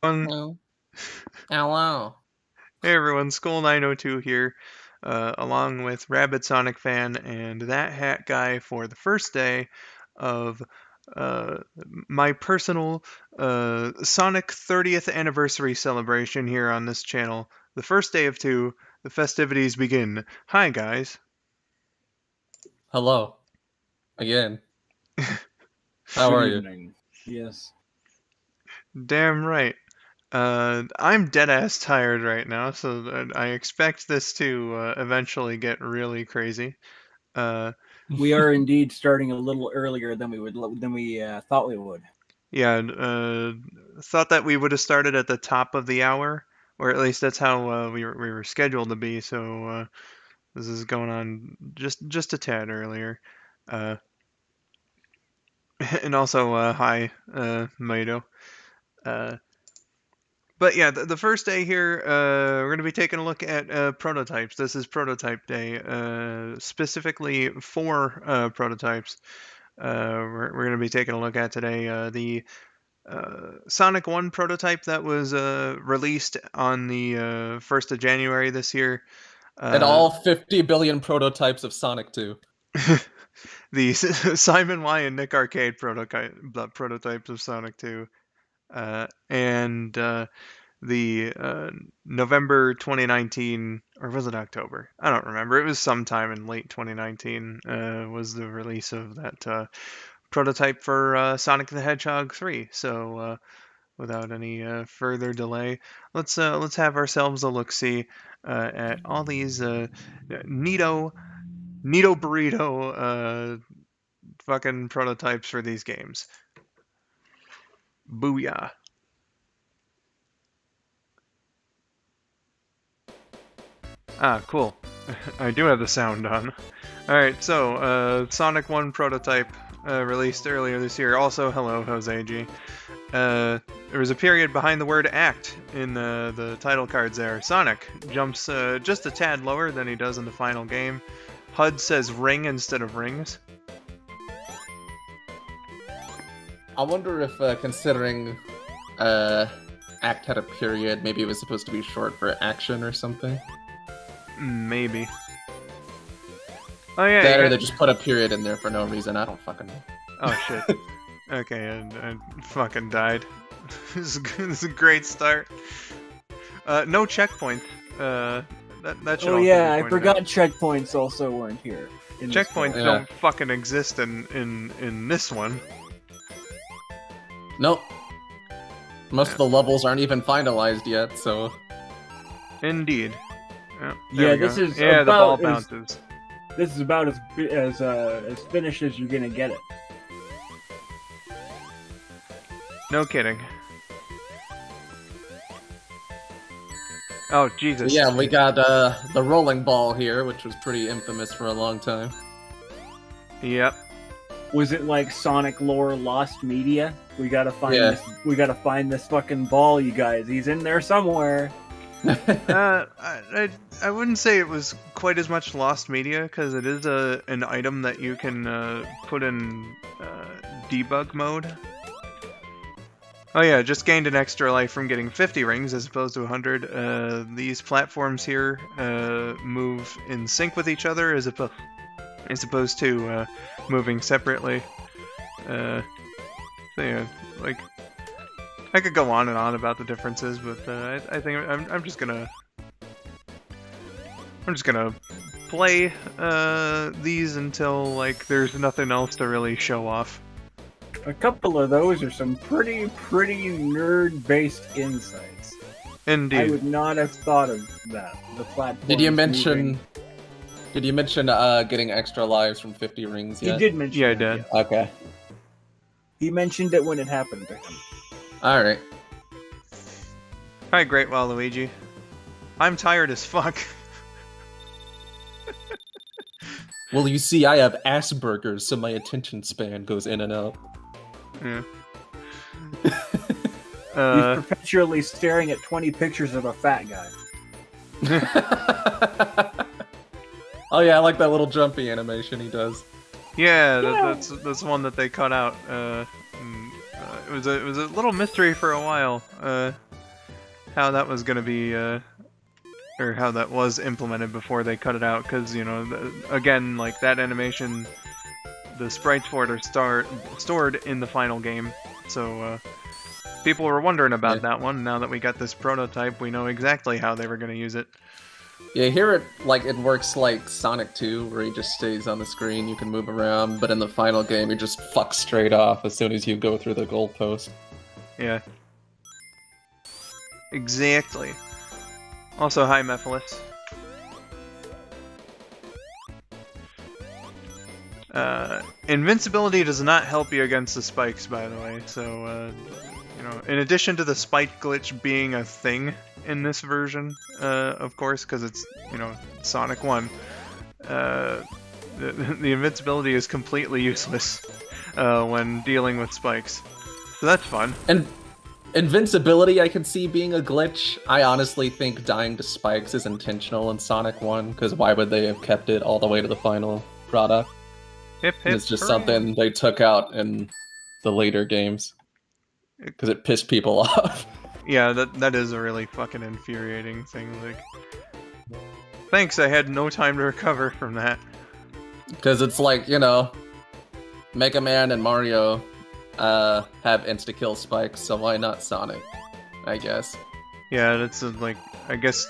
Hello. Hello. Hey everyone, skull902 here, along with RabidSonicFan and that hat guy for the first day of my personal Sonic 30th anniversary celebration here on this channel. The first day of two, the festivities begin. Hi guys. Hello. Again. How are you? Yes. Damn right. I'm dead-ass tired right now, so I expect this to eventually get really crazy. We are indeed starting a little earlier than we thought we would. Yeah, thought that we would have started at the top of the hour, or at least that's how we were scheduled to be. So this is going on just a tad earlier. Uh, and also hi, Maito. But yeah, the first day here, we're going to be taking a look at prototypes. This is prototype day, specifically 4 prototypes. We're going to be taking a look at today. The Sonic 1 prototype that was released on the 1st of January this year. And all 50 billion prototypes of Sonic 2. The Simon Y and Nick Arcade prototypes of Sonic 2. And the November 2019, or was it October? I don't remember. It was sometime in late 2019 was the release of that prototype for Sonic the Hedgehog 3. So without any further delay, let's have ourselves a look-see at all these neato burrito fucking prototypes for these games. Booyah. Ah, cool. I do have the sound on. Alright, so, Sonic 1 prototype released earlier this year. Also, hello, Jose G. There was a period behind the word act in the title cards there. Sonic jumps just a tad lower than he does in the final game. HUD says ring instead of rings. I wonder if, considering act had a period, maybe it was supposed to be short for action or something. Maybe. Oh yeah. There, they just put a period in there for no reason. I don't fucking know. Oh shit. Okay, I fucking died. This is a great start. No checkpoints. That should. Oh yeah, I forgot checkpoints also weren't here. Checkpoints don't fucking exist in this one. Nope. Most of the levels aren't even finalized yet, so. Indeed. Yeah, this is the ball bounces. This is about as finished as you're gonna get it. No kidding. Oh Jesus. Yeah, we got the rolling ball here, which was pretty infamous for a long time. Yep. Was it like Sonic lore lost media? We gotta find this. We gotta find this fucking ball, you guys. He's in there somewhere. I wouldn't say it was quite as much lost media, because it is an item that you can put in debug mode. Oh yeah, just gained an extra life from getting 50 rings as opposed to 100. These platforms here move in sync with each other as opposed to moving separately. So yeah, like, I could go on and on about the differences, but I think I'm just gonna play these until like there's nothing else to really show off. A couple of those are some pretty nerd-based insights. Indeed. I would not have thought of that. The platform. Did you mention getting extra lives from 50 rings yet? He did mention. Yeah, I did. Yeah. Okay. He mentioned it when it happened to him. Alright. Hi, Great Waluigi. I'm tired as fuck. Well, you see, I have Asperger's, so my attention span goes in and out. Yeah. He's perpetually staring at 20 pictures of a fat guy. Oh yeah, I like that little jumpy animation he does. Yeah, that's one that they cut out. It was a little mystery for a while. how that was gonna be, or how that was implemented before they cut it out, because, you know, again, like, that animation, the sprites for it are stored in the final game, so, people were wondering about that one. Now that we got this prototype, we know exactly how they were gonna use it. Yeah, here it works like Sonic 2, where he just stays on the screen, you can move around, but in the final game, he just fucks straight off as soon as you go through the goalpost. Yeah. Exactly. Also, hi, Mephiles. Invincibility does not help you against the spikes, by the way, so, you know, in addition to the spike glitch being a thing in this version, of course, because it's, you know, Sonic 1, the invincibility is completely useless when dealing with spikes. So that's fun. And invincibility I can see being a glitch. I honestly think dying to spikes is intentional in Sonic 1, because why would they have kept it all the way to the final product? Hip, hip, It's just hooray. something they took out in the later games, because it pissed people off. Yeah, that is a really fucking infuriating thing. Like, thanks, I had no time to recover from that. Because it's like, you know, Mega Man and Mario have insta-kill spikes, so why not Sonic, I guess. Yeah, that's like, I guess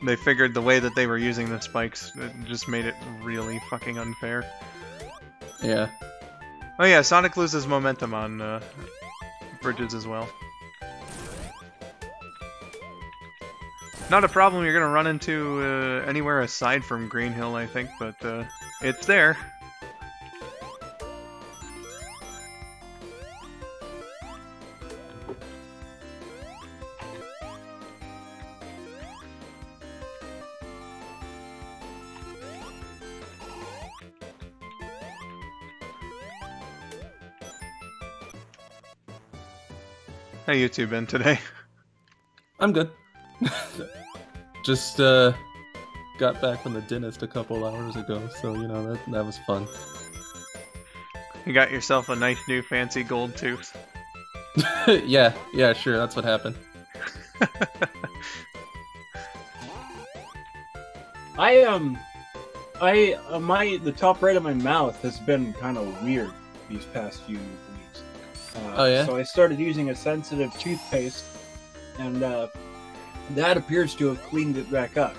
they figured the way that they were using the spikes, it just made it really fucking unfair. Yeah. Oh yeah, Sonic loses momentum on bridges as well. Not a problem you're gonna run into anywhere aside from Green Hill, I think, but it's there. How you two been today? I'm good. Just got back from the dentist a couple hours ago, so you know that was fun. You got yourself a nice new fancy gold tooth. yeah, sure, that's what happened. The top right of my mouth has been kind of weird these past few weeks. Oh yeah? So I started using a sensitive toothpaste, and that appears to have cleaned it back up,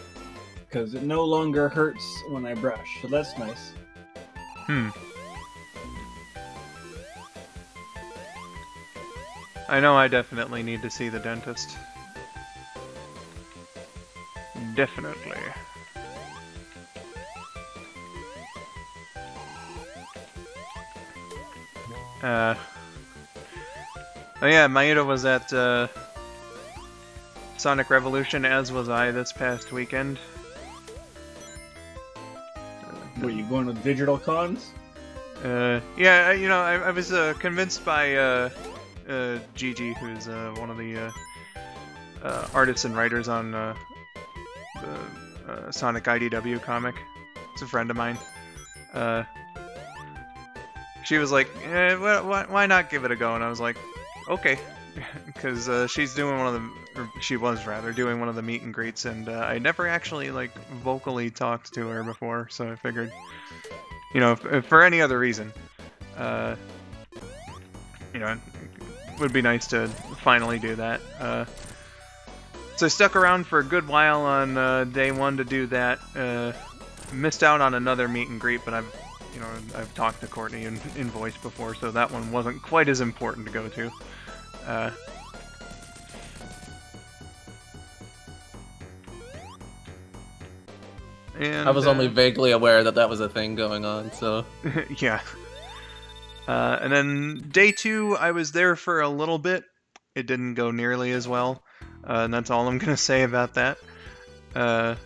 because it no longer hurts when I brush, so that's nice. I know I definitely need to see the dentist. Definitely. Oh yeah, Maeda was at Sonic Revolution, as was I this past weekend. Were you going to digital cons? Yeah, you know, I was convinced by Gigi, who's one of the artists and writers on the Sonic IDW comic. It's a friend of mine. She was like, why not give it a go? And I was like, okay. Because she's doing she was rather doing one of the meet and greets, and I never actually like vocally talked to her before, so I figured, you know, if for any other reason, you know, it would be nice to finally do that. So I stuck around for a good while on day one to do that. Missed out on another meet and greet, but I've talked to Courtney in voice before, so that one wasn't quite as important to go to. And, I was only vaguely aware that was a thing going on, so... yeah. And then day two, I was there for a little bit. It didn't go nearly as well, and that's all I'm gonna say about that. I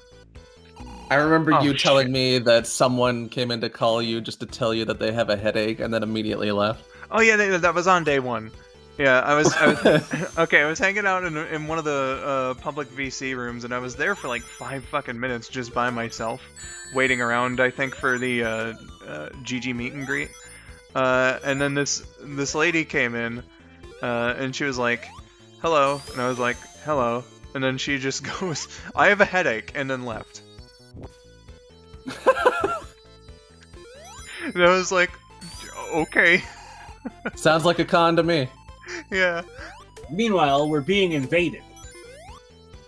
remember you telling me that someone came in to call you just to tell you that they have a headache, and then immediately left. Oh yeah, that was on day one. Yeah, I was okay. I was hanging out in one of the public VC rooms, and I was there for like 5 fucking minutes just by myself, waiting around. I think for the GG meet and greet, and then this lady came in, and she was like, "Hello," and I was like, "Hello," And then she just goes, I have a headache, and then left. And I was like, okay. Sounds like a con to me. Yeah. Meanwhile, we're being invaded.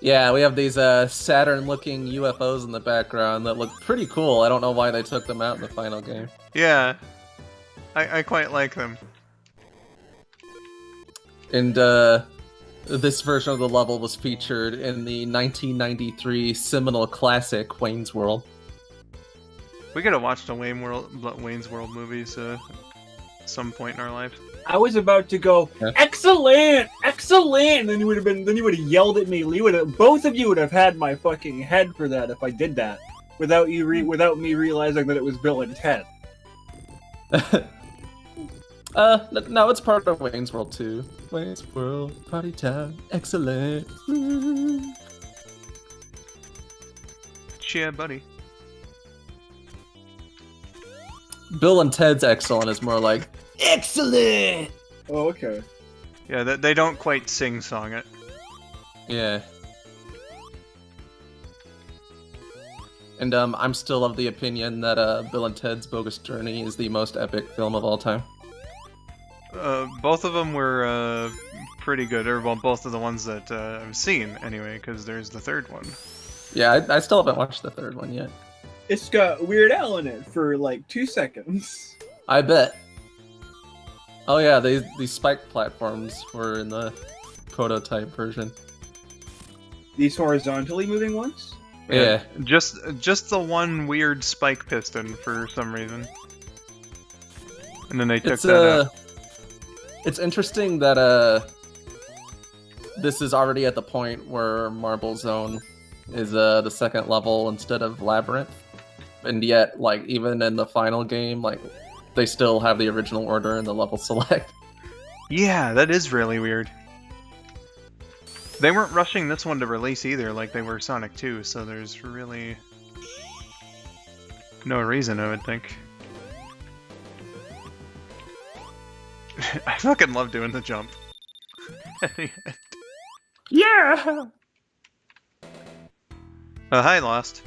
Yeah, we have these Saturn-looking UFOs in the background that look pretty cool. I don't know why they took them out in the final game. Yeah. I quite like them. And this version of the level was featured in the 1993 seminal classic Wayne's World. We gotta watch the Wayne's World movies at some point in our lives. I was about to go, Yeah. excellent, excellent. And then you would have yelled at me. Both of you would have had my fucking head for that if I did that, without me realizing that it was Bill and Ted. No, it's part of Wayne's World too. Wayne's World, party time, excellent. Yeah, buddy. Bill and Ted's excellent is more like excellent. Oh, okay. Yeah, they don't quite sing-song it. Yeah. And I'm still of the opinion that Bill and Ted's Bogus Journey is the most epic film of all time. Both of them were pretty good, or well, both of the ones that I've seen anyway, because there's the third one. Yeah, I still haven't watched the third one yet. It's got Weird Al in it for like 2 seconds. I bet. Oh yeah, these spike platforms were in the prototype version. These horizontally moving ones? Yeah. Just the one weird spike piston for some reason. And then they took that out. It's interesting that this is already at the point where Marble Zone is the second level instead of Labyrinth. And yet, like, even in the final game, like, they still have the original order and the level select. Yeah, that is really weird. They weren't rushing this one to release either, like they were Sonic 2, so there's really no reason, I would think. I fucking love doing the jump. Yeah! Hi, Lost.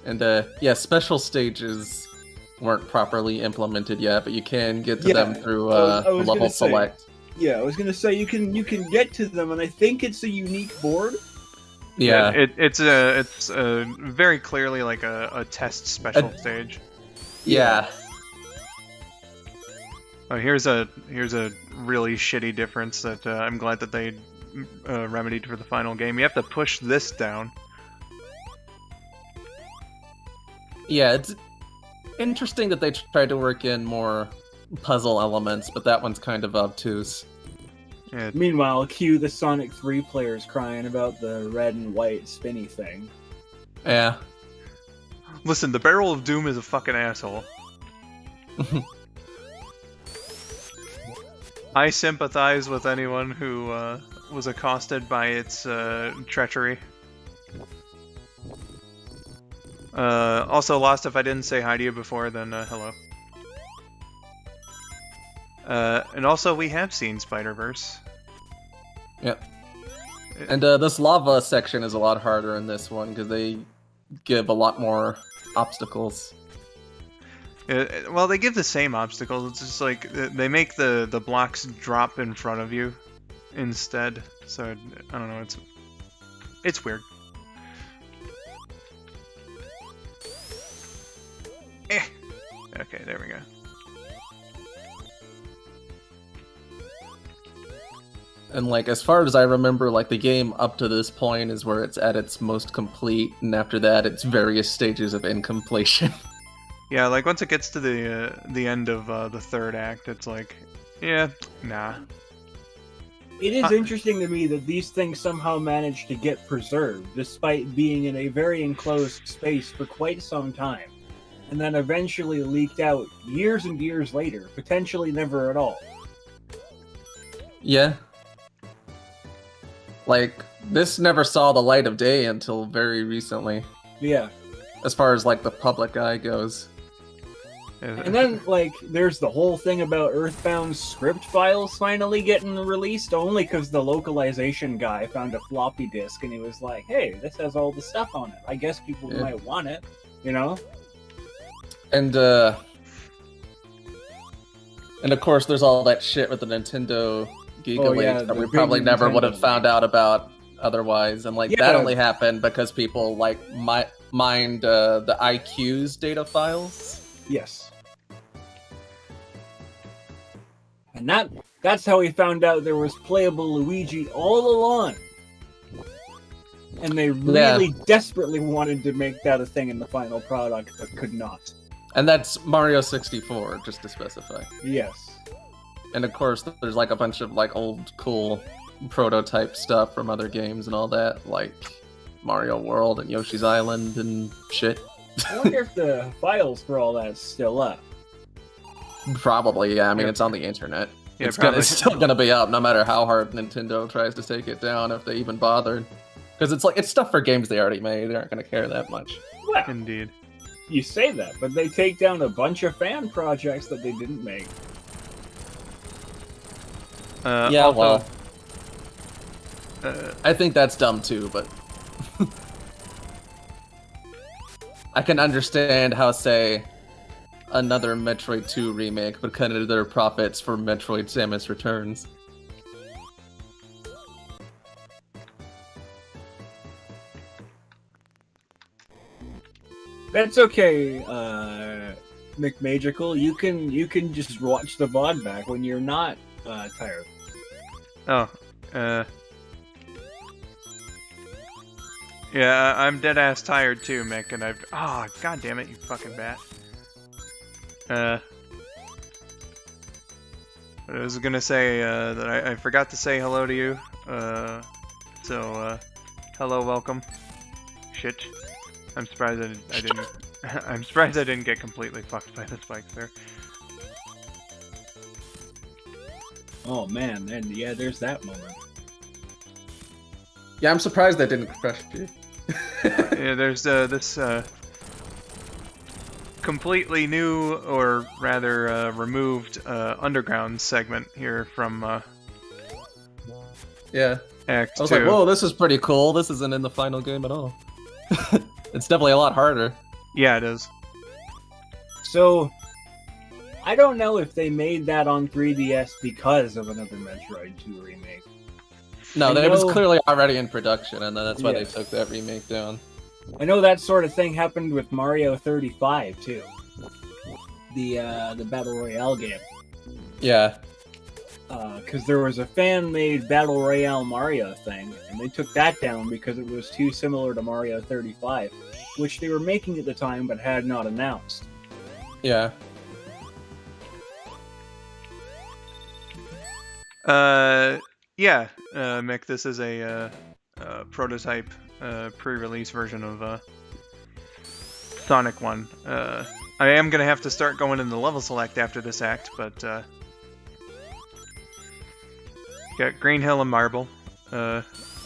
And, yeah, special stages weren't properly implemented yet, but you can get to them through I was level gonna say, select. Yeah, I was gonna say you can get to them, and I think it's a unique board. Yeah. It's very clearly like a test special stage. Yeah. Oh, here's a really shitty difference that I'm glad that they remedied for the final game. You have to push this down. Yeah, it's interesting that they tried to work in more puzzle elements, but that one's kind of obtuse. Yeah. Meanwhile, cue the Sonic 3 players crying about the red and white spinny thing. Yeah. Listen, the Barrel of Doom is a fucking asshole. I sympathize with anyone who was accosted by its treachery. Also, Lost, if I didn't say hi to you before, then hello. And also, we have seen Spider-Verse. Yep. And this lava section is a lot harder in this one, because they give a lot more obstacles. Well, they give the same obstacles, it's just like, they make the blocks drop in front of you instead, so, I don't know, it's weird. Okay, there we go. And, like, as far as I remember, like, the game up to this point is where it's at its most complete, and after that, it's various stages of incompletion. Yeah, like, once it gets to the end of the third act, it's like, yeah, nah. It is interesting to me that these things somehow managed to get preserved, despite being in a very enclosed space for quite some time, and then eventually leaked out years and years later, potentially never at all. Yeah. Like, this never saw the light of day until very recently. Yeah. As far as, like, the public eye goes. And then, like, there's the whole thing about Earthbound's script files finally getting released, only because the localization guy found a floppy disk and he was like, hey, this has all the stuff on it. I guess people might want it, you know? And of course, there's all that shit with the Nintendo Giga leaks that we probably never would have found out about otherwise. And, like, that only happened because people, like, mined the IQ's data files. Yes. And that's how we found out there was playable Luigi all along. And they really desperately wanted to make that a thing in the final product, but could not. And that's Mario 64, just to specify. Yes. And of course, there's like a bunch of like old cool prototype stuff from other games and all that, like Mario World and Yoshi's Island and shit. I wonder if the files for all that's still up. Probably, yeah. I mean, it's on the internet. Yeah, It's still gonna be up, no matter how hard Nintendo tries to take it down, if they even bothered. Because it's stuff for games they already made. They aren't gonna care that much. Well, Indeed. You say that, but they take down a bunch of fan projects that they didn't make. Well, I think that's dumb too, but I can understand how, say, another Metroid 2 remake would cut into their profits for Metroid Samus Returns. That's okay, McMagical. You can just watch the VOD back when you're not tired. Oh, yeah, I'm dead ass tired too, Mick, and I've god damn it, you fucking bat. I was gonna say that I forgot to say hello to you. So hello, welcome. Shit. I'm surprised I didn't. I'm surprised I didn't get completely fucked by the spikes there. Oh man, and yeah, there's that moment. Yeah, I'm surprised they didn't crush you. Yeah, there's this completely new, or rather removed, underground segment here from Yeah. Act 2. I was like, whoa, this is pretty cool. This isn't in the final game at all. It's definitely a lot harder. Yeah, it is. So, I don't know if they made that on 3DS because of another Metroid 2 remake. No, it was clearly already in production, and then that's why they Yes. took that remake down. I know that sort of thing happened with Mario 35 too. The Battle Royale game. Yeah. Because there was a fan-made Battle Royale Mario thing, and they took that down because it was too similar to Mario 35, which they were making at the time but had not announced. Yeah. Yeah, Mick, this is a prototype, pre-release version of Sonic 1. I am gonna have to start going in the level select after this act, but got Green Hill and Marble,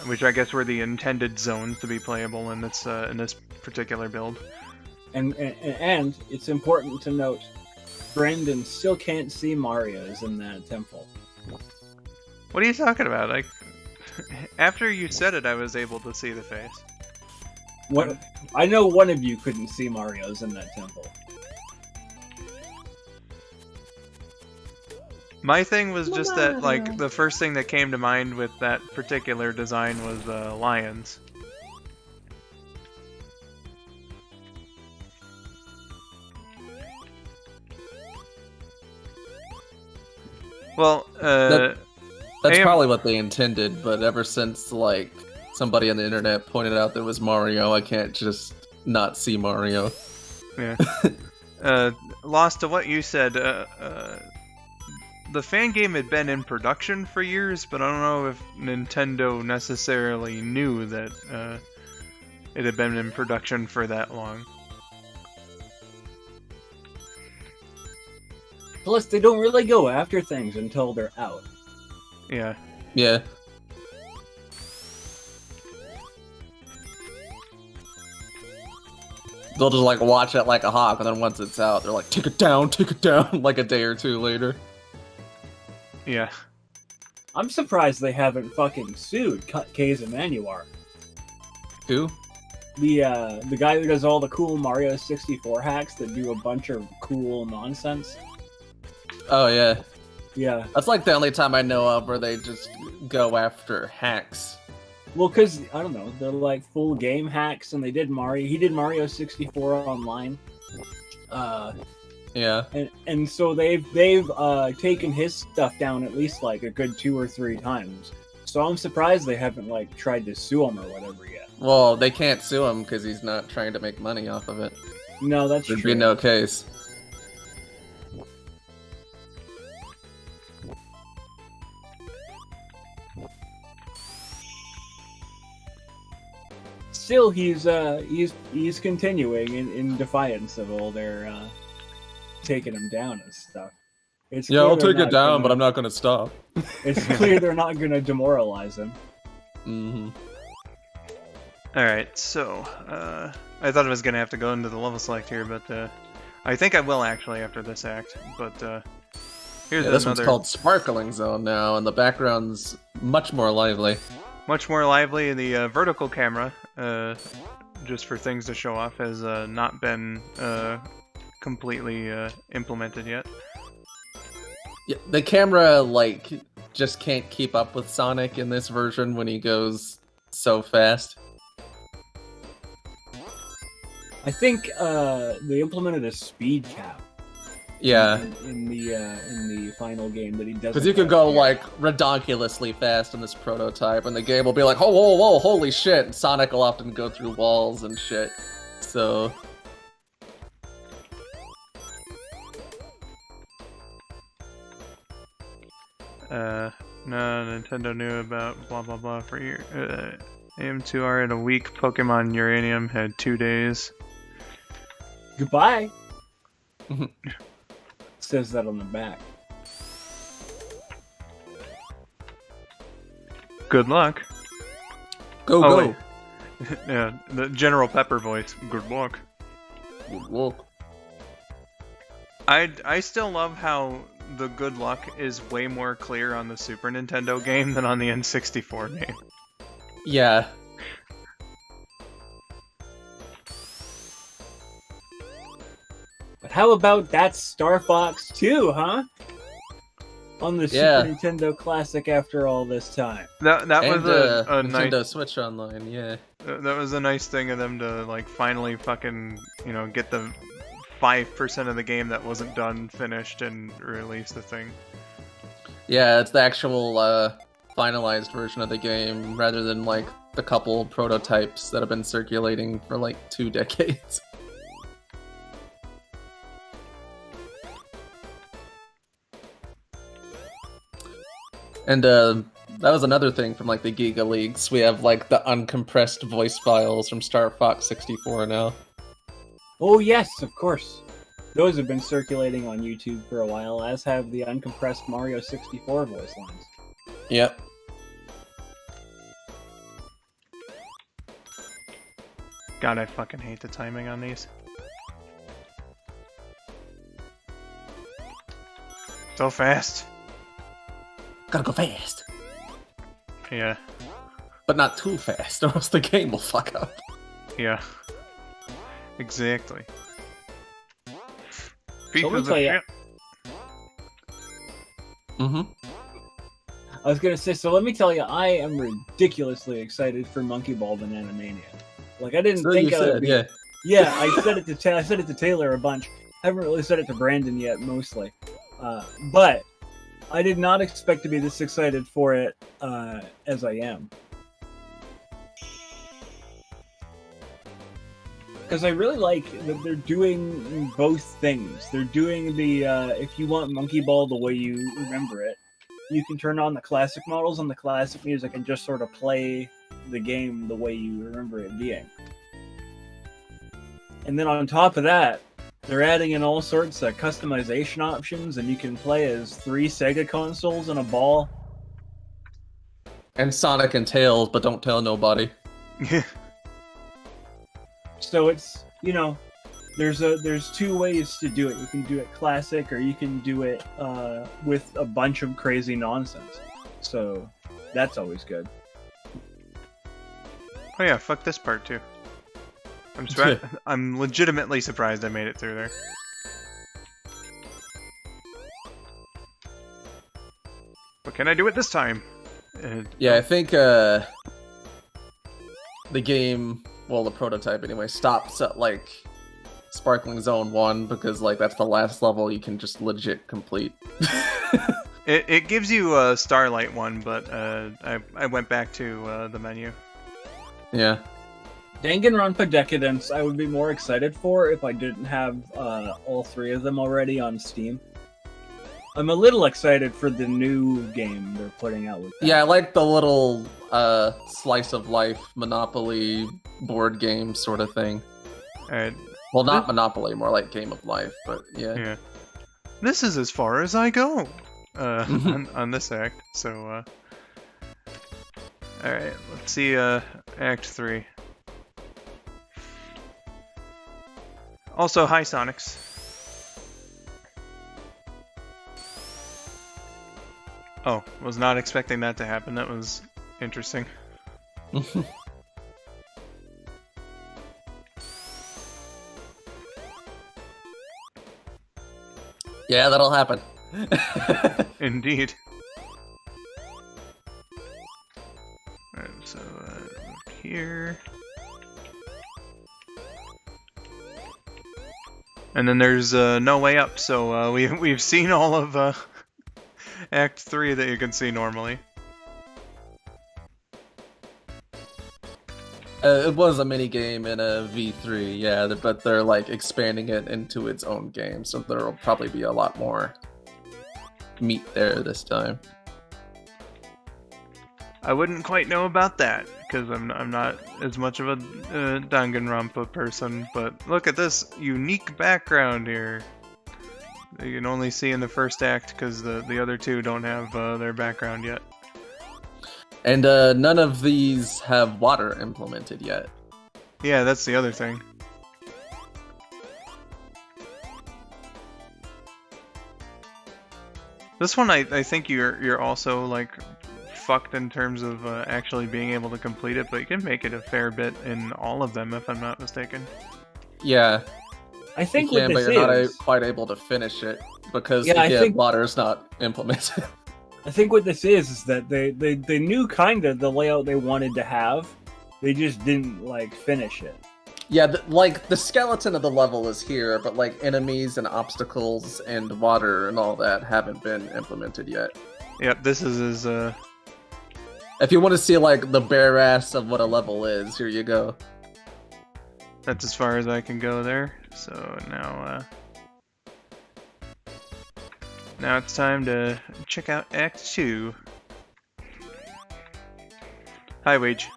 which I guess were the intended zones to be playable in this particular build. And it's important to note, Brandon still can't see Mario's in that temple. What are you talking about? Like, after you said it, I was able to see the face. What? I know one of you couldn't see Mario's in that temple. My thing was just that, like, the first thing that came to mind with that particular design was lions. Well, That's probably what they intended, but ever since, like, somebody on the internet pointed out there was Mario, I can't just not see Mario. Yeah. Lost to what you said, the fan game had been in production for years, but I don't know if Nintendo necessarily knew that it had been in production for that long. Plus, they don't really go after things until they're out. Yeah. Yeah. They'll just like watch it like a hawk, and then once it's out, they're like, take it down, like a day or two later. Yeah. I'm surprised they haven't fucking sued K's and Manuar. Who? The guy who does all the cool Mario 64 hacks that do a bunch of cool nonsense. Oh yeah. Yeah. That's like the only time I know of where they just go after hacks. Well, because, I don't know, they're like full game hacks, and he did Mario 64 online. Yeah. And so they've taken his stuff down at least like a good 2 or 3 times. So I'm surprised they haven't like tried to sue him or whatever yet. Well, they can't sue him because he's not trying to make money off of it. No, that's There'd true. be no case. Still, he's continuing in defiance of all their taking him down and stuff. It's Yeah, clear I'll they're take it not down, gonna- but I'm not gonna stop. It's clear they're not going to demoralize him. Mm-hmm. Alright, so, I thought I was gonna have to go into the level select here, but, I think I will actually after this act, but, here's Yeah, this another... one's called Sparkling Zone now, and the background's much more lively. Much more lively. The vertical camera, just for things to show off, has not been completely implemented yet. Yeah, the camera, like, just can't keep up with Sonic in this version when he goes so fast. I think they implemented a speed cap. Yeah, In the final game that he doesn't. because you could go, like, redonkulously fast in this prototype, and the game will be like, oh, whoa, whoa, holy shit, and Sonic will often go through walls and shit, so... No, Nintendo knew about blah blah blah for your AM2R in a week. Pokemon Uranium had 2 days. Goodbye. Says that on the back. Good luck. Go, Oh, go! wait. Yeah, the General Pepper voice. Good luck. Good luck. I still love how the good luck is way more clear on the Super Nintendo game than on the N64 game. Yeah. But how about that Star Fox 2, huh? On the Yeah. Super Nintendo Classic after all this time. That And was a nice Nintendo Switch Online, yeah. that was a nice thing of them to like finally fucking get the 5% of the game that wasn't done finished and release the thing. Yeah, it's the actual finalized version of the game, rather than like the couple prototypes that have been circulating for like 2 decades. And that was another thing from like the Giga Leaks. We have like the uncompressed voice files from Star Fox 64 now. Oh yes, of course. Those have been circulating on YouTube for a while, as have the uncompressed Mario 64 voice lines. Yep. God, I fucking hate the timing on these. So fast. Gotta go fast. Yeah, But not too fast, or else the game will fuck up. yeah. Exactly. So let me tell you, Mm-hmm. I was gonna say, so let me tell you, I am ridiculously excited for Monkey Ball Banana Mania. Like I didn't So think you I would said, be. yeah. Yeah, I said it to Taylor a bunch. I haven't really said it to Brandon yet, mostly. But I did not expect to be this excited for it as I am. Because I really like that they're doing both things. They're doing the, if you want Monkey Ball the way you remember it, you can turn on the classic models and the classic music and just sort of play the game the way you remember it being. And then on top of that, they're adding in all sorts of customization options, and you can play as 3 Sega consoles and a ball. And Sonic and Tails, but don't tell nobody. So it's, you know, There's two ways to do it. You can do it classic, or you can do it with a bunch of crazy nonsense. So that's always good. Oh yeah, fuck this part too. I'm legitimately surprised I made it through there. But can I do it this time? Yeah, I think the game, well, the prototype anyway, stops at like Sparkling Zone 1 because like that's the last level you can just legit complete. It gives you a Starlight one, but I went back to the menu. Yeah. Danganronpa Decadence I would be more excited for if I didn't have all three of them already on Steam. I'm a little excited for the new game they're putting out with that. Yeah, I like the little slice of life Monopoly board game sort of thing. Alright. Well, not Monopoly, more like Game of Life, but yeah. Yeah. This is as far as I go on this act, so alright, let's see Act 3. Also, hi Sonics. Oh, was not expecting that to happen. That was interesting. Yeah, that'll happen. Indeed. Alright, so here. And then there's No Way Up, so we've seen all of Act 3 that you can see normally. It was a mini game in a V3, yeah, but they're like expanding it into its own game, so there'll probably be a lot more meat there this time. I wouldn't quite know about that because I'm not as much of a Danganronpa person, but look at this unique background here. You can only see in the first act because the other two don't have their background yet. And none of these have water implemented yet. Yeah, that's the other thing. This one, I think you're also like fucked in terms of actually being able to complete it, but you can make it a fair bit in all of them if I'm not mistaken. Yeah. I think you what can, this but you're is, not quite able to finish it because Yeah, I think- water is not implemented. I think what this is that they knew kind of the layout they wanted to have. They just didn't like finish it. Yeah, like the skeleton of the level is here, but like enemies and obstacles and water and all that haven't been implemented yet. Yep, this is If you want to see like the bare ass of what a level is, here you go. that's as far as I can go there. So now it's time to check out Act 2. Hi, Wage.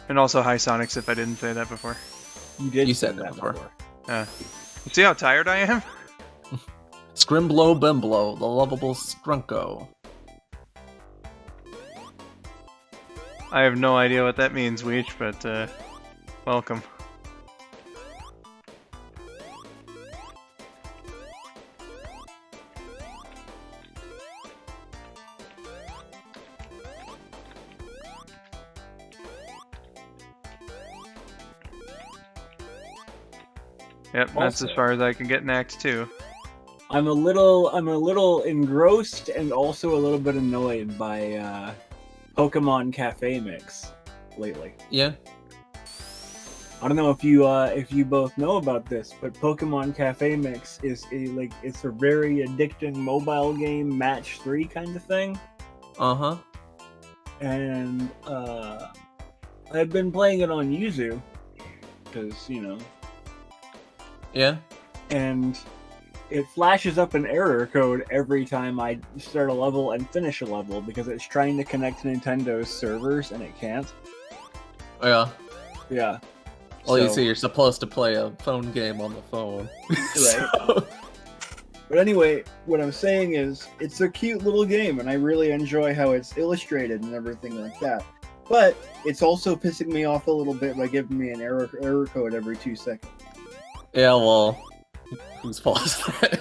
And also hi, Sonics, if I didn't say that before. You did. You say said that before. See how tired I am? Scrimblow Bimblow, the lovable Scrunko. I have no idea what that means, Weech, but welcome. Yep, that's Also- as far as I can get in Act 2. I'm a little engrossed and also a little bit annoyed by Pokemon Cafe Mix lately. Yeah. I don't know if you both know about this, but Pokemon Cafe Mix is it's a very addicting mobile game match 3 kind of thing. Uh-huh. And I've been playing it on Yuzu because, Yeah. and it flashes up an error code every time I start a level and finish a level because it's trying to connect to Nintendo's servers and it can't. Yeah. Yeah. Well, you So- see, you're supposed to play a phone game on the phone. Right. So- But anyway, what I'm saying is, it's a cute little game, and I really enjoy how it's illustrated and everything like that. But it's also pissing me off a little bit by giving me an error code every 2 seconds. Yeah, well, whose fault is that?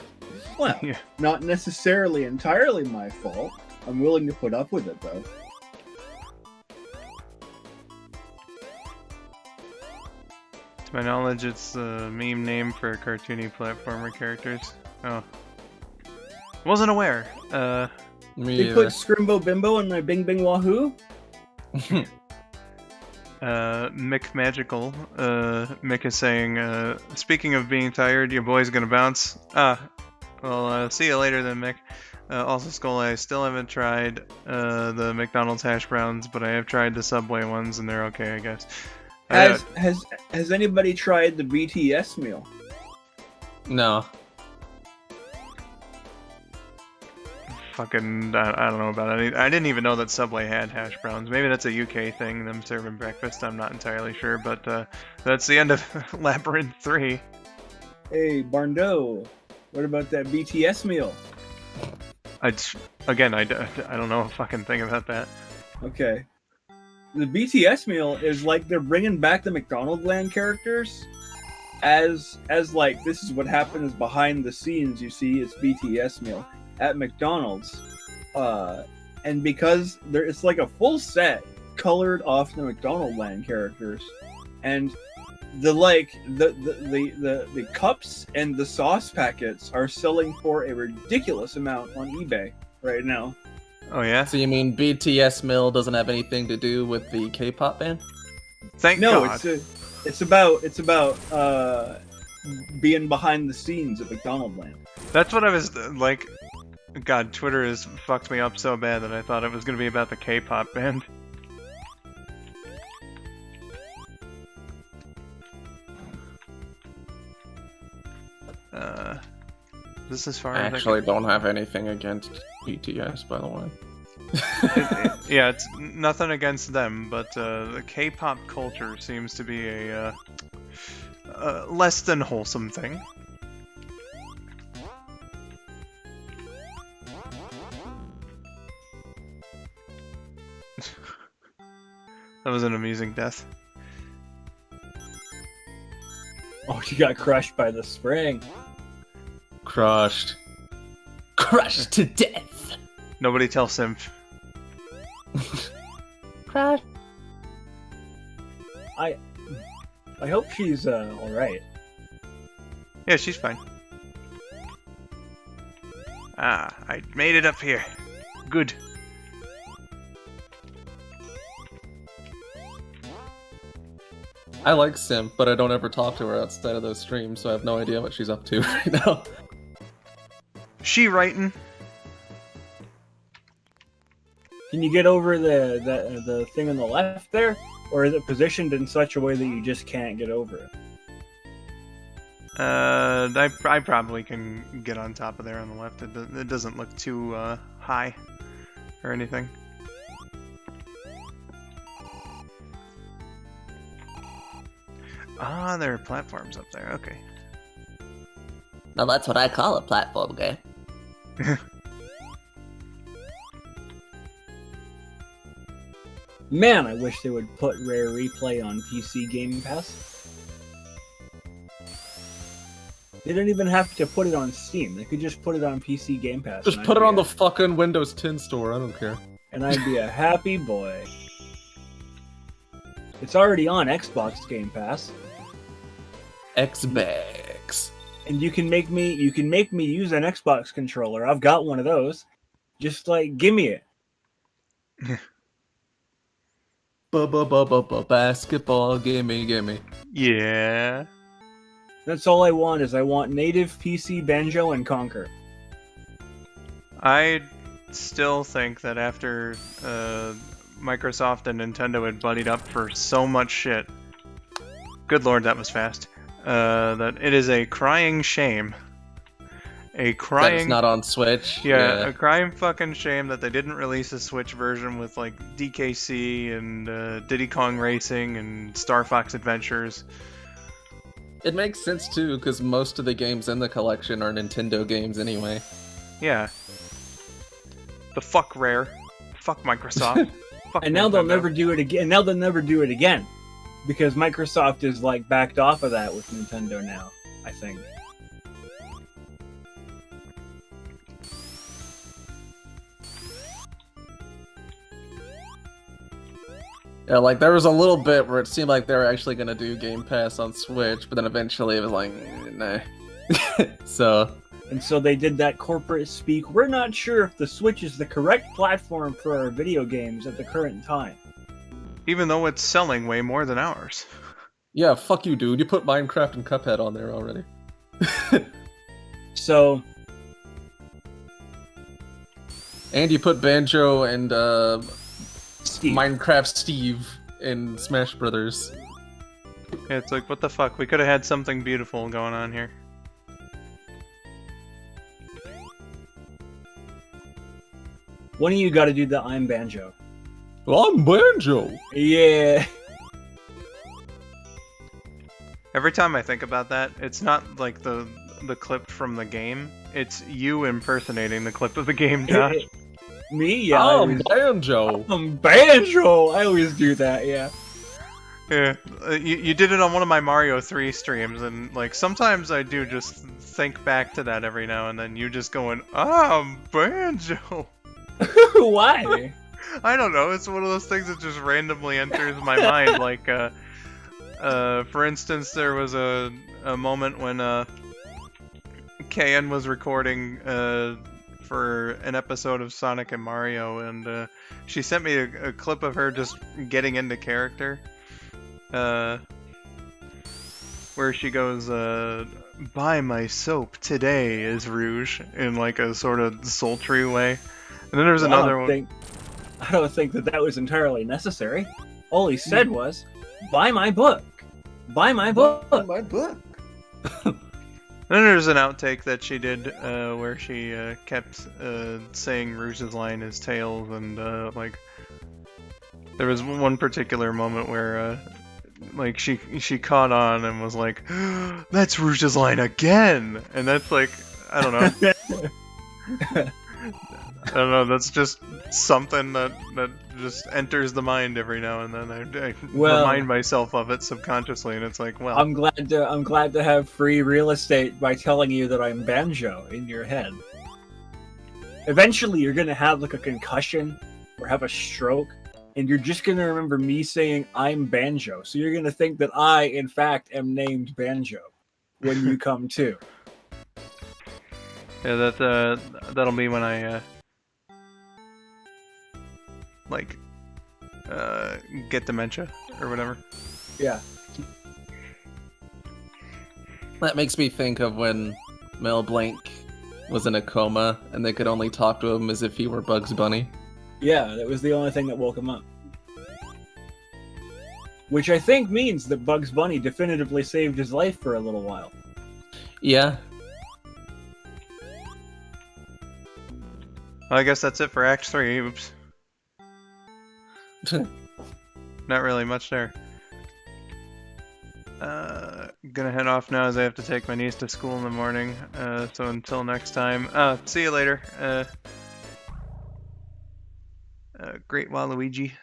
Well, Yeah. not necessarily entirely my fault. I'm willing to put up with it, though. To my knowledge, it's a meme name for cartoony platformer characters. Oh. Wasn't aware. Me They either. put Scrimbo Bimbo in my Bing Bing Wahoo? Mick Magical. Mick is saying, speaking of being tired, your boy's gonna bounce. Well, see you later then, Mick. Also, Skull, I still haven't tried the McDonald's hash browns, but I have tried the Subway ones, and they're okay, I guess. Has anybody tried the BTS meal? No. Fucking, I don't know about it. I didn't even know that Subway had hash browns. Maybe that's a UK thing, them serving breakfast. I'm not entirely sure, but that's the end of Labyrinth 3. Hey, Barndo, what about that BTS meal? I don't know a fucking thing about that. Okay. The BTS meal is like they're bringing back the McDonald's Land characters as like this is what happens behind the scenes. You see, it's BTS meal at McDonald's, and because it's like a full set colored off the McDonald's Land characters, and the cups and the sauce packets are selling for a ridiculous amount on eBay right now. Oh yeah? So you mean BTS Mill doesn't have anything to do with the K-pop band? Thank No, God. it's about being behind the scenes at McDonald's Land. That's what I was like. God, Twitter has fucked me up so bad that I thought it was going to be about the K-pop band. This is far. I actually don't have anything against BTS, by the way. Yeah, it's nothing against them, but the K-pop culture seems to be a less than wholesome thing. That was an amusing death. Oh, you got crushed by the spring. Crushed. Crushed to death! Nobody tell Simp. Crushed. I hope she's alright. Yeah, she's fine. Ah, I made it up here. Good. I like Simp, but I don't ever talk to her outside of those streams, so I have no idea what she's up to right now. She writing? Can you get over the thing on the left there? Or is it positioned in such a way that you just can't get over it? I probably can get on top of there on the left. It doesn't look too high or anything. Ah, there are platforms up there. Okay. Now that's what I call a platform game. Man, I wish they would put Rare Replay on PC Game Pass. They don't even have to put it on Steam. They could just put it on PC Game Pass. Just put it on the fucking Windows 10 store, I don't care. And I'd be a happy boy. It's already on Xbox Game Pass. Xbox. And you can make me use an Xbox controller. I've got one of those. Just like give me it. Basketball, gimme. Yeah. That's all I want is I want native PC Banjo and Conquer. I still think that after Microsoft and Nintendo had buddied up for so much shit, good lord, that was fast, that it is a crying shame. A crying... That it's not on Switch. Yeah, a crying fucking shame that they didn't release a Switch version with, like, DKC and Diddy Kong Racing and Star Fox Adventures. It makes sense, too, because most of the games in the collection are Nintendo games anyway. Yeah. The fuck Rare. Fuck Microsoft. Fuck And now they'll Nintendo. never do it again. Now they'll never do it again, because Microsoft is like backed off of that with Nintendo now, I think. Yeah, like there was a little bit where it seemed like they were actually gonna do Game Pass on Switch, but then eventually it was like, nah. So. And so they did that corporate speak. We're not sure if the Switch is the correct platform for our video games at the current time. Even though it's selling way more than ours. Yeah, fuck you, dude. You put Minecraft and Cuphead on there already. So. And you put Banjo and Steve. Minecraft Steve in Smash Brothers. Yeah, it's like, what the fuck? We could have had something beautiful going on here. One of you got to do the I'm Banjo. Well, I'm Banjo. Yeah. Every time I think about that, it's not like the clip from the game. It's you impersonating the clip of the game, Josh. Me? Yeah. I'm Banjo. I'm Banjo. I always do that. Yeah. Yeah, you did it on one of my Mario 3 streams, and like sometimes I do just think back to that every now and then. You just going, I'm Banjo. Why? I don't know. It's one of those things that just randomly enters my mind. Like, for instance, there was a moment when KN was recording for an episode of Sonic and Mario, and she sent me a clip of her just getting into character, where she goes, "Buy my soap today," is Rouge, in like a sort of sultry way. And then there's another one. I don't think that was entirely necessary. All he said was, "Buy my book. Buy my book." My book. Then there's an outtake that she did where she kept saying Rouge's line as Tails, and like there was one particular moment where like she caught on and was like, "That's Rouge's line again," and that's like, I don't know. I don't know, that's just something that just enters the mind every now and then. I remind myself of it subconsciously, and it's like, well, I'm glad to have free real estate by telling you that I'm Banjo in your head. Eventually, you're gonna have like a concussion or have a stroke, and you're just gonna remember me saying I'm Banjo. So you're gonna think that I, in fact, am named Banjo when you come to. yeah, that'll be when I like get dementia or whatever. Yeah. That makes me think of when Mel Blanc was in a coma and they could only talk to him as if he were Bugs Bunny. Yeah, that was the only thing that woke him up. Which I think means that Bugs Bunny definitively saved his life for a little while. Yeah. Well, I guess that's it for Act 3. Oops. Not really much there. Gonna head off now as I have to take my niece to school in the morning. So until next time, see you later. Great Waluigi.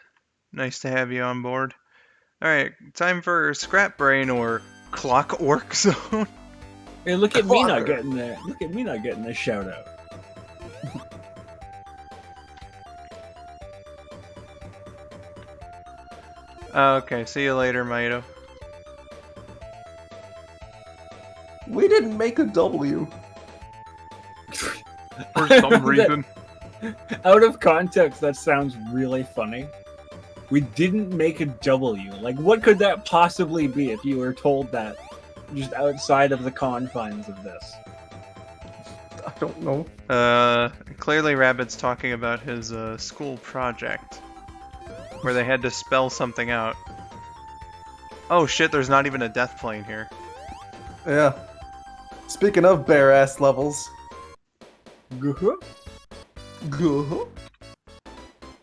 Nice to have you on board. Alright, time for Scrap Brain or Clockwork Zone. Hey, look at me not getting that. Look at me not getting this shout out. Okay, see you later, Maito. We didn't make a W. For some reason. Out of context, that sounds really funny. We didn't make a W. Like, what could that possibly be if you were told that just outside of the confines of this? I don't know. Clearly Rabid's talking about his school project, where they had to spell something out. Oh shit, there's not even a death plane here. Yeah. Speaking of bare-ass levels. Uh-huh.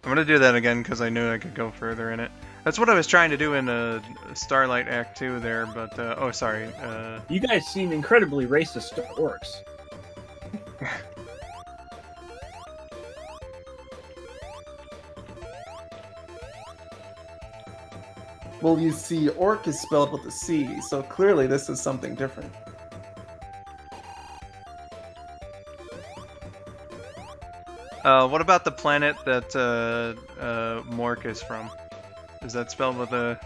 I'm gonna do that again because I knew I could go further in it. That's what I was trying to do in Starlight Act 2 there, but oh sorry. You guys seem incredibly racist to orcs. Well, you see, orc is spelled with a C, so clearly this is something different. What about the planet that Mork is from? Is that spelled with a?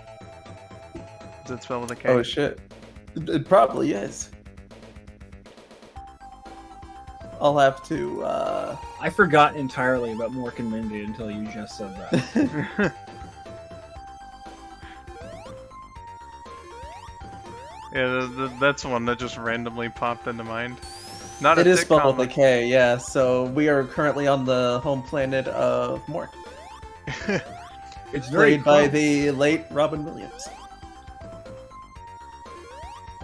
Is that spelled with a K? Oh shit. It probably is. I'll have to, I forgot entirely about Mork and Mindy until you just said that. Yeah, that's one that just randomly popped into mind. Not It a is spelled sitcom, with a K, yeah, so we are currently on the home planet of Mork. It's very Played by close. the late Robin Williams.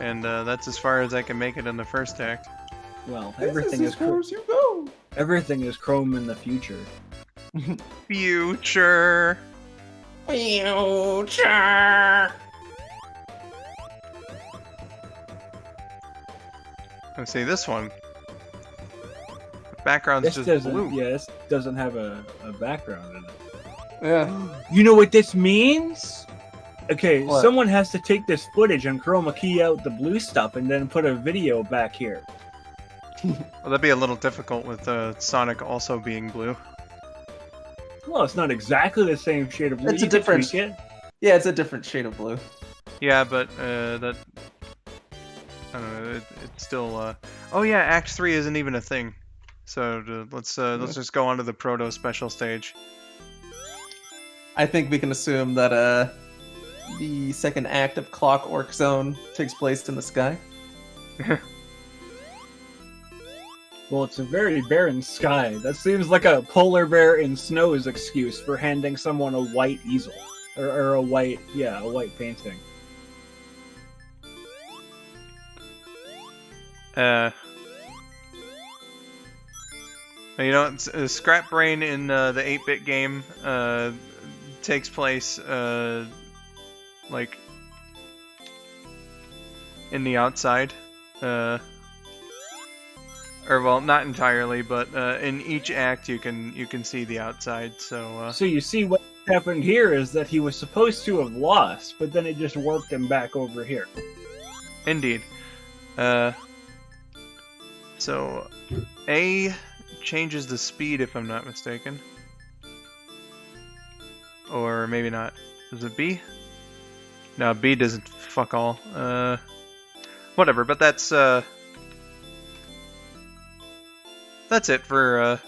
and that's as far as I can make it in the first act. Well, This everything is is as far as you go. everything is Chrome in the future. Future. Future. Let's see this one. The background's This just doesn't. blue. Yeah, this doesn't have a background in it. Yeah. You know what this means? Okay, What? someone has to take this footage and chroma key out the blue stuff and then put a video back here. Well, that'd be a little difficult with Sonic also being blue. Well, it's not exactly the same shade of blue. It's a You could different- tweak it. Yeah, it's a different shade of blue. Yeah, but that. I don't know. It's still. Oh yeah, Act 3 isn't even a thing. So let's just go on to the proto special stage. I think we can assume that the second act of Clockwork Zone takes place in the sky. Well, it's a very barren sky. That seems like a polar bear in snow's excuse for handing someone a white easel. Or a white painting. You know, Scrap Brain in the 8-bit game takes place like in the outside, or well, not entirely, but in each act you can see the outside. So So you see what happened here is that he was supposed to have lost, but then it just warped him back over here. indeed, so A changes the speed if I'm not mistaken. Or maybe not. Is it B? No, B doesn't fuck all. Whatever, but that's it for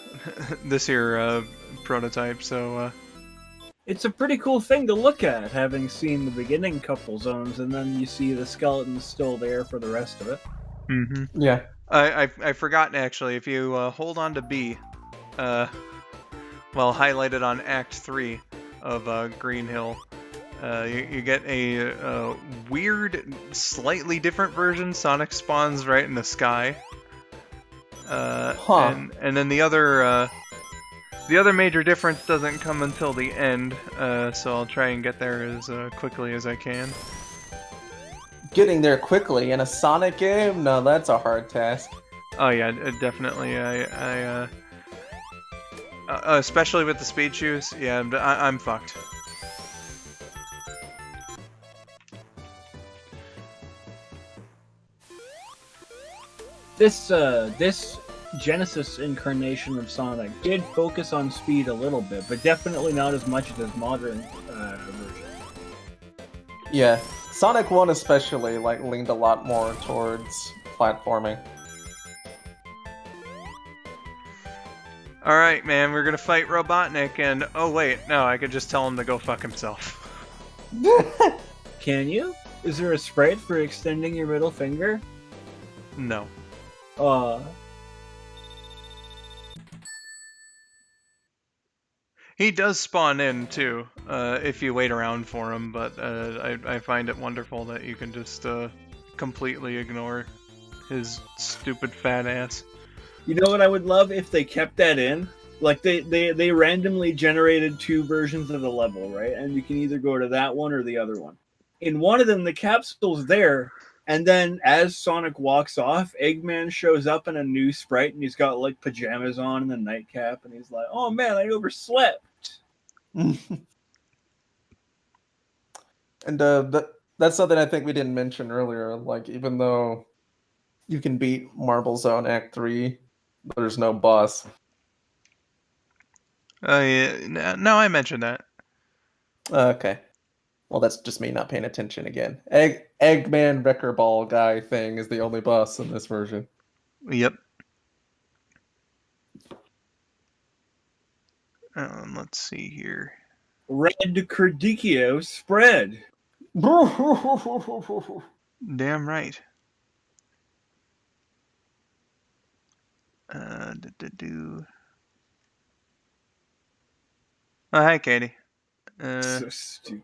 this here prototype, so It's a pretty cool thing to look at, having seen the beginning couple zones, and then you see the skeleton still there for the rest of it. mm-hmm. Yeah. I forgot actually, if you hold on to B, well, highlighted on Act 3 of Green Hill, you get a weird, slightly different version. Sonic spawns right in the sky. And then the other major difference doesn't come until the end, so I'll try and get there as quickly as I can. Getting there quickly in a Sonic game? No, that's a hard task. Oh yeah, definitely. I especially with the speed shoes, yeah, I'm fucked. This Genesis incarnation of Sonic did focus on speed a little bit, but definitely not as much as his modern version. Yeah. Sonic 1 especially, like, leaned a lot more towards platforming. Alright, man, we're gonna fight Robotnik, and oh wait, no, I could just tell him to go fuck himself. Can you? Is there a sprite for extending your middle finger? No. He does spawn in, too, if you wait around for him, but I find it wonderful that you can just completely ignore his stupid fat ass. You know what I would love if they kept that in? Like, they randomly generated two versions of the level, right? And you can either go to that one or the other one. In one of them, the capsule's there, and then as Sonic walks off, Eggman shows up in a new sprite, and he's got, like, pajamas on and a nightcap, and he's like, oh man, I overslept. And that's something I think we didn't mention earlier. Like, even though you can beat Marble Zone Act 3, there's no boss. Oh yeah, no, I mentioned that. Okay. Well, that's just me not paying attention again. Eggman Wrecker Ball guy thing is the only boss in this version. Yep. Let's see here. Red Cardicchio spread. Damn right. Oh, hi, Katie. So stupid.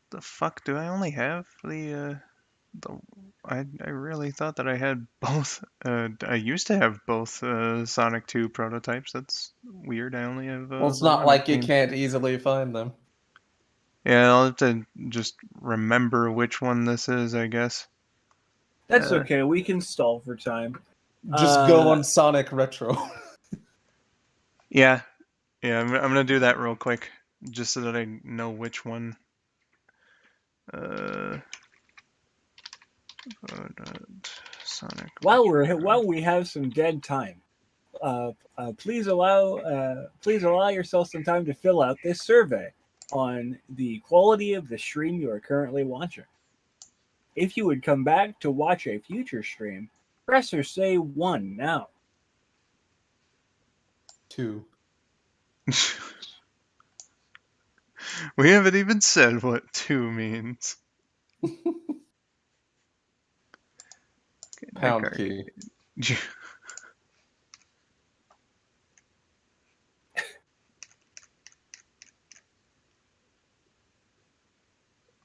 The fuck do I only have the I really thought that I had both. I used to have both Sonic 2 prototypes. That's weird. I only have Well, it's the not one, like it you seems. can't easily find them. Yeah, I'll have to just remember which one this is, I guess. That's okay. We can stall for time. Just go on Sonic Retro. Yeah, I'm gonna do that real quick, just so that I know which one. Sonic. While we have some dead time, please allow yourself some time to fill out this survey on the quality of the stream you are currently watching. If you would come back to watch a future stream, press or say 1 now. 2. We haven't even said what 2 means. Pound key.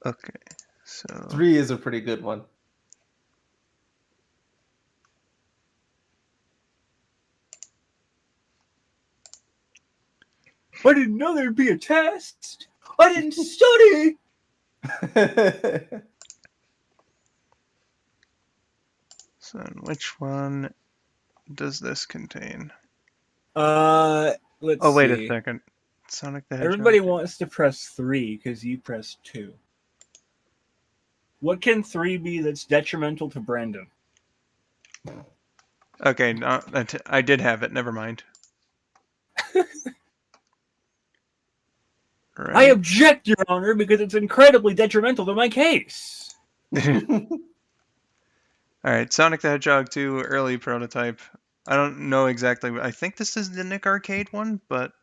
Okay, so 3 is a pretty good one. I didn't know there'd be a test. I didn't study. So which one does this contain? Let's Oh, wait see. a second. Sonic the Hedgehog. Everybody wants to press 3 because you pressed 2. What can 3 be that's detrimental to Brandon? Okay, no, I did have it. Never mind. Right. I object, Your Honor, because it's incredibly detrimental to my case. Alright, Sonic the Hedgehog 2 early prototype. I don't know exactly. I think this is the Nick Arcade one, but...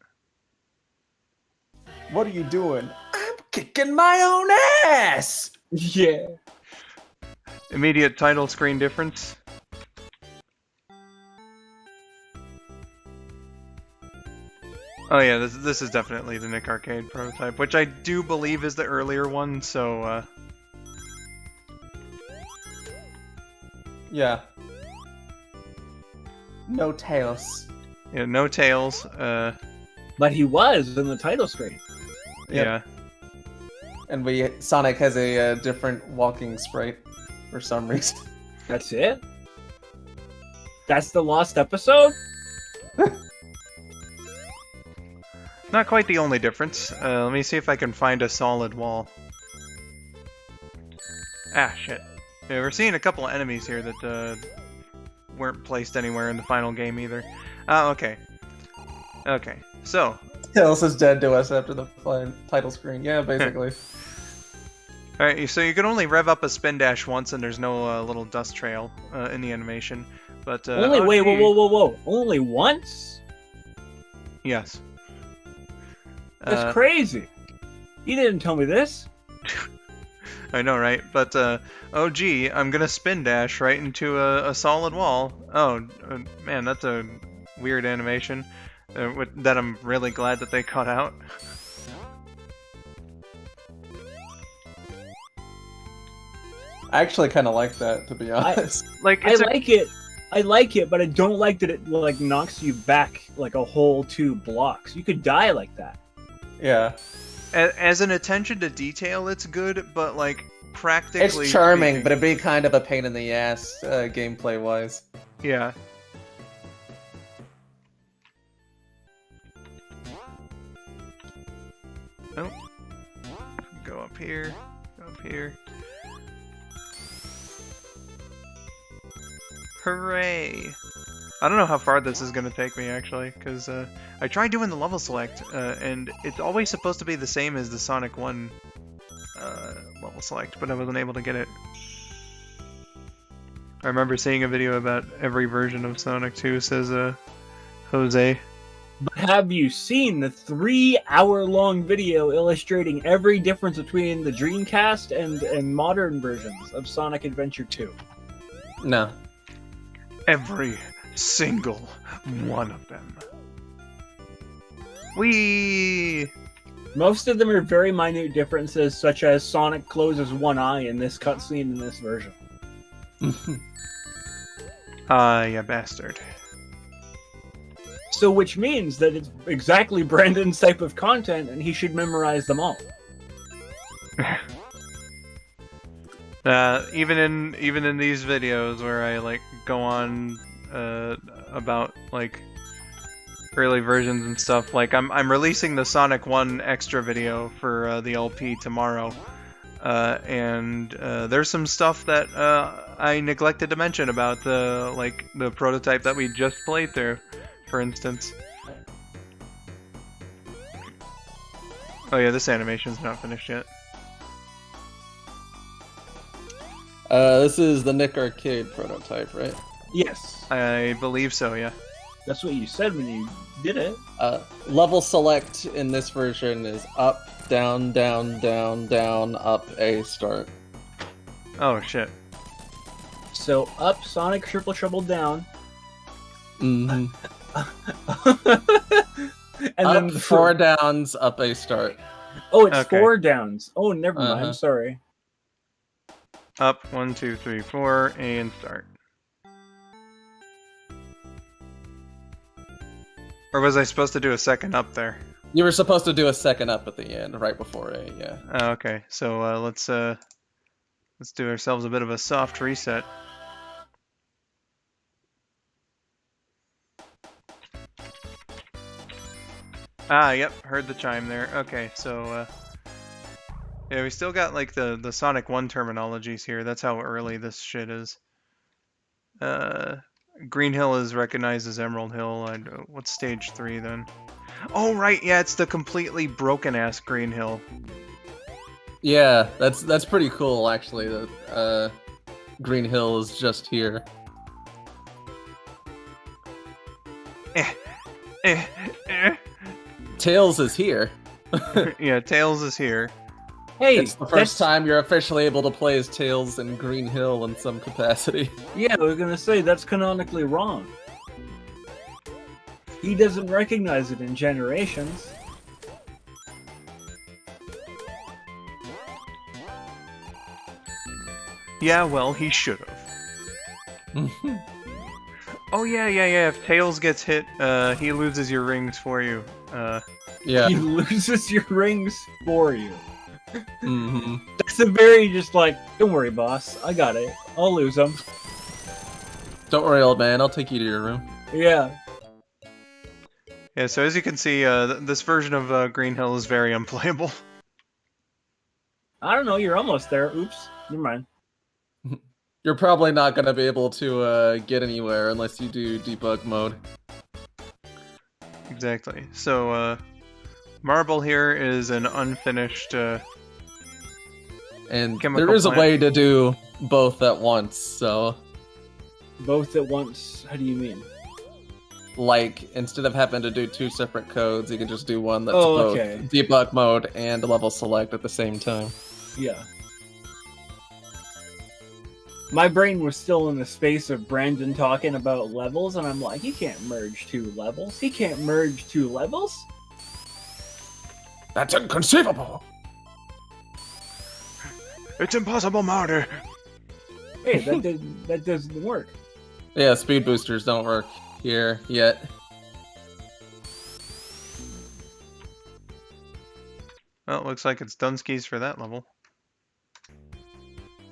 What are you doing? I'm kicking my own ass! Yeah. Immediate title screen difference. Oh yeah, this is definitely the Nick Arcade prototype, which I do believe is the earlier one, so... Yeah. No tails. Yeah, no tails. But he was in the title screen. Yeah. And Sonic has a different walking sprite for some reason. That's it? That's the lost episode? Not quite the only difference. Let me see if I can find a solid wall. Ah, shit. Yeah, we're seeing a couple of enemies here that weren't placed anywhere in the final game either. Oh, okay. Okay, so... Tails is dead to us after the title screen. Yeah, basically. Alright, so you can only rev up a spin dash once and there's no little dust trail in the animation. But Only, wait, whoa. Only once? Yes. That's crazy. You didn't tell me this. I know, right? But, oh gee, I'm gonna spin dash right into a solid wall. Oh, man, that's a weird animation that I'm really glad that they cut out. I actually kind of like that, to be honest. I like it, but I don't like that it like knocks you back like a whole 2 blocks. You could die like that. Yeah. As an attention to detail, it's good, but like practically, it's charming, speaking, but it'd be kind of a pain in the ass gameplay wise. Yeah. Oh. go up here, go up here. Hooray! I don't know how far this is going to take me, actually, because I tried doing the level select, and it's always supposed to be the same as the Sonic 1 level select, but I wasn't able to get it. I remember seeing a video about every version of Sonic 2, says Jose. But have you seen the 3-hour-long video illustrating every difference between the Dreamcast and modern versions of Sonic Adventure 2? No. Every single one of them. Whee! Most of them are very minute differences, such as Sonic closes one eye in this cutscene in this version. You bastard. So, which means that it's exactly Brandon's type of content, and he should memorize them all. Even in these videos where I like go on about like early versions and stuff, like I'm releasing the Sonic 1 extra video for the LP tomorrow, and there's some stuff that I neglected to mention about the prototype that we just played through, for instance. Oh yeah, this animation's not finished yet. This is the Nick Arcade prototype, right? Yes, I believe so, yeah. that's what you said when you did it. Level select in this version is up, down, down, down, down, up, A, start. Oh shit. So, up, Sonic, triple trouble down. Mm-hmm. And up, then 4 downs, up, A, start. Oh, it's Okay. 4 downs. Oh, never mind. Uh-huh. Sorry. Up, 1, 2, 3, 4, and start. Or was I supposed to do a second up there? You were supposed to do a second up at the end, right before A, yeah. Oh, okay, so let's do ourselves a bit of a soft reset. Ah, yep, heard the chime there. Okay, so yeah, we still got like the Sonic 1 terminologies here. That's how early this shit is. Green Hill is recognized as Emerald Hill. What's stage 3 then? Oh right, yeah, it's the completely broken ass Green Hill. Yeah, that's pretty cool actually. That Green Hill is just here. Tails is here. Yeah, Tails is here. Hey, It's the first time you're officially able to play as Tails in Green Hill in some capacity. Yeah, I was gonna say that's canonically wrong. He doesn't recognize it in Generations. Yeah, well, he should have. Oh yeah. If Tails gets hit, he loses your rings for you. Yeah. He loses your rings for you. Mm-hmm. That's a very just like, don't worry, boss. I got it. I'll lose them. Don't worry, old man. I'll take you to your room. Yeah. Yeah, so as you can see, this version of Green Hill is very unplayable. I don't know. You're almost there. Oops. Never mind. You're probably not going to be able to get anywhere unless you do debug mode. Exactly. So, Marble here is an unfinished... And chemical there is a plant. way to do both at once, so... Both at once. How do you mean? Like, instead of having to do 2 separate codes, you can just do one that's Oh, both okay. debug mode and level select at the same time. Yeah. My brain was still in the space of Brandon talking about levels, and I'm like, he can't merge 2 levels. He can't merge 2 levels? That's inconceivable! It's impossible, Marty! Hey, that doesn't work. Yeah, speed boosters don't work here yet. Well, it looks like it's Dunskies for that level.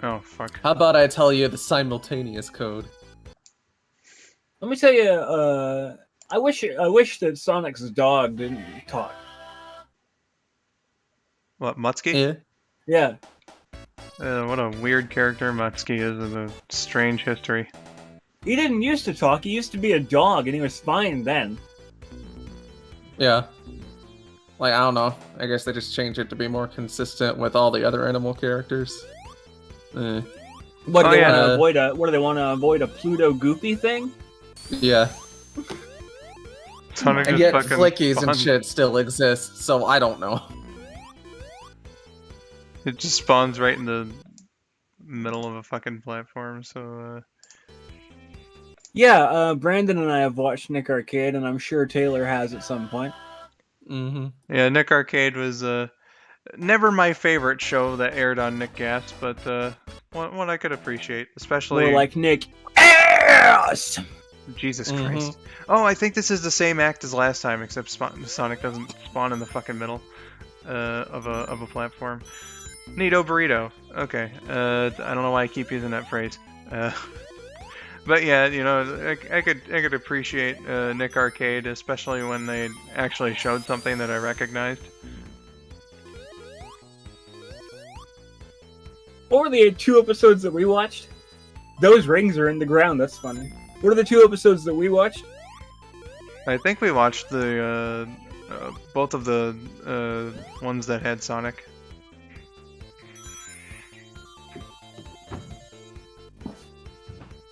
Oh, fuck. How about I tell you the simultaneous code? Let me tell you, I wish that Sonic's dog didn't talk. What, Mutsky? Yeah. Yeah. What a weird character Mutsuki is with a strange history. He didn't used to talk. He used to be a dog, and he was fine then. Yeah. Like, I don't know. I guess they just changed it to be more consistent with all the other animal characters. What do they want to avoid? What do they want to avoid? A Pluto Goofy thing? Yeah. Sonic And is yet fucking flickies fun. and shit still exist, so I don't know. It just spawns right in the middle of a fucking platform, so Yeah, Brandon and I have watched Nick Arcade, and I'm sure Taylor has at some point. Mm-hmm. yeah, Nick Arcade was never my favorite show that aired on Nick Gas, but one I could appreciate, especially More like Nick Ass! Jesus Christ. Oh, I think this is the same act as last time, except Sonic doesn't spawn in the fucking middle of a platform. Neato burrito. Okay. I don't know why I keep using that phrase. But yeah, you know, I could appreciate Nick Arcade, especially when they actually showed something that I recognized. What were the 2 episodes that we watched? Those rings are in the ground, that's funny. What are the 2 episodes that we watched? I think we watched the both of the ones that had Sonic.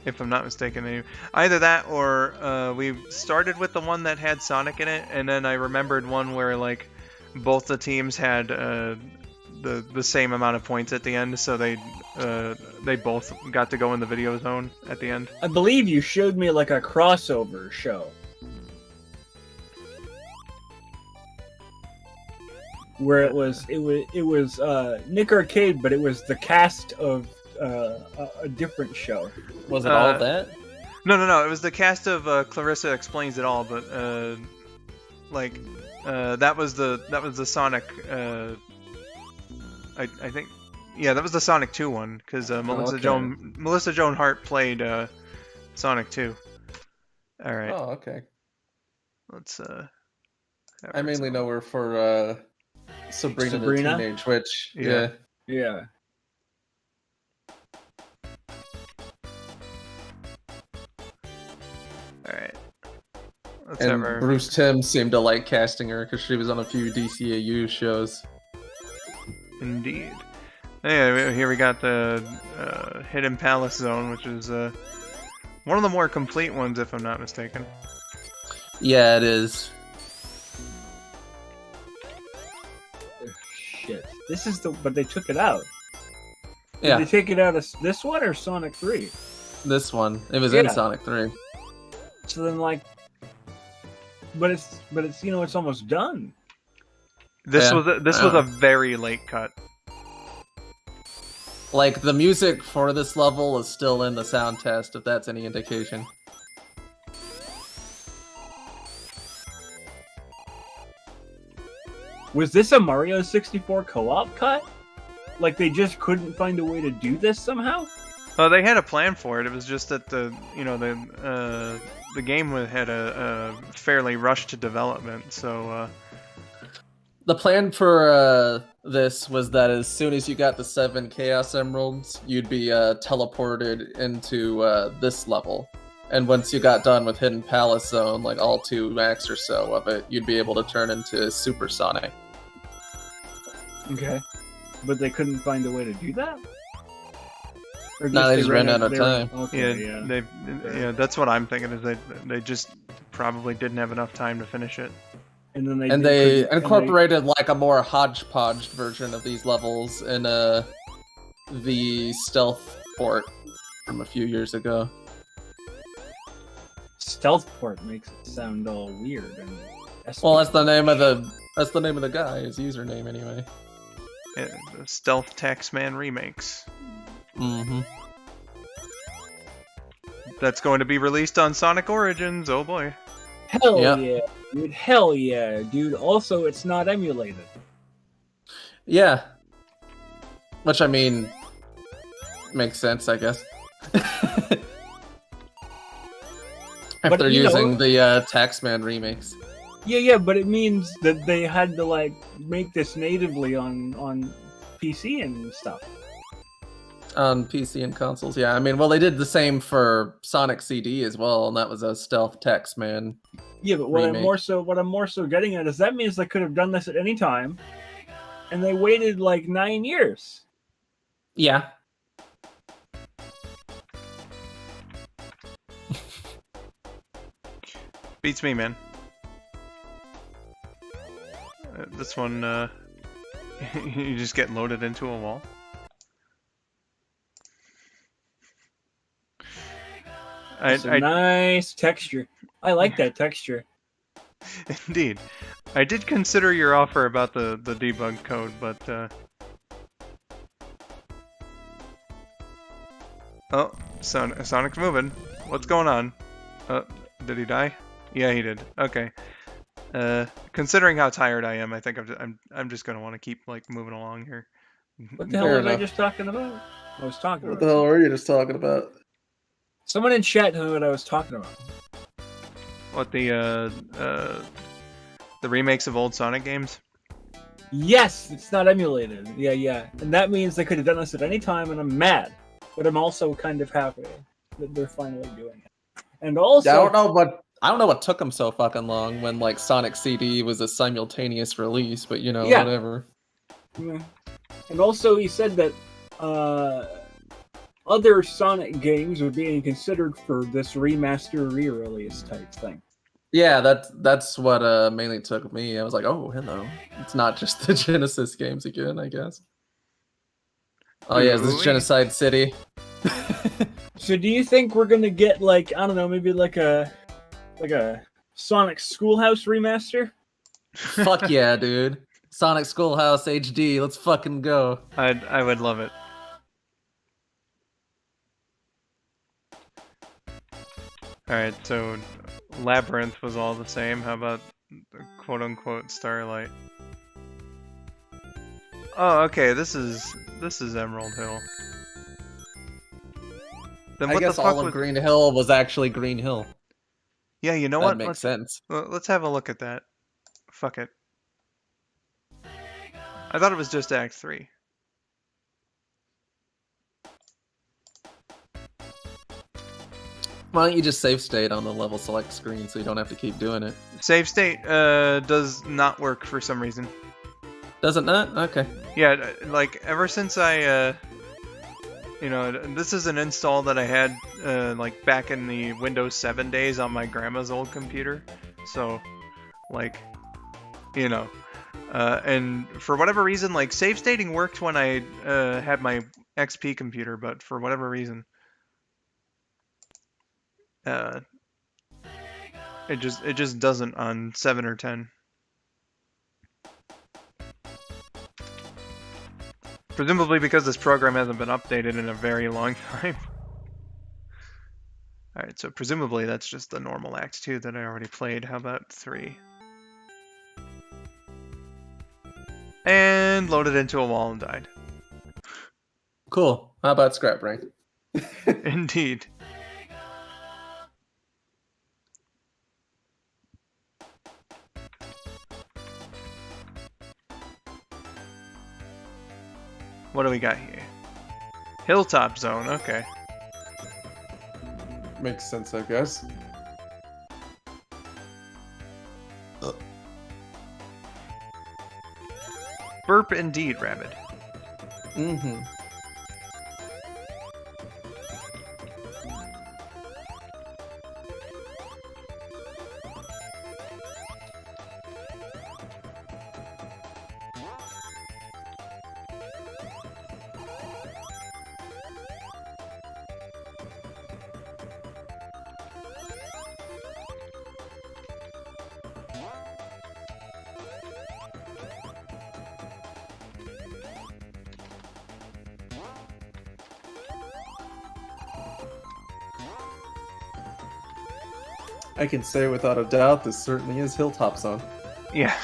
If I'm not mistaken, either that or we started with the one that had Sonic in it, and then I remembered one where like both the teams had the same amount of points at the end, so they both got to go in the video zone at the end. I believe you showed me like a crossover show. Where it was Nick Arcade, but it was the cast of a different show. Was it all that? No. It was the cast of Clarissa Explains It All, but that was the Sonic. I think, yeah, that was the Sonic 2 one because Melissa Joan Hart played Sonic 2. All right. Oh, okay. Let's. I mainly know her for Sabrina the Teenage Witch. Yeah. Yeah. Alright. And Bruce Timm seemed to like casting her because she was on a few DCAU shows. Indeed. Yeah, here we got the Hidden Palace Zone, which is one of the more complete ones, if I'm not mistaken. Yeah, it is. Shit. This is but they took it out. Yeah. Did they take it out of this one or Sonic 3? This one. It was in Sonic 3. So then, like, but it's it's almost done. This was a very late cut. Like, the music for this level is still in the sound test, if that's any indication. Was this a Mario 64 co-op cut? Like, they just couldn't find a way to do this somehow? They had a plan for it. It was just that the game had a fairly rushed development, so. The plan for this was that as soon as you got the 7 Chaos Emeralds, you'd be teleported into this level. And once you got done with Hidden Palace Zone, like all 2 acts or so of it, you'd be able to turn into Super Sonic. Okay. But they couldn't find a way to do that? Or No, they just ran out of time. Okay, that's what I'm thinking, is they just probably didn't have enough time to finish it. And then they incorporated like a more hodgepodge version of these levels in the stealth port from a few years ago. Stealth port makes it sound all weird and. Well, that's the name of the guy. His username anyway. Yeah, the Stealth Taxman remakes. Mm-hmm. That's going to be released on Sonic Origins. Oh boy. Hell yeah, dude. Hell yeah, dude. Also, it's not emulated. Yeah. Which, I mean, makes sense, I guess. If they're using the Taxman remakes. Yeah, but it means that they had to, like, make this natively on PC and stuff. On PC and consoles, yeah. I mean, well, they did the same for Sonic CD as well, and that was a stealth text, man. Yeah, but what I'm remake. more so getting at is that means they could have done this at any time, and they waited like 9 years. Yeah. Beats me, man. This one, you just get loaded into a wall. It's a nice texture. I like that texture. Indeed. I did consider your offer about the debug code, but oh, Sonic's moving. What's going on? Did he die? Yeah, he did. Okay. Considering how tired I am, I think I'm just gonna want to keep like moving along here. What the hell was I just talking about? I was talking What about. the hell were you just talking about? Someone in chat told me what I was talking about. What, the remakes of old Sonic games? Yes, it's not emulated. Yeah. And that means they could have done this at any time, and I'm mad. But I'm also kind of happy that they're finally doing it. And also... Yeah, I don't know what took them so fucking long when, like, Sonic CD was a simultaneous release, but, you know, whatever. Yeah. And also, he said that, other Sonic games are being considered for this remaster re-release type thing. Yeah, that's what mainly took me. I was like, oh, hello. It's not just the Genesis games again, I guess. Oh yeah, this is Genocide City. So do you think we're gonna get, like, I don't know, maybe like a Sonic Schoolhouse remaster? Fuck yeah, dude. Sonic Schoolhouse HD, let's fucking go. I would love it. Alright, so Labyrinth was all the same. How about the quote-unquote Starlight? Oh, okay, this is Emerald Hill. Then I guess all of Green Hill was actually Green Hill. Yeah, you know that what? Makes sense. Let's have a look at that. Fuck it. I thought it was just Act 3. Why don't you just save state on the level select screen so you don't have to keep doing it? Save state does not work for some reason. Does it not? Okay. Yeah, like ever since I, you know, this is an install that I had like back in the Windows 7 days on my grandma's old computer. So, like, you know, and for whatever reason, like save stating worked when I had my XP computer, but for whatever reason, it just doesn't on 7 or 10. Presumably because this program hasn't been updated in a very long time. Alright, so presumably that's just the normal Act 2 that I already played. How about 3? And loaded into a wall and died. Cool. How about Scrap Rank? Indeed. What do we got here? Hilltop Zone, okay. Makes sense, I guess. Burp indeed, Rabid. Mm-hmm. I can say without a doubt this certainly is Hilltop Zone. Yeah.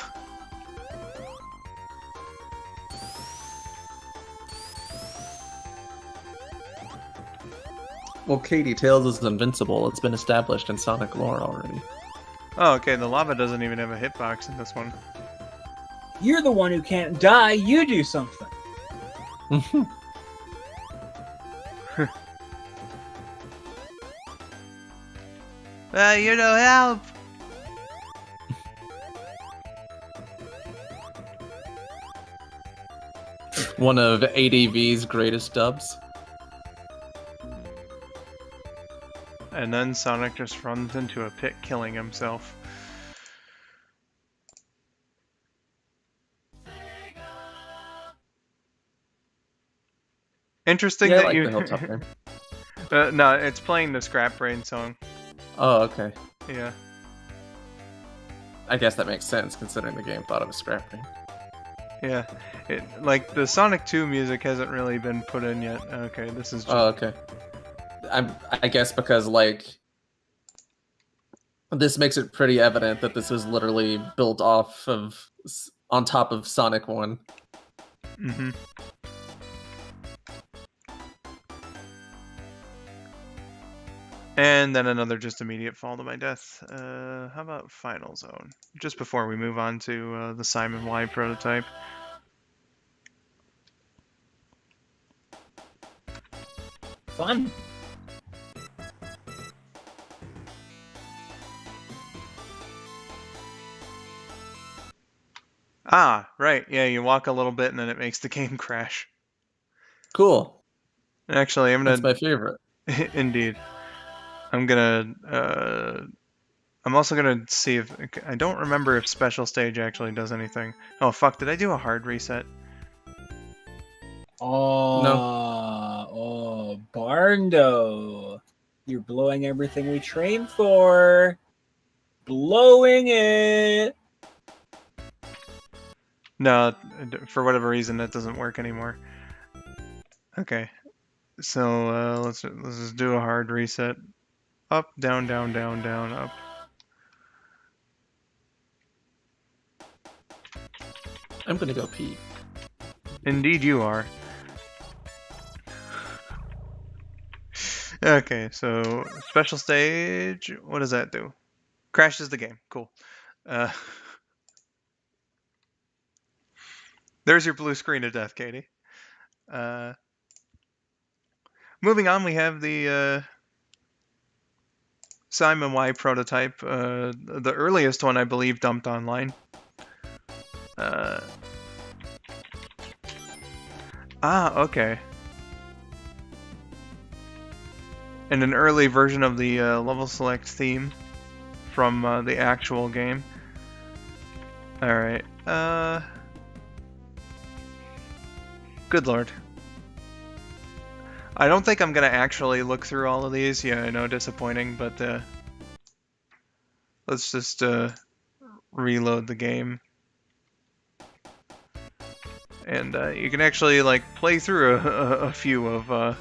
Well, Katie, Tails is invincible. It's been established in Sonic lore already. Oh, okay, the lava doesn't even have a hitbox in this one. You're the one who can't die, you do something. You know, help! One of ADV's greatest dubs. And then Sonic just runs into a pit, killing himself. Interesting Yeah, I that like you. the Hilltop game. No, it's playing the Scrap Brain song. Oh, okay. Yeah. I guess that makes sense considering the game thought it was scrapping. Yeah. Like the Sonic 2 music hasn't really been put in yet. Okay, this is. Just... Oh, okay. I guess because like this makes it pretty evident that this is literally built on top of Sonic 1. Mm-hmm. And then another just immediate fall to my death. How about Final Zone? Just before we move on to the Simon Y prototype. Fun. Ah, right. Yeah, you walk a little bit and then it makes the game crash. Cool. Actually, I'm gonna. That's my favorite. Indeed. I'm also gonna see if I don't remember if Special Stage actually does anything. Oh fuck! Did I do a hard reset? Oh, No. Oh, Barndo. You're blowing everything we trained for. Blowing it. No, for whatever reason that doesn't work anymore. Okay, so let's just do a hard reset. Up, down, down, down, down, up. I'm gonna go pee. Indeed you are. Okay, so Special Stage, what does that do? Crashes the game, cool. There's your blue screen of death, Katie. Moving on, we have the Simon Y prototype, the earliest one I believe dumped online. Okay. And an early version of the level select theme from the actual game. Alright, good lord. I don't think I'm gonna actually look through all of these. Yeah, I know, disappointing, but let's just reload the game. And you can actually like play through a few of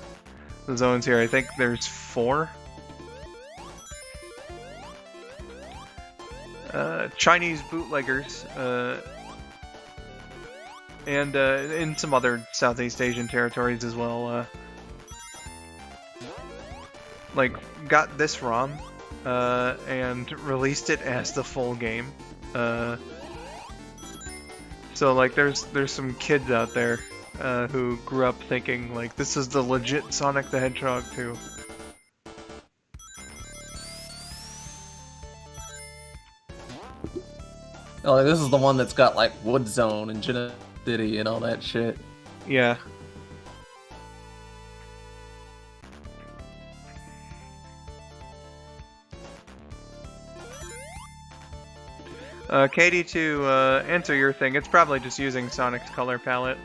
the zones here. I think there's 4. Chinese bootleggers, and in some other Southeast Asian territories as well, like got this ROM and released it as the full game. So like there's some kids out there who grew up thinking like this is the legit Sonic the Hedgehog 2. Oh, this is the one that's got like Wood Zone and Genesis City and all that shit. Yeah. Katie, to answer your thing, it's probably just using Sonic's color palette.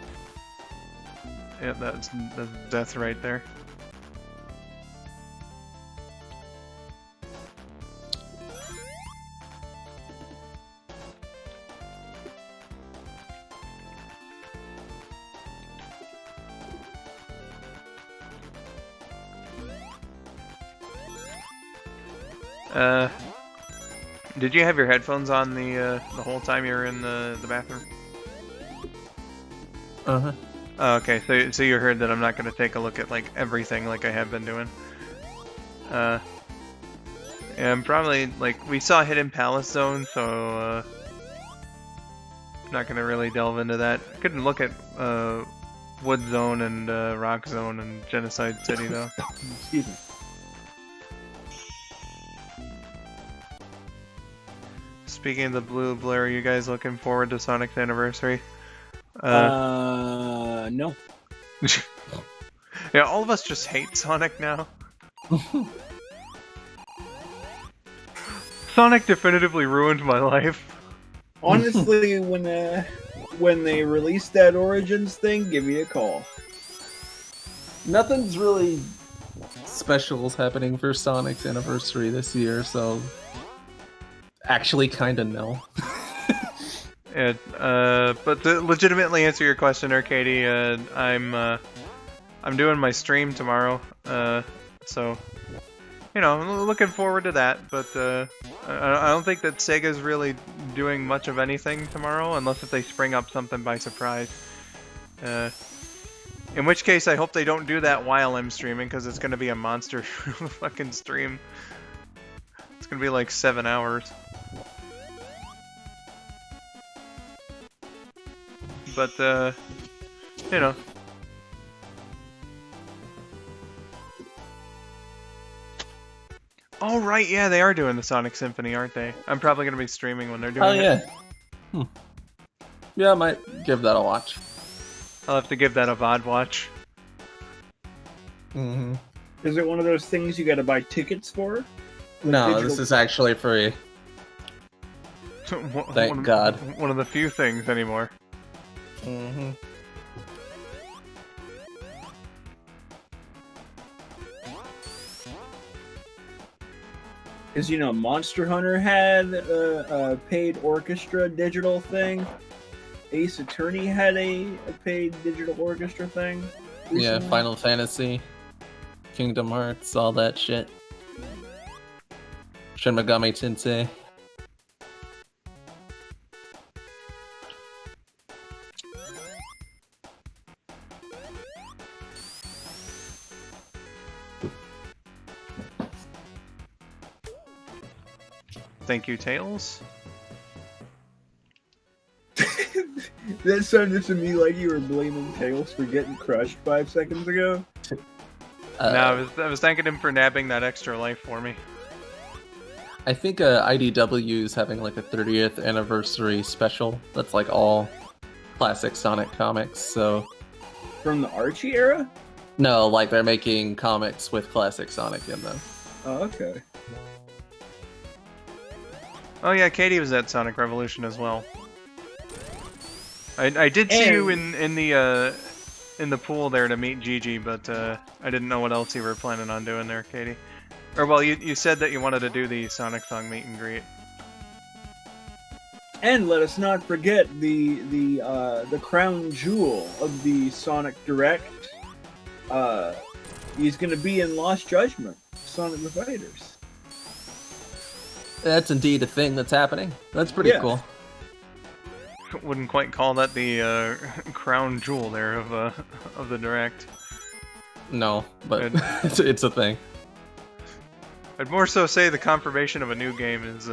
Yeah, that's death right there. Did you have your headphones on the whole time you were in the bathroom? Uh-huh. Oh, okay, so you heard that I'm not going to take a look at like everything like I have been doing. And probably like we saw Hidden Palace Zone, so not going to really delve into that. Couldn't look at Wood Zone and Rock Zone and Genocide City, though. Excuse me. Speaking of the Blue Blair, are you guys looking forward to Sonic's anniversary? No. Yeah, all of us just hate Sonic now. Sonic definitively ruined my life. Honestly, when they released that Origins thing, give me a call. Nothing's really specials happening for Sonic's anniversary this year, so actually kind of no. Yeah, but to legitimately answer your question, Arcady, I'm doing my stream tomorrow, so you know, I'm looking forward to that. But I don't think that Sega's really doing much of anything tomorrow, unless if they spring up something by surprise. In which case, I hope they don't do that while I'm streaming, because it's gonna be a monster fucking stream. It's gonna be like 7 hours. But, you know. Oh, right, yeah, they are doing the Sonic Symphony, aren't they? I'm probably going to be streaming when they're doing it. Oh, yeah. Yeah, I might give that a watch. I'll have to give that a VOD watch. Mm-hmm. Is it one of those things you gotta buy tickets for? No, digital- this is actually free. Thank God. One of the few things anymore. Mm-hmm. Because, you know, Monster Hunter had a paid orchestra digital thing. Ace Attorney had a paid digital orchestra thing. Yeah, recently. Final Fantasy, Kingdom Hearts, all that shit. Shin Megami Tensei. Thank you, Tails. That sounded to me like you were blaming Tails for getting crushed 5 seconds ago. No, I was thanking him for nabbing that extra life for me. I think IDW is having like a 30th anniversary special. That's like all classic Sonic comics. So From the Archie era? no, like they're making comics with classic Sonic in them. Oh, okay. Oh yeah, Katie was at Sonic Revolution as well. I did see you in the pool there to meet Gigi, but I didn't know what else you were planning on doing there, Katie. Or well, you said that you wanted to do the Sonic Song meet and greet. And let us not forget the crown jewel of the Sonic Direct. He's going to be in Lost Judgment, Sonic the Fighters. That's indeed a thing that's happening. That's pretty Yeah. cool. Wouldn't quite call that the crown jewel there of the Direct. No, but it's a thing. I'd more so say the confirmation of a new game is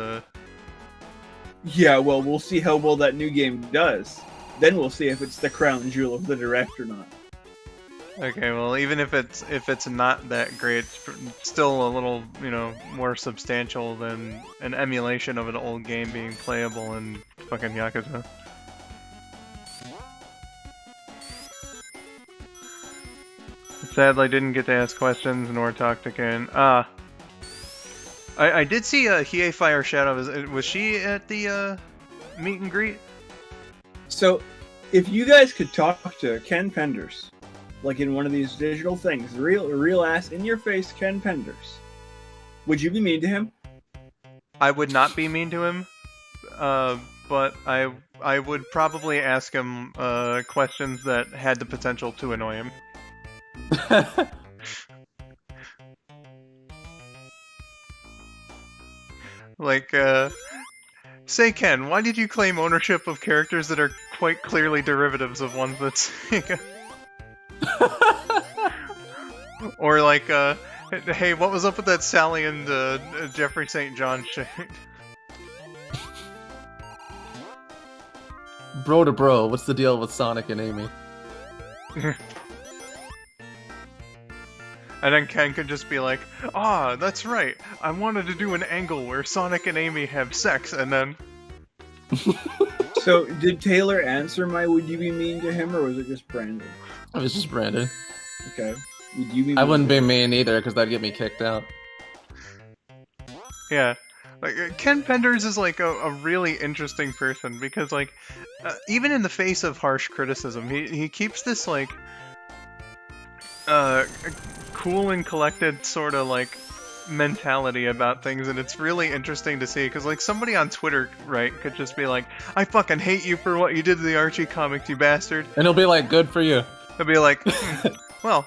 Yeah, well, we'll see how well that new game does. Then we'll see if it's the crown jewel of the Direct or not. okay. Well, even if it's not that great, it's still a little, you know, more substantial than an emulation of an old game being playable in fucking Yakuza. Sadly, I didn't get to ask questions nor talk to Ken. I did see Hiei Fire Shadow. Was she at the meet and greet? So, if you guys could talk to Ken Penders, like in one of these digital things, real ass in your face Ken Penders, would you be mean to him? I would not be mean to him, but I would probably ask him questions that had the potential to annoy him. Like, say Ken, why did you claim ownership of characters that are quite clearly derivatives of ones that Sega? Or like, hey, what was up with that Sally and Jeffrey St. John shit? Bro to bro, what's the deal with Sonic and Amy? And then Ken could just be like, "Ah, that's right. I wanted to do an angle where Sonic and Amy have sex," and then... So, did Taylor answer my "Would you be mean to him," or was it just Brandon? It was just Brandon. Okay. Would you be? I wouldn't be mean either, because that'd get me kicked out. Yeah. Like, Ken Penders is like a really interesting person, because like, even in the face of harsh criticism, he keeps this like, cool and collected sort of like mentality about things, and it's really interesting to see, because like somebody on Twitter, right, could just be like, "I fucking hate you for what you did to the Archie comics, you bastard," And he'll be like, "Good for you." He'll be like, "Well,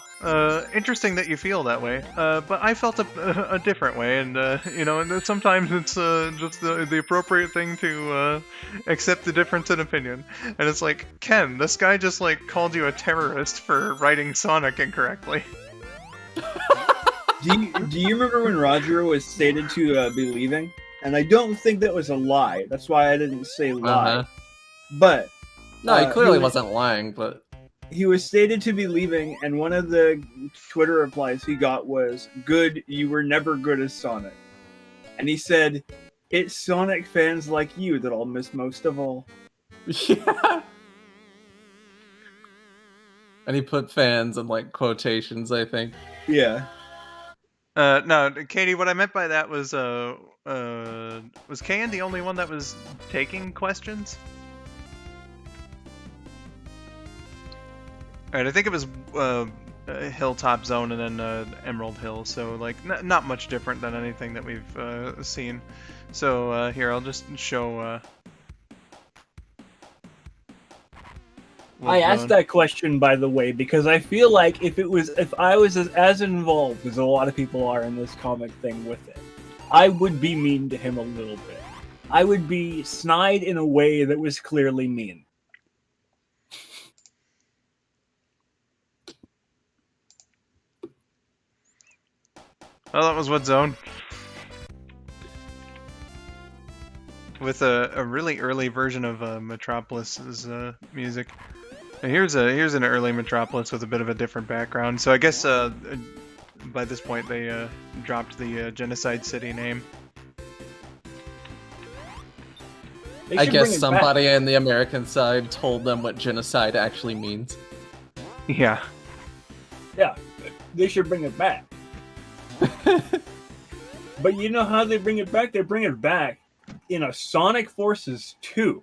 interesting that you feel that way, but I felt a different way, and you know, and sometimes it's just the appropriate thing to accept the difference in opinion." And it's like, Ken, this guy just like called you a terrorist for writing Sonic incorrectly. Do you remember when Roger was stated to be leaving? And I don't think that was a lie. That's why I didn't say lie. But no, he clearly wasn't lying. But he was stated to be leaving, and one of the Twitter replies he got was, "Good, you were never good as Sonic." And he said, "It's Sonic fans like you that I'll miss most of all." yeah. And he put fans in like quotations, I think. Yeah. No, Katie, what I meant by that was Kayan the only one that was taking questions? Alright, I think it was Hilltop Zone and then Emerald Hill, so like not much different than anything that we've seen. So here, I'll just show... I asked that question, by the way, because I feel like if I was as involved as a lot of people are in this comic thing with it, I would be mean to him a little bit. I would be snide in a way that was clearly mean. Oh, that was what zone? With a really early version of Metropolis's music. And here's an early Metropolis with a bit of a different background. So I guess by this point they dropped the Genocide City name. I guess somebody in the American side told them what genocide actually means. Yeah. Yeah, they should bring it back. But you know how they bring it back? They bring it back in a Sonic Forces 2.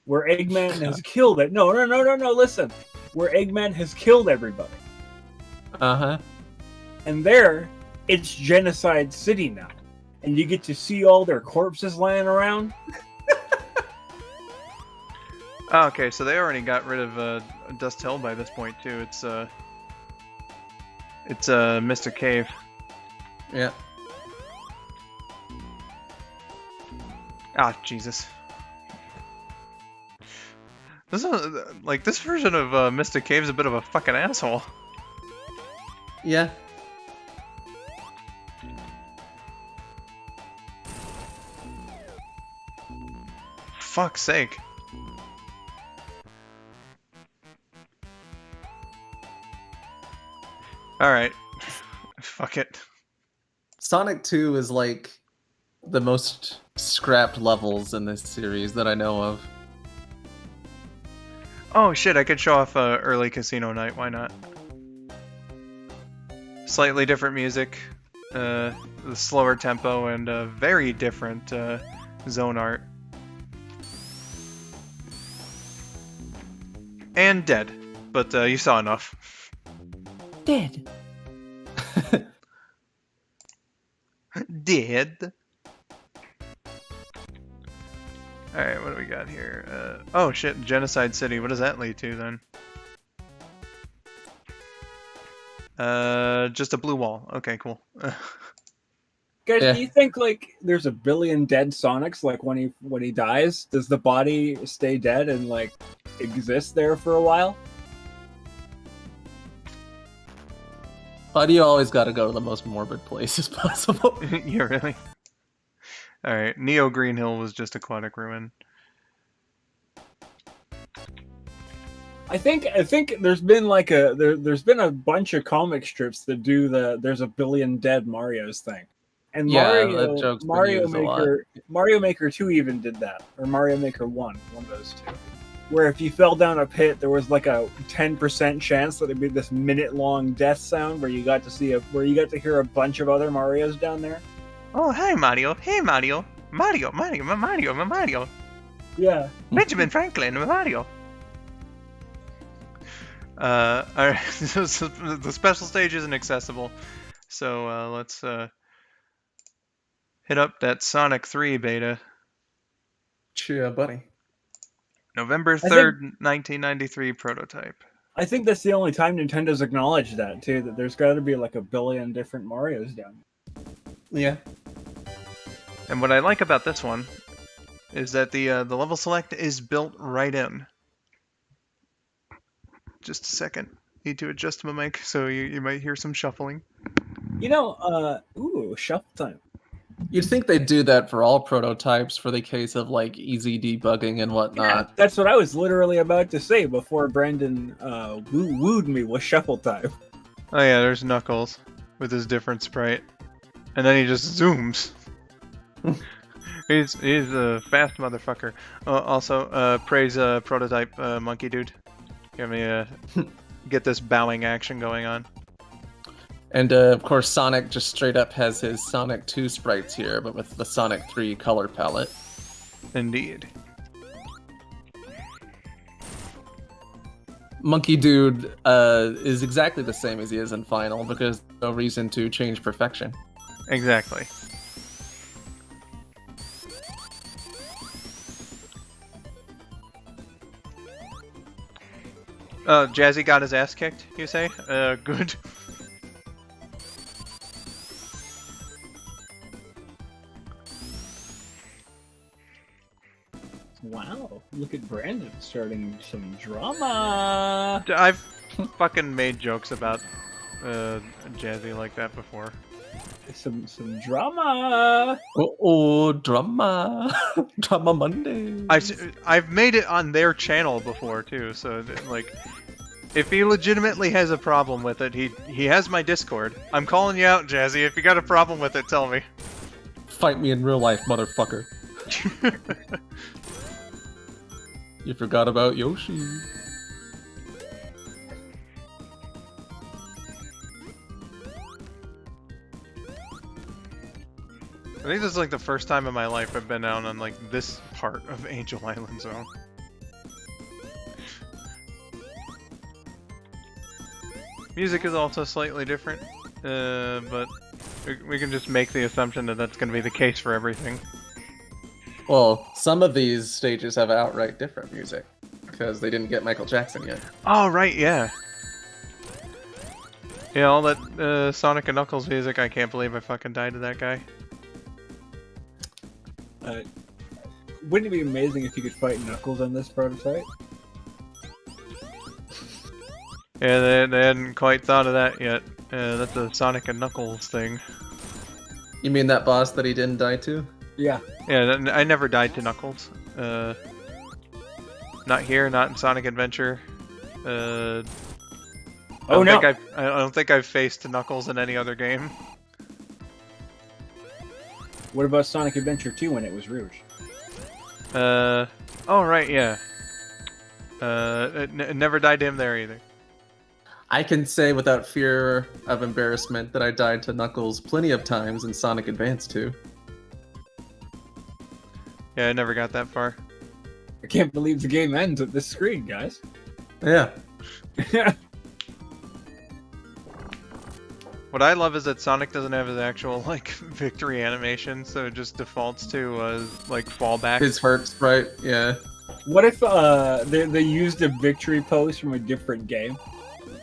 Where Eggman has killed it. No, listen. Where Eggman has killed everybody. Uh-huh. And there, it's Genocide City now. And you get to see all their corpses lying around. Oh, okay, so they already got rid of Dust Hill by this point, too. It's Mr. Cave. Yeah. Ah, Jesus. This version of Mr. Cave's a bit of a fucking asshole. Yeah. Fuck's sake. Alright. Fuck it. Sonic 2 is like the most scrapped levels in this series that I know of. Oh shit, I could show off early Casino Night, why not? Slightly different music, the slower tempo, and very different zone art. And dead, but you saw enough. Dead. Dead. Alright, what do we got here? Oh shit, Genocide City. What does that lead to then? Just a blue wall. Okay, cool. Guys, do you think like there's a billion dead Sonics? Like when he dies, does the body stay dead and like exist there for a while? Why do you always got to go to the most morbid places possible? Yeah, really. Alright, Neo Green Hill was just Aquatic Ruin. I think there's been like there's been a bunch of comic strips that do the "there's a billion dead Marios" thing, and Yeah, that joke's been used a lot. Mario Maker 2 even did that, or Mario Maker 1, one of those two, where if you fell down a pit, there was like a 10% chance that it'd be this minute-long death sound where you got to hear a bunch of other Marios down there. Oh, hey Mario, Mario. Yeah. Benjamin Franklin, Mario. Alright, the special stage isn't accessible, so let's hit up that Sonic 3 beta. Cheer, buddy. November 3rd, 1993 prototype. I think that's the only time Nintendo's acknowledged that too, that there's got to be like a billion different Marios down there. Yeah. And what I like about this one is that the level select is built right in. Just a second. Need to adjust my mic, so you might hear some shuffling. You know, shuffle time. You'd think they'd do that for all prototypes for the case of like easy debugging and whatnot. Yeah, that's what I was literally about to say before Brandon wooed me with shuffle time. Oh yeah, there's Knuckles with his different sprite, and then he just zooms. he's a fast motherfucker. Also, praise prototype monkey dude. Let me get this bowing action going on. And of course, Sonic just straight up has his Sonic 2 sprites here, but with the Sonic 3 color palette. Indeed. Monkey Dude is exactly the same as he is in Final, because there's no reason to change perfection. Exactly. Jazzy got his ass kicked, you say? Good. Wow, look at Brandon starting some drama. I've fucking made jokes about Jazzy like that before. Some drama. Oh, drama. Drama Monday. I've made it on their channel before too, so like if he legitimately has a problem with it, he has my Discord. I'm calling you out, Jazzy. If you got a problem with it, tell me. Fight me in real life, motherfucker. You forgot about Yoshi. I think this is like the first time in my life I've been down on like this part of Angel Island Zone. Music is also slightly different, but we can just make the assumption that that's going to be the case for everything. Well, some of these stages have outright different music, because they didn't get Michael Jackson yet. Oh, right, yeah. Yeah, all that Sonic and Knuckles music, I can't believe I fucking died to that guy. Wouldn't it be amazing if you could fight Knuckles on this prototype? Yeah, they hadn't quite thought of that yet. That's a Sonic and Knuckles thing. You mean that boss that he didn't die to? Yeah. Yeah, I never died to Knuckles. Not here, not in Sonic Adventure. I don't think I've faced Knuckles in any other game. What about Sonic Adventure 2 when it was Rouge? Oh right, yeah. Never died to him there either. I can say without fear of embarrassment that I died to Knuckles plenty of times in Sonic Advance 2. Yeah, I never got that far. I can't believe the game ends at this screen, guys. Yeah. What I love is that Sonic doesn't have his actual like victory animation, so it just defaults to like fallback. His heart sprite, yeah. What if they used a victory pose from a different game?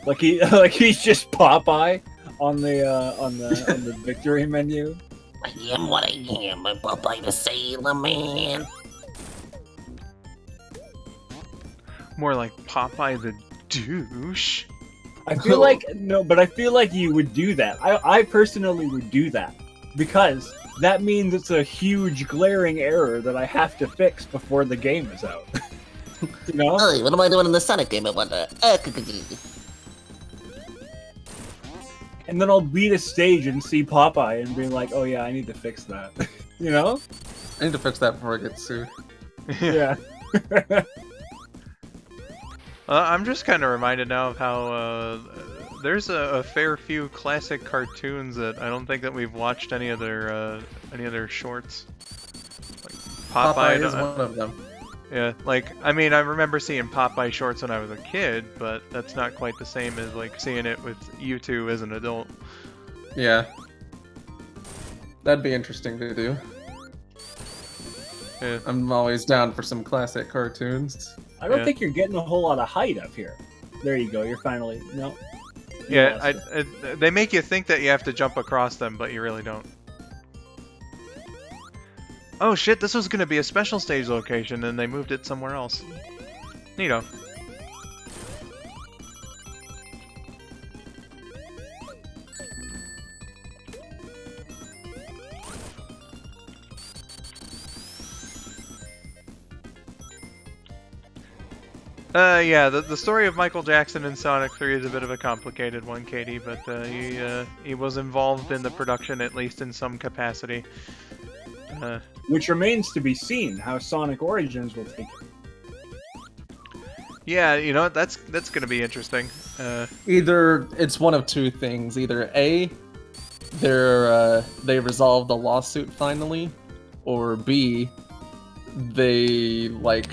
Like he's just Popeye on the victory menu. I am what I am, I'm Popeye the Sailor Man. More like Popeye the douche. I feel like I feel like you would do that. I personally would do that because that means it's a huge glaring error that I have to fix before the game is out. You know? Hey, what am I doing in the Sonic game? I wonder. And then I'll beat a stage and see Popeye and be like, oh yeah, I need to fix that. You know? I need to fix that before I get sued. Yeah. I'm just kind of reminded now of how there's a fair few classic cartoons that I don't think that we've watched any of their shorts. Like Popeye Popeye is one of them. Yeah, like, I mean, I remember seeing Popeye shorts when I was a kid, but that's not quite the same as, like, seeing it with you two as an adult. Yeah. That'd be interesting to do. Yeah. I'm always down for some classic cartoons. I don't Yeah. think you're getting a whole lot of height up here. There you go, you're finally... No. You Yeah, lost it. they make you think that you have to jump across them, but you really don't. Oh shit, this was gonna be a special stage location, and they moved it somewhere else. Neato. Yeah, the story of Michael Jackson in Sonic 3 is a bit of a complicated one, Katie, but he was involved in the production, at least in some capacity. Which remains to be seen, how Sonic Origins will take it. Yeah, you know, that's gonna be interesting. Either it's one of two things. Either A, they resolved the lawsuit finally, or B, they like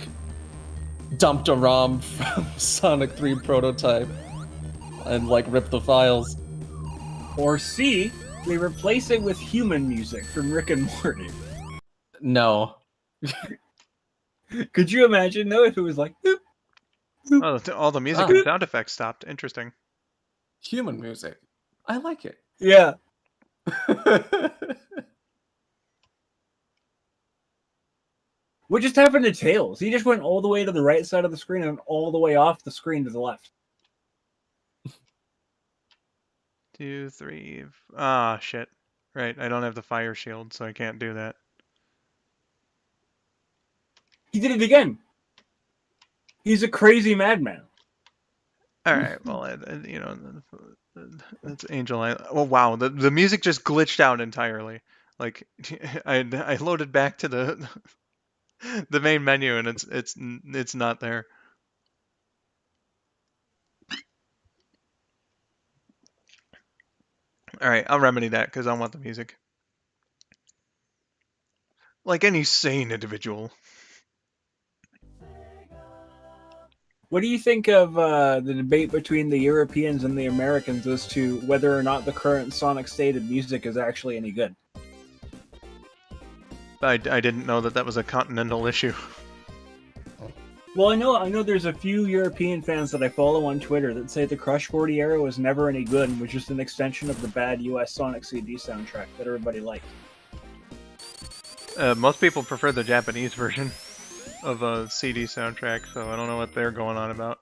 dumped a ROM from Sonic 3 prototype and like ripped the files. Or C, they replace it with human music from Rick and Morty. No. Could you imagine, though, if it was like... boop, boop. Oh, all the music and sound effects stopped. Interesting. Human music. I like it. Yeah. What just happened to Tails? He just went all the way to the right side of the screen and all the way off the screen to the left. 2, 3... Ah, shit. Right, I don't have the fire shield, so I can't do that. He did it again. He's a crazy madman. Alright, well, you know, that's Angel Island. Oh, wow, the music just glitched out entirely. Like, I loaded back to the the main menu, and it's not there. Alright, I'll remedy that, because I want the music. Like any sane individual. What do you think of the debate between the Europeans and the Americans as to whether or not the current Sonic state of music is actually any good? I didn't know that was a continental issue. Well, I know there's a few European fans that I follow on Twitter that say the Crush 40 era was never any good and was just an extension of the bad US Sonic CD soundtrack that everybody liked. Most people prefer the Japanese version of a CD soundtrack, so I don't know what they're going on about.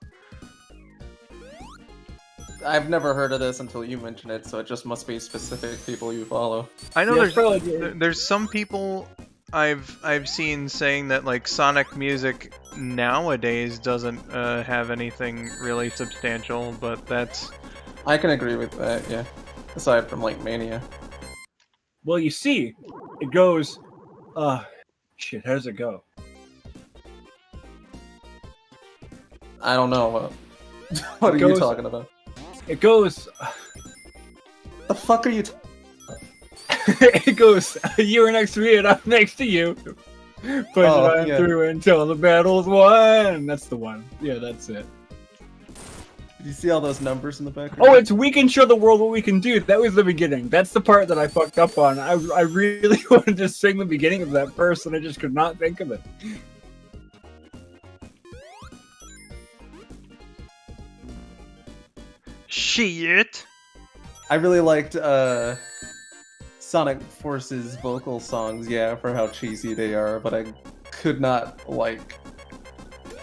I've never heard of this until you mentioned it, so it just must be specific people you follow. I know Yeah, there's some people I've seen saying that like Sonic music nowadays doesn't have anything really substantial, but that's... I can agree with that, yeah. Aside from like Mania. Well, you see, it goes, shit, how does it go? I don't know. What are you talking about? It goes... The fuck are you it goes, you were next to me and I'm next to you. Push on through until the battle's won. That's the one. Yeah, that's it. Did you see all those numbers in the background? Oh, it's we can show the world what we can do. That was the beginning. That's the part that I fucked up on. I really wanted to sing the beginning of that verse and I just could not think of it. Shit! I really liked Sonic Force's vocal songs, yeah, for how cheesy they are, but I could not, like,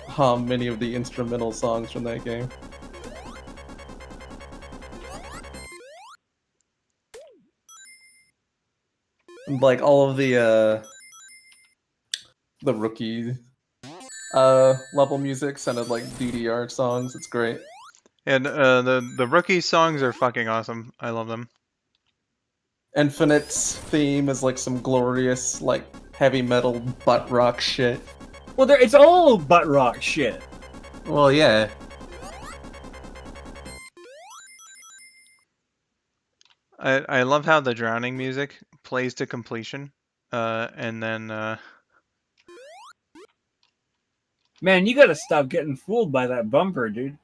hum many of the instrumental songs from that game. And, like, all of the rookie level music sounded like DDR songs. It's great. And the rookie songs are fucking awesome. I love them. Infinite's theme is like some glorious, like, heavy metal butt rock shit. Well, it's all butt rock shit. Well, yeah. I love how the drowning music plays to completion. And then Man, you gotta stop getting fooled by that bumper, dude.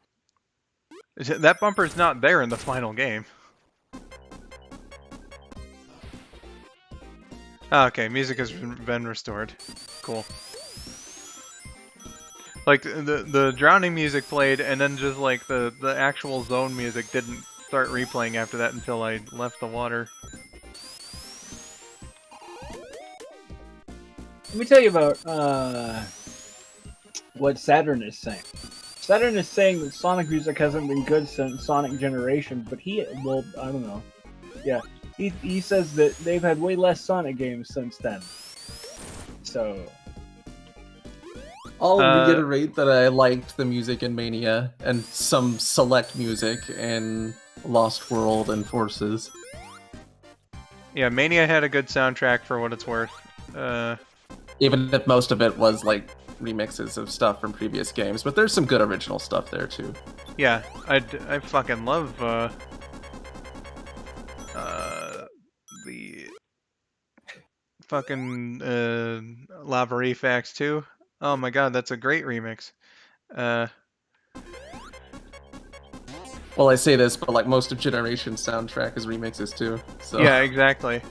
that bumper's not there in the final game. Ah, okay, music has been restored. Cool. Like the drowning music played, and then just like the actual zone music didn't start replaying after that until I left the water. Let me tell you about what Saturn is saying. Saturn is saying that Sonic music hasn't been good since Sonic Generations, but well, I don't know. Yeah, he says that they've had way less Sonic games since then. So I'll reiterate that I liked the music in Mania and some select music in Lost World and Forces. Yeah, Mania had a good soundtrack for what it's worth. Even if most of it was like remixes of stuff from previous games, but there's some good original stuff there too. Yeah, I fucking love the fucking Lava Refax 2. Oh my god, that's a great remix. Well, I say this, but like most of Generation's soundtrack is remixes too. So Yeah, exactly.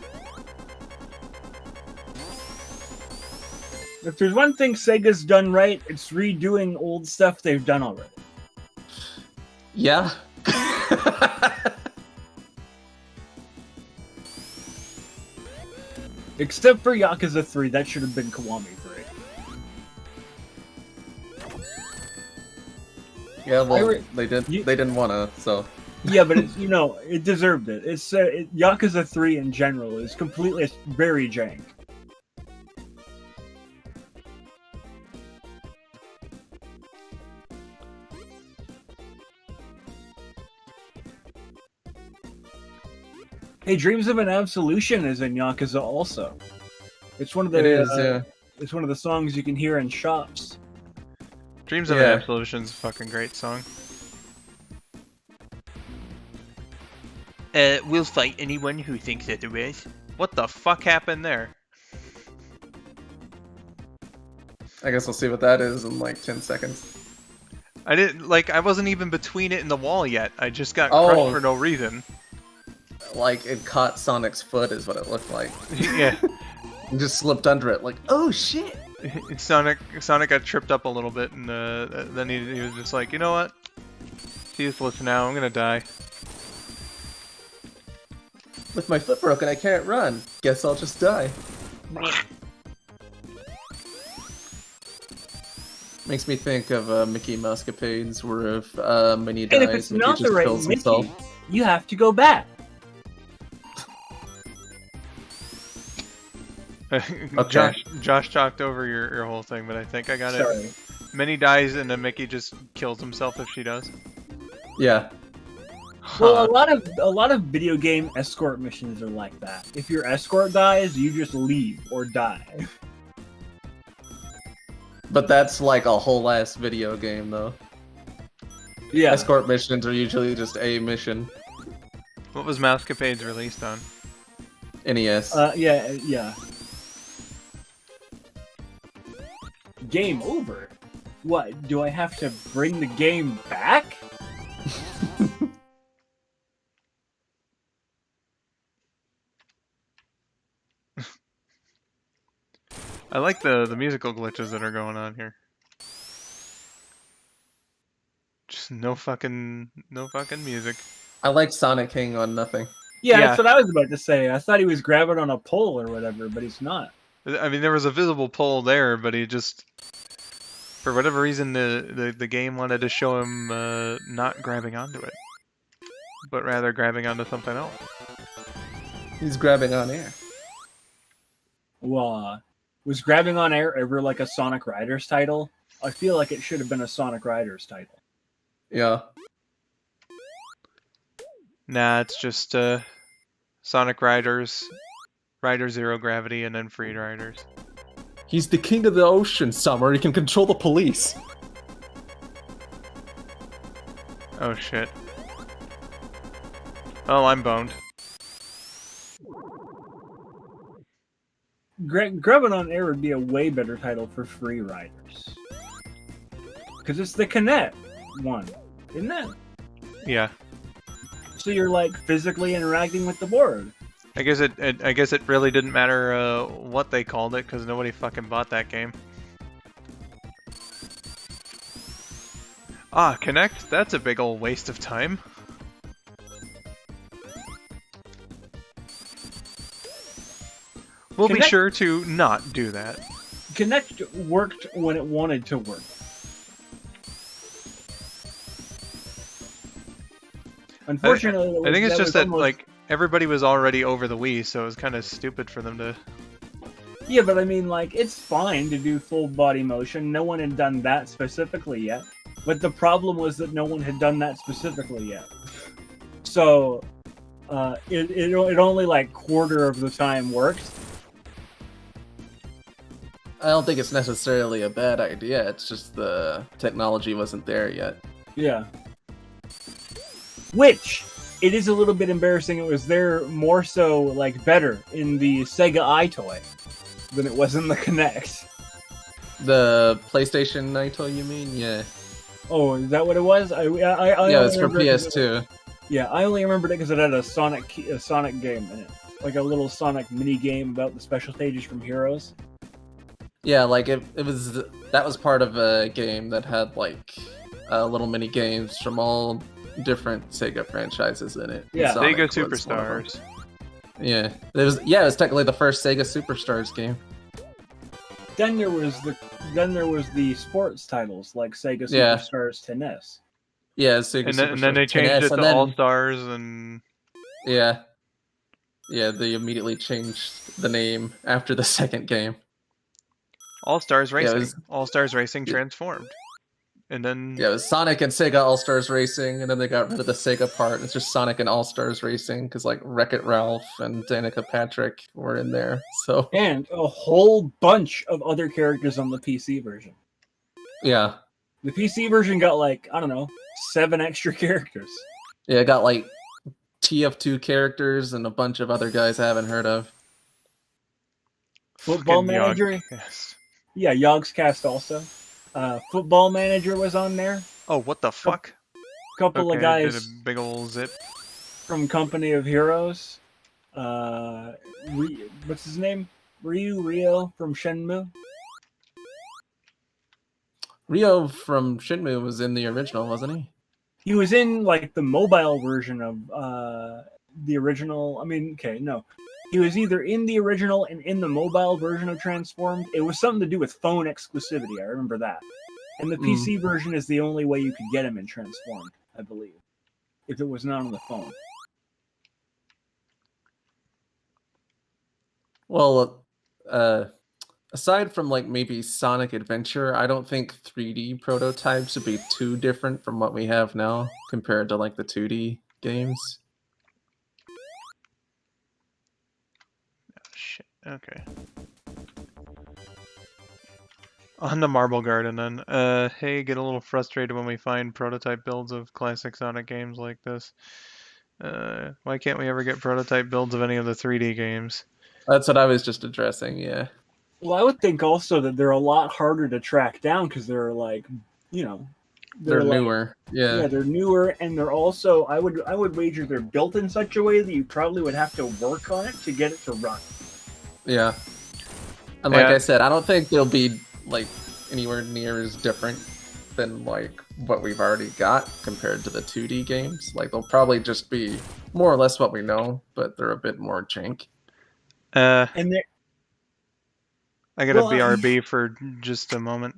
if there's one thing Sega's done right, it's redoing old stuff they've done already. Yeah. Except for Yakuza 3, that should have been Kiwami 3. Yeah, well, they didn't wanna, so. Yeah, but it's, it deserved it. It's Yakuza 3 in general is completely very jank. Hey, Dreams of an Absolution is in Yakuza also. It's one of the It is, yeah. It's one of the songs you can hear in shops. Dreams of an Absolution's a fucking great song. We'll fight anyone who thinks otherwise. What the fuck happened there? I guess we'll see what that is in like 10 seconds. I wasn't even between it and the wall yet. I just got crushed for no reason. Like, it caught Sonic's foot is what it looked like. Yeah. And just slipped under it, like, oh shit! Sonic got tripped up a little bit, and then he was just like, you know what? It's useless now, I'm gonna die. With my foot broken, I can't run. Guess I'll just die. Makes me think of Mickey Mousecapades, where if Minnie dies, And if it's Mickey not just the right kills Mickey, himself. you have to go back. Okay. Josh talked over your whole thing, but I think I got Sorry. it. Minnie dies and then Mickey just kills himself if she does. Yeah. Well, a lot of video game escort missions are like that. If your escort dies, you just leave or die. But that's like a whole ass video game, though. Yeah. Escort missions are usually just a mission. What was Mousecapades released on? NES. Yeah. Game over. What? Do I have to bring the game back? I like the musical glitches that are going on here. Just no fucking music. I like Sonic King on nothing. Yeah, that's what I was about to say. I thought he was grabbing on a pole or whatever, but he's not. I mean, there was a visible pole there, but he just, for whatever reason, the game wanted to show him not grabbing onto it, but rather grabbing onto something else. He's grabbing on air. Well, was grabbing on air ever like a Sonic Riders title? I feel like it should have been a Sonic Riders title. Yeah. Nah, it's just Sonic Riders, Rider Zero Gravity, and then Free Riders. He's the king of the ocean, Summer. He can control the police. Oh shit. Oh, I'm boned. Grubbin on Air would be a way better title for Free Riders. Because it's the Kinect one, isn't it? Yeah. So you're like physically interacting with the board. I guess it really didn't matter what they called it because nobody fucking bought that game. Ah, Kinect? That's a big old waste of time. We'll be Kinect- sure to not do that. Kinect worked when it wanted to work. Unfortunately, I think it's just that almost... like everybody was already over the Wii, so it was kind of stupid for them to. Yeah, but I mean, like, it's fine to do full body motion. No one had done that specifically yet. But the problem was that no one had done that specifically yet. So, it only like quarter of the time worked. I don't think it's necessarily a bad idea. It's just the technology wasn't there yet. Yeah. Which, it is a little bit embarrassing. It was there more so, like, better in the Sega iToy than it was in the Kinect. The PlayStation Naito, you mean? Yeah. Oh, is that what it was? Yeah, it's for PS2. Yeah, I only remembered it because it had a Sonic game in it. Like a little Sonic mini game about the special stages from Heroes. Yeah, like that was part of a game that had like little mini games from all different Sega franchises in it. Yeah, Sonic Sega was one of them. Superstars. Yeah, it was technically the first Sega Superstars game. Then there was the sports titles like Sega Yeah. Superstars Tennis. Yeah, Sega And Superstars. then they changed Tennis, it to and then- All Stars and. Yeah. Yeah, they immediately changed the name after the second game. All Stars Racing. it was- All Stars Racing transformed. And then Yeah, it was Sonic and Sega All Stars Racing, and then they got rid of the Sega part. It's just Sonic and All Stars Racing, because like Wreck-It Ralph and Danica Patrick were in there. So And a whole bunch of other characters on the PC version. yeah, The PC version got like, I don't know, 7 extra characters. yeah, it got like TF2 characters and a bunch of other guys I haven't heard of. Football fucking Manager. Yes. Yeah, Yogscast also. Football Manager was on there. Oh, what the fuck? Couple of Did guys a big ol' zip. from Company of Heroes. What's his name? Rio from Shenmue. Ryo from Shinmu was in the original, wasn't he? He was in like the mobile version of the original. I mean, okay, no. He was either in the original and in the mobile version of Transformed. It was something to do with phone exclusivity. I remember that. And the PC version is the only way you could get him in Transformed, I believe, if it was not on the phone. Well, aside from like maybe Sonic Adventure, I don't think 3D prototypes would be too different from what we have now compared to like the 2D games. Shit. Okay. On the Marble Garden then. Hey, get a little frustrated when we find prototype builds of classic Sonic games like this. Why can't we ever get prototype builds of any of the 3D games? That's what I was just addressing, yeah. Well, I would think also that they're a lot harder to track down because they're like, you know, They're like- newer. Yeah. they're newer, and they're also I would wager they're built in such a way that you probably would have to work on it to get it to run. Yeah. And like Yeah. I said, I don't think they'll be like anywhere near as different than like what we've already got compared to the 2D games. Like they'll probably just be more or less what we know, but they're a bit more jank. And they I gotta Well, BRB for just a moment.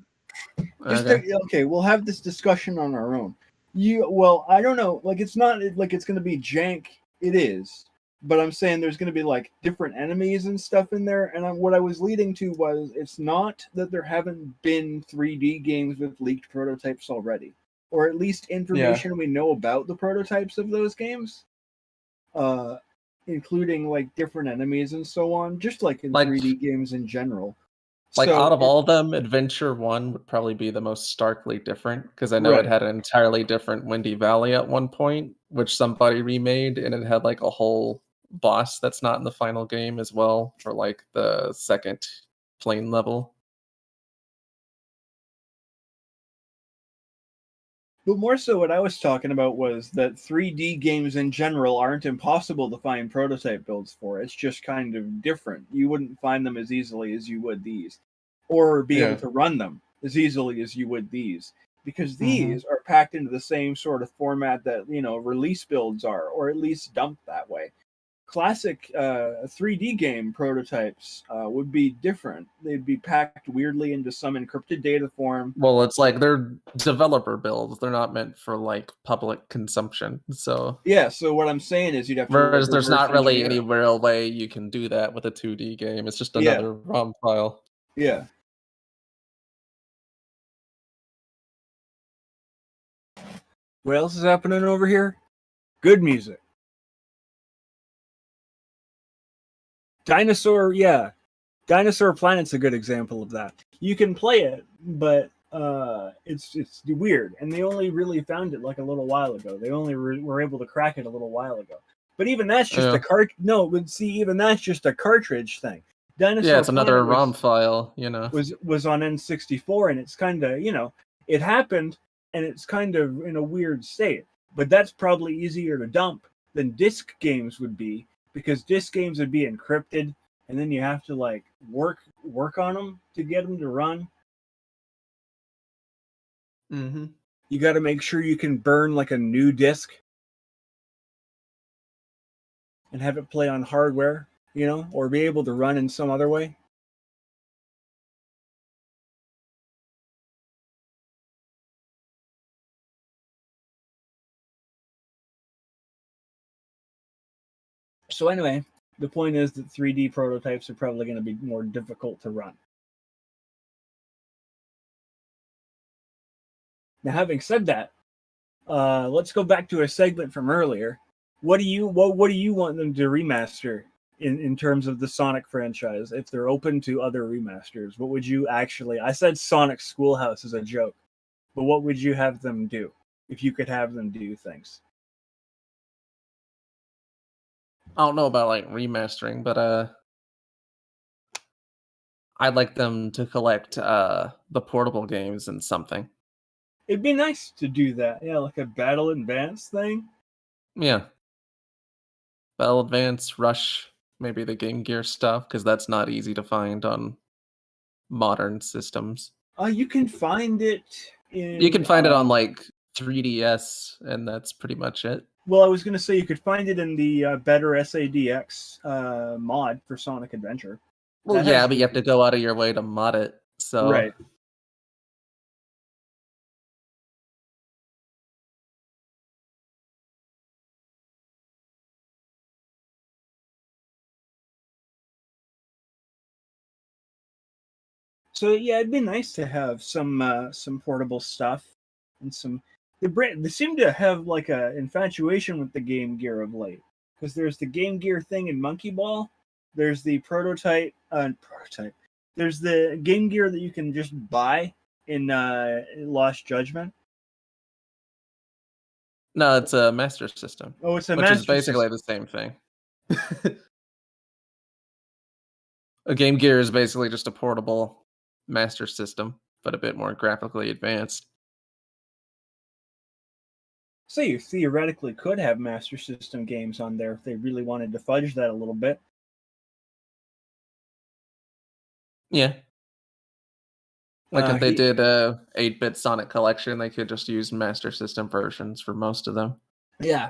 okay, we'll have this discussion on our own. I don't know, like it's not like it's going to be jank. It is, but I'm saying there's going to be like different enemies and stuff in there. And what I was leading to was it's not that there haven't been 3D games with leaked prototypes already, or at least information we know about the prototypes of those games, including like different enemies and so on, just like in 3D games in general. Like So out of all of them, Adventure 1 would probably be the most starkly different because I know it had an entirely different Windy Valley at one point, which somebody remade, and it had like a whole boss that's not in the final game as well for like the second plane level. But more so, what I was talking about was that 3D games in general aren't impossible to find prototype builds for. It's just kind of different. You wouldn't find them as easily as you would these, or be able to run them as easily as you would these, because these are packed into the same sort of format that release builds are, or at least dumped that way. Classic 3D game prototypes would be different. They'd be packed weirdly into some encrypted data form. Well, it's like they're developer builds. They're not meant for like public consumption. So yeah, so what I'm saying is you'd have to whereas there's not really engineer. any real way you can do that with a 2D game. It's just another ROM file. Yeah. What else is happening over here? Good music. Dinosaur Planet's a good example of that. You can play it, but it's weird, and they only really found it like a little while ago. They only were able to crack it a little while ago. But even that's just even that's just a cartridge thing. Dinosaur it's another Planet ROM file, was on N64, and it's kind of it happened, and it's kind of in a weird state. But that's probably easier to dump than disc games would be, because disc games would be encrypted, and then you have to like work on them to get them to run. Mm-hmm. You got to make sure you can burn like a new disc and have it play on hardware, or be able to run in some other way. So anyway, the point is that 3D prototypes are probably going to be more difficult to run. Now, having said that, let's go back to a segment from earlier. What do you want them to remaster in terms of the Sonic franchise? If they're open to other remasters, what would you actually? I said Sonic Schoolhouse as a joke, but what would you have them do if you could have them do things? I don't know about like remastering, but I'd like them to collect the portable games and something. It'd be nice to do that. Yeah, like a Battle Advance thing. Yeah. Battle Advance, Rush, maybe the Game Gear stuff, because that's not easy to find on modern systems. You can find it You can find it on like 3DS, and that's pretty much it. Well, I was going to say you could find it in the Better SADX mod for Sonic Adventure. Well, yeah, but you have to go out of your way to mod it. So right. So yeah, it'd be nice to have some portable stuff and some. They seem to have like a infatuation with the Game Gear of late, because there's the Game Gear thing in Monkey Ball. There's the prototype. There's the Game Gear that you can just buy in Lost Judgment. No, it's a Master System. Oh, it's a which Master is basically the same thing. A Game Gear is basically just a portable Master System, but a bit more graphically advanced. So you theoretically could have Master System games on there if they really wanted to fudge that a little bit. Yeah. Like if they did a 8-bit Sonic collection, they could just use Master System versions for most of them. Yeah.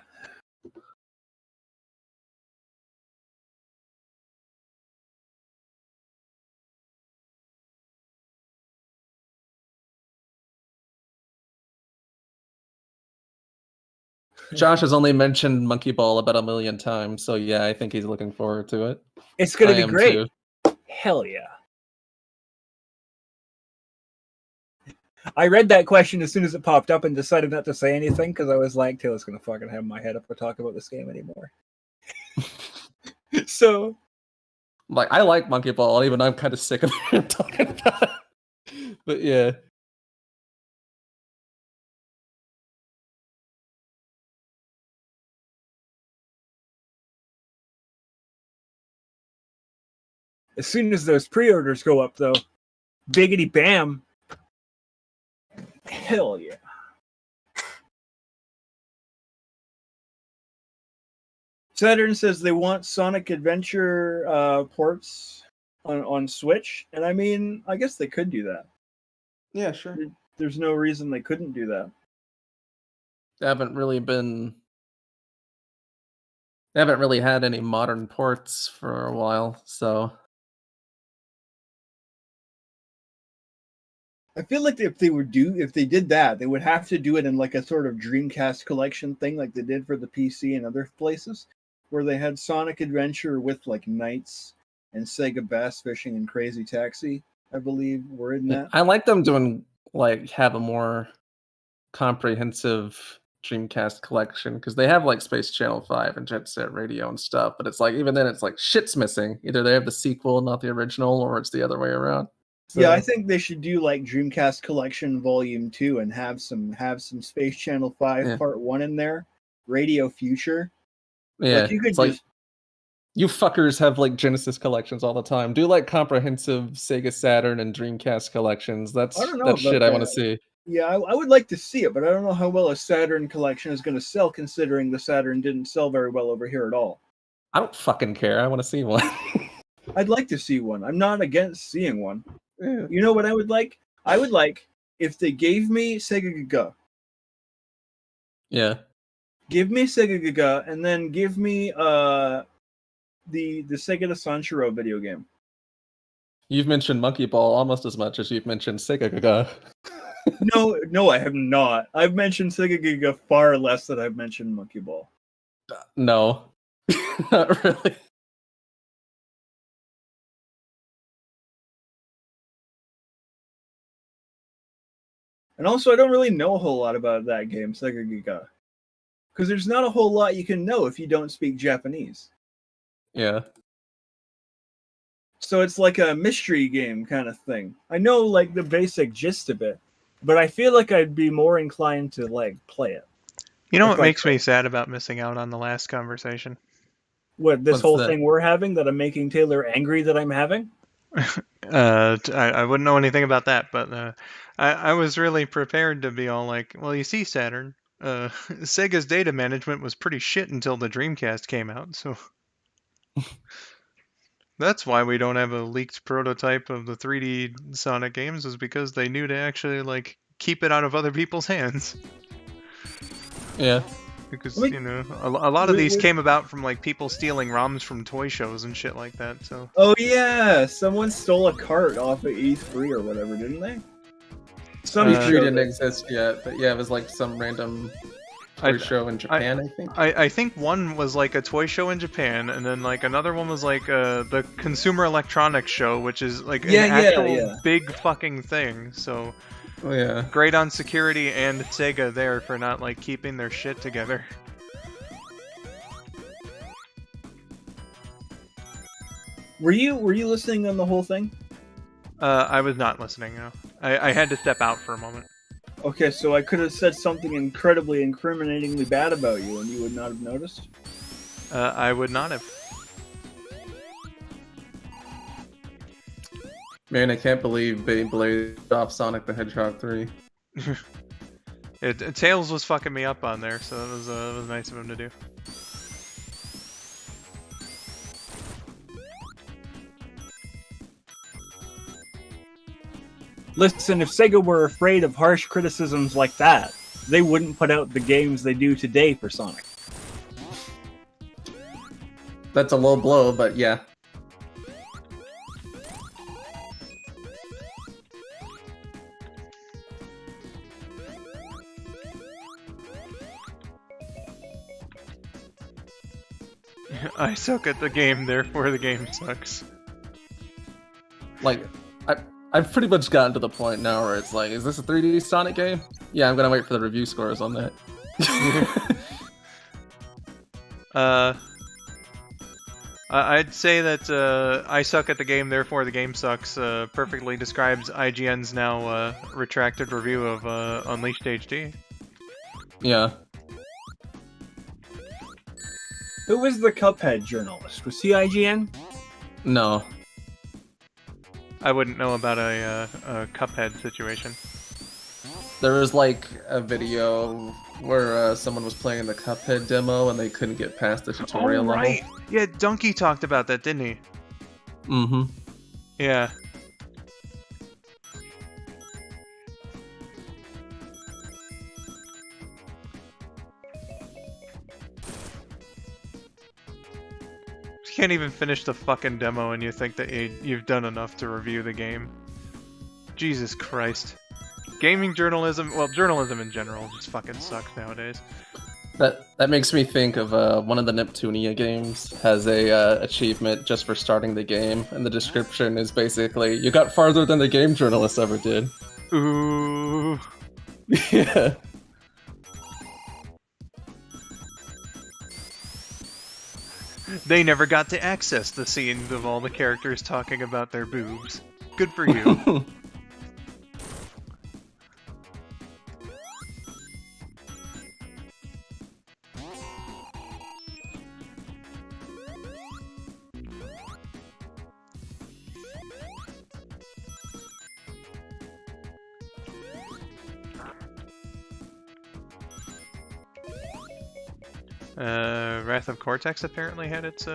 Josh has only mentioned Monkey Ball about 1 million times, so yeah, I think he's looking forward to it. It's gonna I be am great. too. Hell yeah. I read that question as soon as it popped up and decided not to say anything because I was like, Taylor's gonna fucking have my head up to talk about this game anymore. So Like, I like Monkey Ball, even though I'm kind of sick of him talking about it. But yeah. as soon as those pre-orders go up, though, biggity bam. Hell yeah. Saturn says they want Sonic Adventure ports on Switch, and I mean, I guess they could do that. Yeah, sure. There's no reason they couldn't do that. They haven't really had any modern ports for a while, so I feel like if they did that, they would have to do it in like a sort of Dreamcast collection thing, like they did for the PC and other places, where they had Sonic Adventure with like Knights and Sega Bass Fishing and Crazy Taxi, I believe, were in that. I like them doing like have a more comprehensive Dreamcast collection because they have like Space Channel 5 and Jet Set Radio and stuff, but it's like even then it's like shit's missing. Either they have the sequel, not the original, or it's the other way around. So, yeah, I think they should do like Dreamcast Collection Volume 2 and have some Space Channel 5 Part 1 in there. Radio Future. Yeah, like you could just like, you fuckers have like Genesis collections all the time. Do like comprehensive Sega Saturn and Dreamcast collections. That's shit I want to see. Yeah, I would like to see it, but I don't know how well a Saturn collection is going to sell, considering the Saturn didn't sell very well over here at all. I don't fucking care. I want to see one. I'd like to see one. I'm not against seeing one. Yeah. You know what I would like? I would like if they gave me Sega Gaga. Yeah. Give me Sega Gaga, and then give me the Sega de Sanshiro video game. You've mentioned Monkey Ball almost as much as you've mentioned Sega Gaga. No, I have not. I've mentioned Sega Gaga far less than I've mentioned Monkey Ball. No. Not really. And also, I don't really know a whole lot about that game, Sega Gaga. Because there's not a whole lot you can know if you don't speak Japanese. Yeah. So it's like a mystery game kind of thing. I know like the basic gist of it, but I feel like I'd be more inclined to like play it. You know what makes me sad about missing out on the last conversation? What, this What's whole that? thing we're having that I'm making Taylor angry that I'm having? I wouldn't know anything about that, but I was really prepared to be all like, well, you see, Saturn, Sega's data management was pretty shit until the Dreamcast came out, so that's why we don't have a leaked prototype of the 3D Sonic games, is because they knew to actually like keep it out of other people's hands. Yeah. Because, you know, a lot of these came about from, like, people stealing ROMs from toy shows and shit like that, so... Oh, yeah! Someone stole a cart off of E3 or whatever, didn't they? Some E3 didn't exist yet, but yeah, it was like some random toy show in Japan, I think. I think one was, like, a toy show in Japan, and then, like, another one was, like, the Consumer Electronics Show, which is, like, an actual big fucking thing, so... Oh, yeah. Great on security and Sega there for not, like, keeping their shit together. Were you listening on the whole thing? I was not listening, no. I had to step out for a moment. Okay, so I could have said something incredibly incriminatingly bad about you and you would not have noticed? I would not have. Man, I can't believe they blazed off Sonic the Hedgehog 3. Tails was fucking me up on there, so it was nice of him to do. Listen, if Sega were afraid of harsh criticisms like that, they wouldn't put out the games they do today for Sonic. That's a low blow, but yeah. I suck at the game, therefore the game sucks. Like, I've pretty much gotten to the point now where it's like, is this a 3D Sonic game? Yeah, I'm gonna wait for the review scores on that. I'd say that I suck at the game, therefore the game sucks perfectly describes IGN's now retracted review of Unleashed HD. Yeah. Who was the Cuphead journalist? Was he IGN? No. I wouldn't know about a Cuphead situation. There was like a video where someone was playing the Cuphead demo and they couldn't get past the tutorial right. level. Yeah, Donkey talked about that, didn't he? Mm-hmm. Yeah. You can't even finish the fucking demo and you think that you've done enough to review the game. Jesus Christ. Gaming journalism, well, journalism in general just fucking sucks nowadays. That makes me think of one of the Neptunia games has a achievement just for starting the game, and the description is basically, you got farther than the game journalist ever did. Ooh. Yeah. They never got to access the scenes of all the characters talking about their boobs. Good for you. Wrath of Cortex apparently had its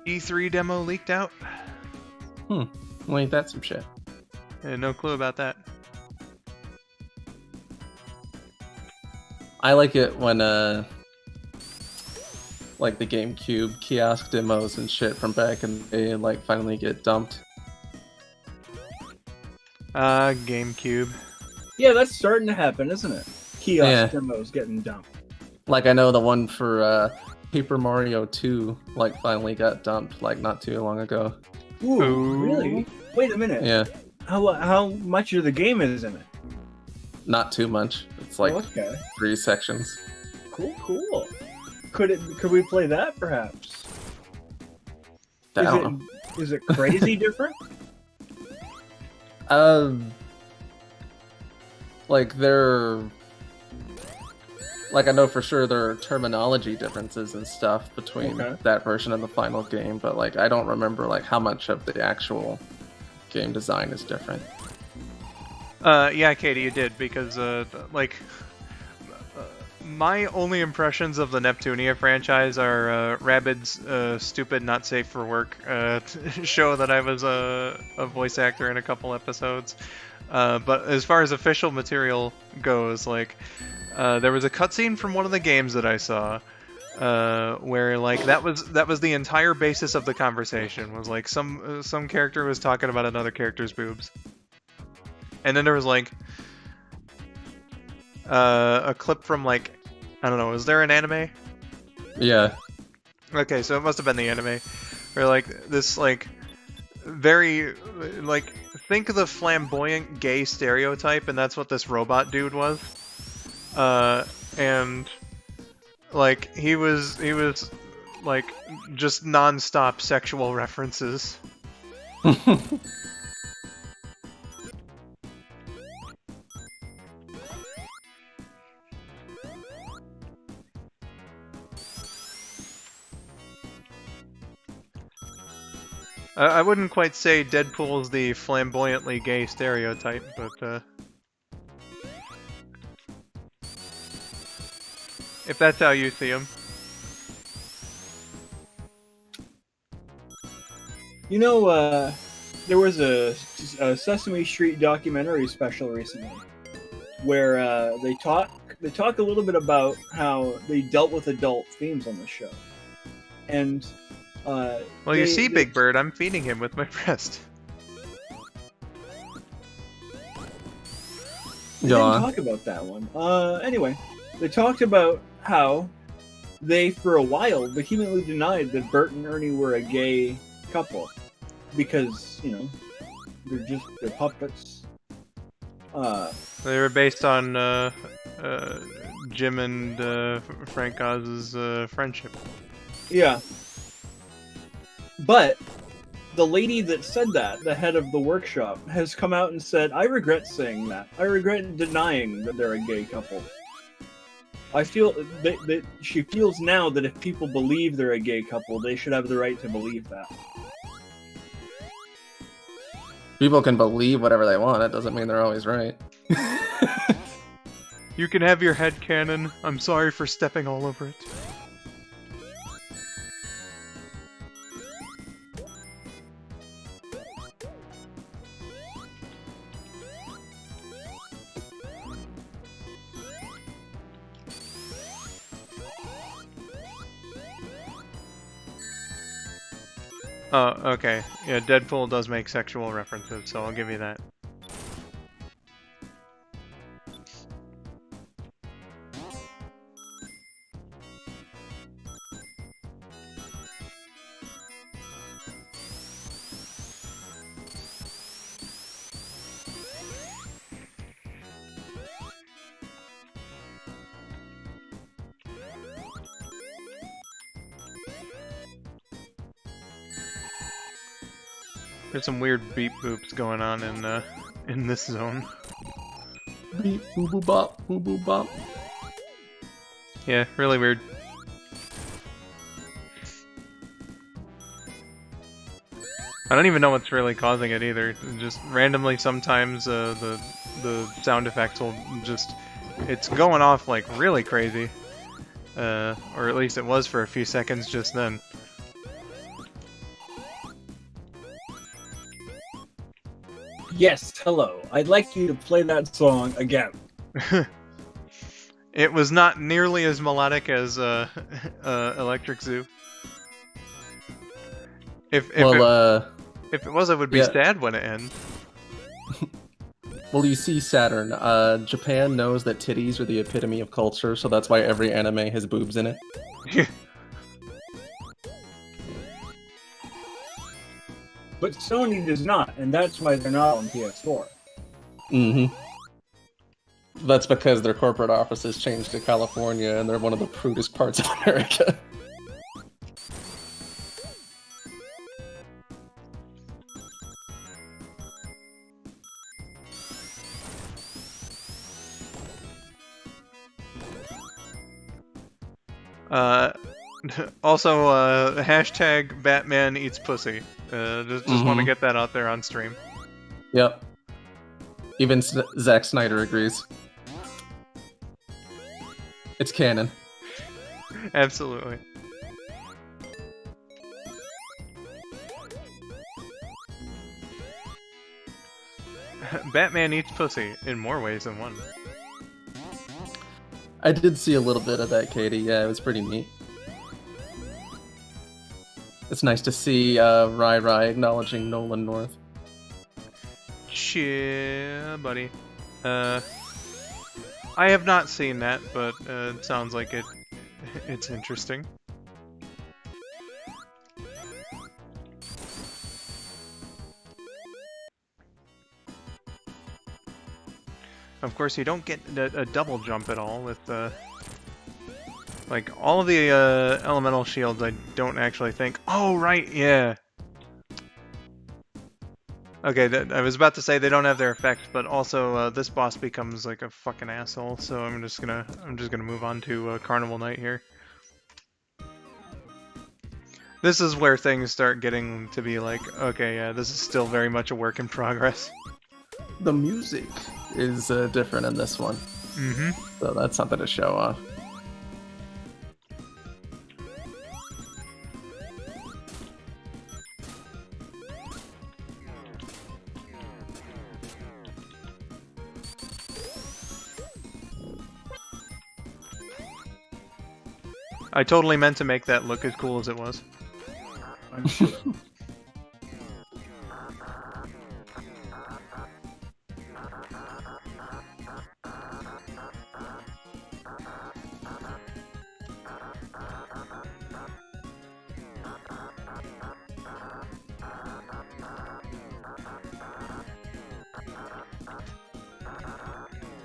E3 demo leaked out. Well, ain't that some shit. No clue about that. I like it when like the GameCube kiosk demos and shit from back in the day like finally get dumped. GameCube. Yeah, that's starting to happen, isn't it? Kiosk Yeah. demos getting dumped. Like I know the one for Paper Mario 2 like finally got dumped like not too long ago. Ooh, Ooh. really? Wait a minute. Yeah, How much of the game is in it? not too much. It's like Okay. 3 sections. Cool. Could we play that perhaps? I don't know. Is it crazy different? Like they're like I know for sure there are terminology differences and stuff between Okay. that version and the final game, but like I don't remember like how much of the actual game design is different. Yeah, Katie, you did, because, my only impressions of the Neptunia franchise are Rabid's stupid, not safe for work show that I was a voice actor in a couple episodes. But as far as official material goes, like, there was a cutscene from one of the games that I saw where like that was the entire basis of the conversation, was like some character was talking about another character's boobs. And then there was like a clip from like, I don't know, was there an anime? Yeah. Okay, so it must have been the anime. Where like this like very like, think of the flamboyant gay stereotype, and that's what this robot dude was. And like he was like just non-stop sexual references. I wouldn't quite say Deadpool's the flamboyantly gay stereotype, but if that's how you see him. You know, there was a Sesame Street documentary special recently where they talk a little bit about how they dealt with adult themes on the show, and Well, you see, Big Bird, I'm feeding him with my breast. They Go didn't on. talk about that one. Anyway, they talked about how they for a while vehemently denied that Bert and Ernie were a gay couple because they're puppets. They were based on Jim and Frank Oz's friendship. Yeah. But the lady that said that, the head of the workshop, has come out and said, I regret saying that. I regret denying that they're a gay couple. I feel that she feels now that if people believe they're a gay couple, they should have the right to believe that. People can believe whatever they want. It doesn't mean they're always right. You can have your headcanon. I'm sorry for stepping all over it. Oh, okay. Yeah, Deadpool does make sexual references, so I'll give you that. There's some weird beep boops going on in this zone. Beep, boo boo bop, boo boo bop. Yeah, really weird. I don't even know what's really causing it either. Just randomly sometimes the sound effects will just... It's going off like really crazy. Or at least it was for a few seconds just then. Yes, hello. I'd like you to play that song again. It was not nearly as melodic as Electric Zoo. If it was, I would be sad when it ends. Well, you see, Saturn, Japan knows that titties are the epitome of culture, so that's why every anime has boobs in it. But Sony does not, and that's why they're not on PS4. Mm-hmm. That's because their corporate offices changed to California, and they're one of the prudest parts of America. Also, hashtag Batman eats pussy. Just want to get that out there on stream. Yep. Even Zack Snyder agrees. It's canon. Absolutely. Batman eats pussy in more ways than one. I did see a little bit of that, Katie. Yeah, it was pretty neat. It's nice to see Rai Rai acknowledging Nolan North. Yeah, buddy. I have not seen that, but it sounds like it's interesting. Of course, you don't get a double jump at all with like all of the elemental shields. I don't actually think. Oh right, yeah. Okay, I was about to say they don't have their effect, but also this boss becomes like a fucking asshole. So I'm just gonna move on to Carnival Night here. This is where things start getting to be like, okay, yeah, this is still very much a work in progress. The music is different in this one. Mm-hmm. So that's something to show off. I totally meant to make that look as cool as it was. I'm sure.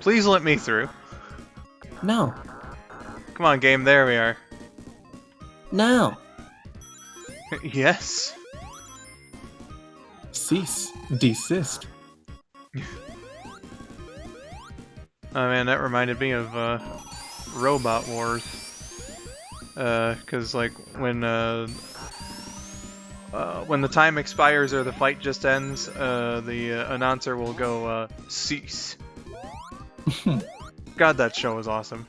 Please let me through. No. Come on, game. There we are. No. Yes. Cease. Desist. Oh man, that reminded me of Robot Wars. Cause like when the time expires or the fight just ends, the announcer will go, cease. God, that show was awesome.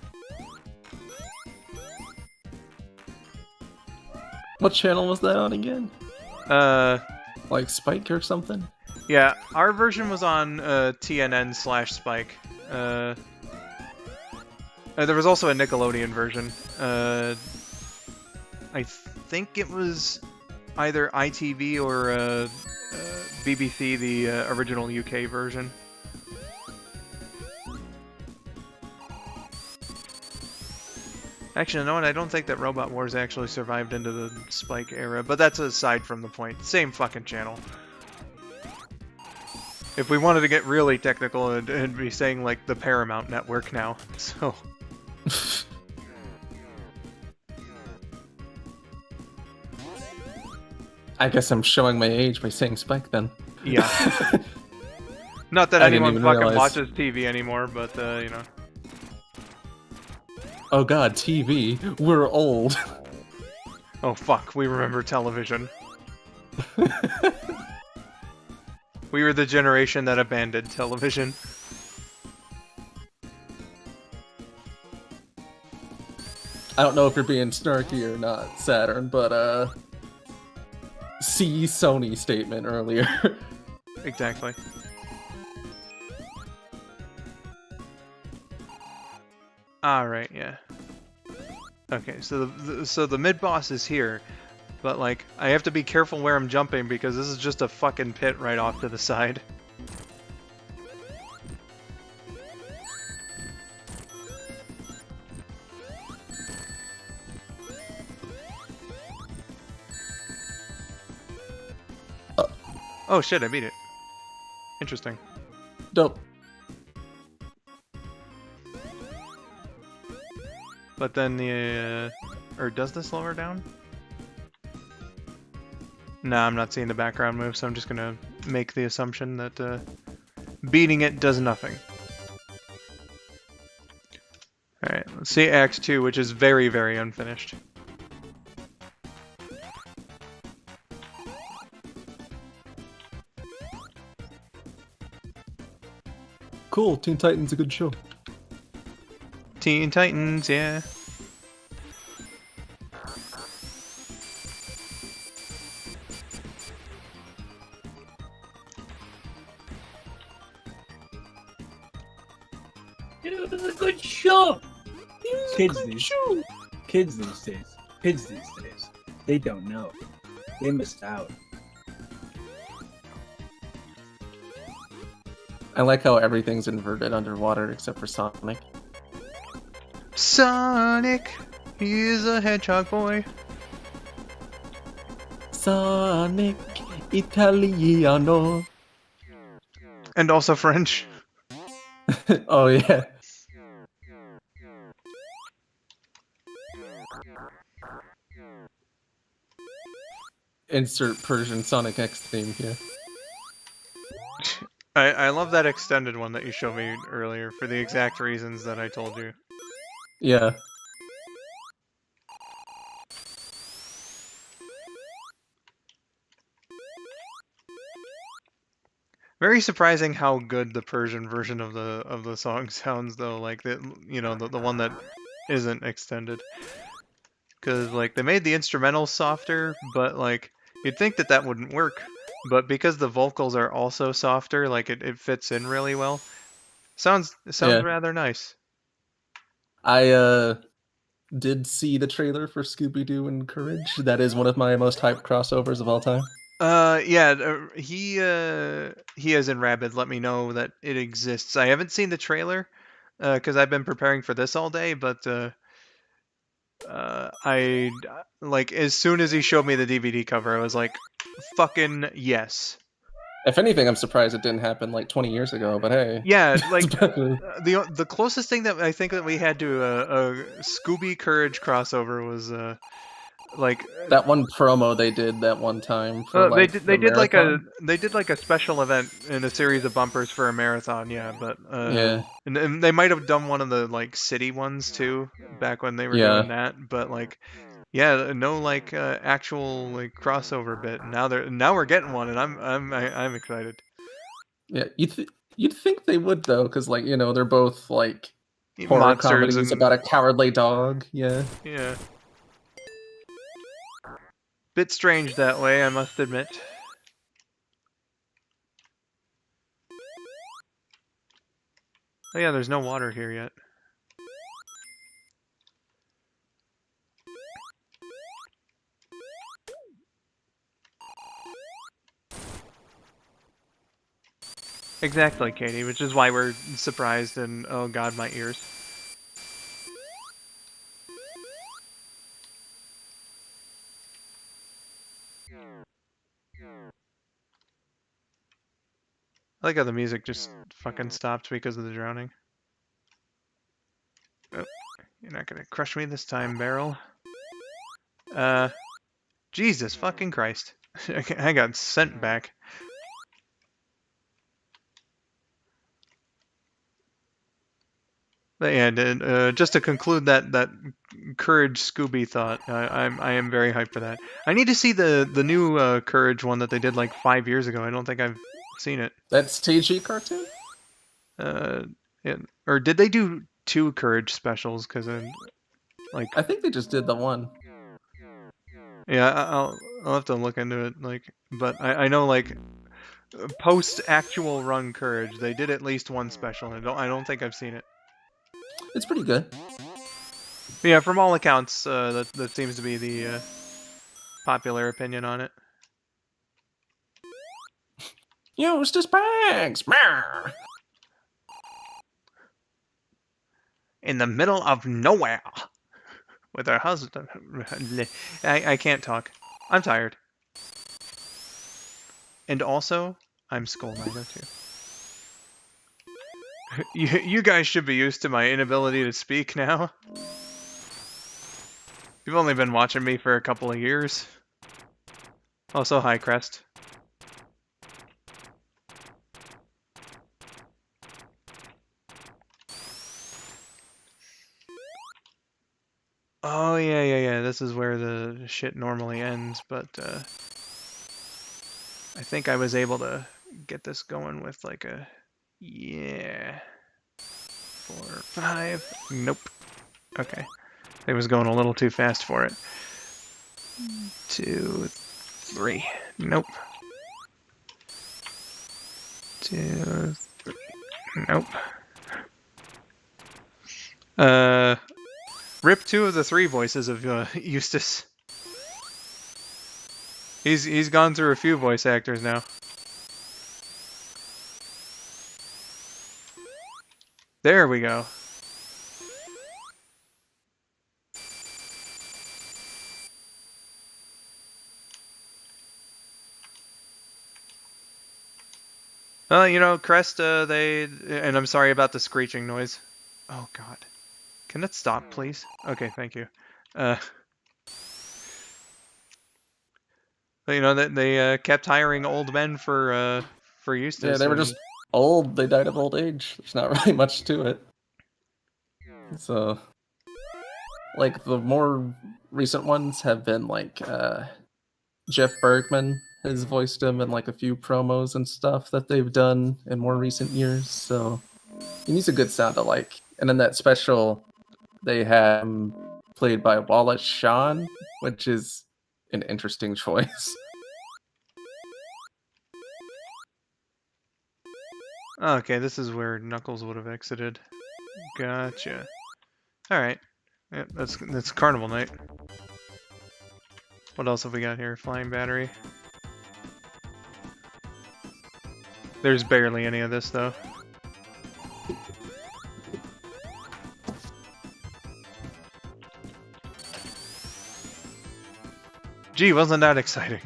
What channel was that on again? Like Spike or something? Yeah, our version was on TNN/Spike. There was also a Nickelodeon version. I think it was either ITV or BBC, the original UK version. Actually, you know what? I don't think that Robot Wars actually survived into the Spike era, but that's aside from the point. Same fucking channel. If we wanted to get really technical, it'd be saying, like, the Paramount Network now, so... I guess I'm showing my age by saying Spike then. Yeah. Not that I didn't anyone even fucking realize. watches TV anymore, but, you know. Oh god, TV. We're old. Oh fuck, we remember television. We were the generation that abandoned television. I don't know if you're being snarky or not, Saturn, but see Sony statement earlier. Exactly. Alright, yeah. Okay, so the mid-boss is here, but like, I have to be careful where I'm jumping because this is just a fucking pit right off to the side. Oh shit, I beat it. Interesting. Dope. But then the, or does this slow her down? Nah, I'm not seeing the background move, so I'm just gonna make the assumption that beating it does nothing. Alright, let's see Act 2, which is very, very unfinished. Cool, Teen Titans a good show. Teen Titans, yeah. It was a good show. Kids these days, they don't know. They missed out. I like how everything's inverted underwater except for Sonic. Sonic, he is a hedgehog boy. Sonic Italiano. And also French. Oh yeah. Insert Persian Sonic X theme here. I love that extended one that you showed me earlier for the exact reasons that I told you. Yeah. Very surprising how good the Persian version of the song sounds, though. Like the the one that isn't extended, because like they made the instrumentals softer, but like you'd think that that wouldn't work, but because the vocals are also softer, like it fits in really well. Sounds Yeah. rather nice. I did see the trailer for Scooby-Doo and Courage. That is one of my most hyped crossovers of all time. Yeah, he as in Rabid let me know that it exists. I haven't seen the trailer because I've been preparing for this all day, but I like as soon as he showed me the DVD cover, I was like, fucking yes. If anything, I'm surprised it didn't happen like 20 years ago. But hey, Yeah, like it's better. the closest thing that I think that we had to a Scooby Courage crossover was like That one promo they did that one time for they like did the marathon. they did like a special event in a series of bumpers for a marathon, yeah, but Yeah, and they might have done one of the like city ones too back when they were yeah, doing that, but like yeah, no like actual like crossover bit. Now we're getting one, and I'm excited. yeah. You'd think they would though, because like they're both like horror Monsters comedies and about a cowardly dog. Yeah. yeah, bit strange that way, I must admit. Oh yeah, there's no water here yet. Exactly, Katie, which is why we're surprised and oh god, my ears. I like how the music just fucking stopped because of the drowning. Oh, you're not gonna crush me this time, Barrel. Jesus fucking Christ. I got sent back. But yeah, just to conclude that Courage Scooby thought, I am very hyped for that. I need to see the new Courage one that they did like 5 years ago. I don't think I've seen it. That's TG cartoon. Yeah, or did they do 2 Courage specials? Because like I think they just did the one. yeah, I'll have to look into it. Like, but I know like post actual run Courage, they did at least one special. I don't think I've seen it. It's pretty good. But yeah, from all accounts, that seems to be the popular opinion on it. Use this bags. Meow. In the middle of nowhere, with her husband. I can't talk. I'm tired. And also, I'm skull902. You guys should be used to my inability to speak now. You've only been watching me for a couple of years. Also, hi, Crest. Oh, yeah. This is where the shit normally ends, but I think I was able to get this going with like a... Yeah... 4, 5... Nope. Okay. It was going a little too fast for it. 2, 3. Nope. 2, 3. Nope. Rip 2 of the 3 voices of Eustace. He's gone through a few voice actors now. There we go. Well, Crest, and I'm sorry about the screeching noise. Oh god. Can it stop, please? Okay, thank you. But, they kept hiring old men for Eustace. Yeah, they were just old. They died of old age. There's not really much to it. So, like, the more recent ones have been like Jeff Bergman has voiced him in like a few promos and stuff that they've done in more recent years. So he needs a good sound alike. And in that special, they had him played by Wallace Shawn, which is an interesting choice. Okay, this is where Knuckles would have exited. Gotcha. Alright. Yep, that's Carnival Night. What else have we got here? Flying battery. There's barely any of this, though. Gee, wasn't that exciting?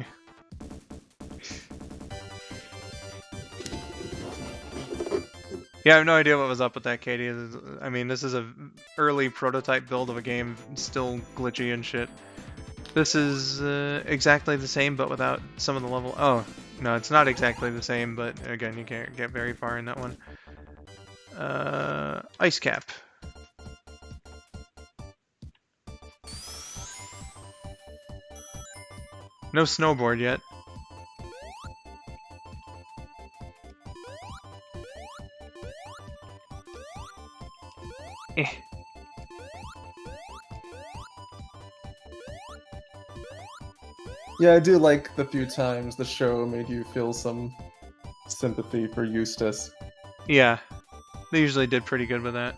Yeah, I have no idea what was up with that, Katie. I mean, this is a early prototype build of a game, still glitchy and shit. This is exactly the same, but without some of the level. Oh, no, it's not exactly the same, but again, you can't get very far in that one. Ice cap. No snowboard yet. Eh. Yeah, I do like the few times the show made you feel some sympathy for Eustace. Yeah, they usually did pretty good with that.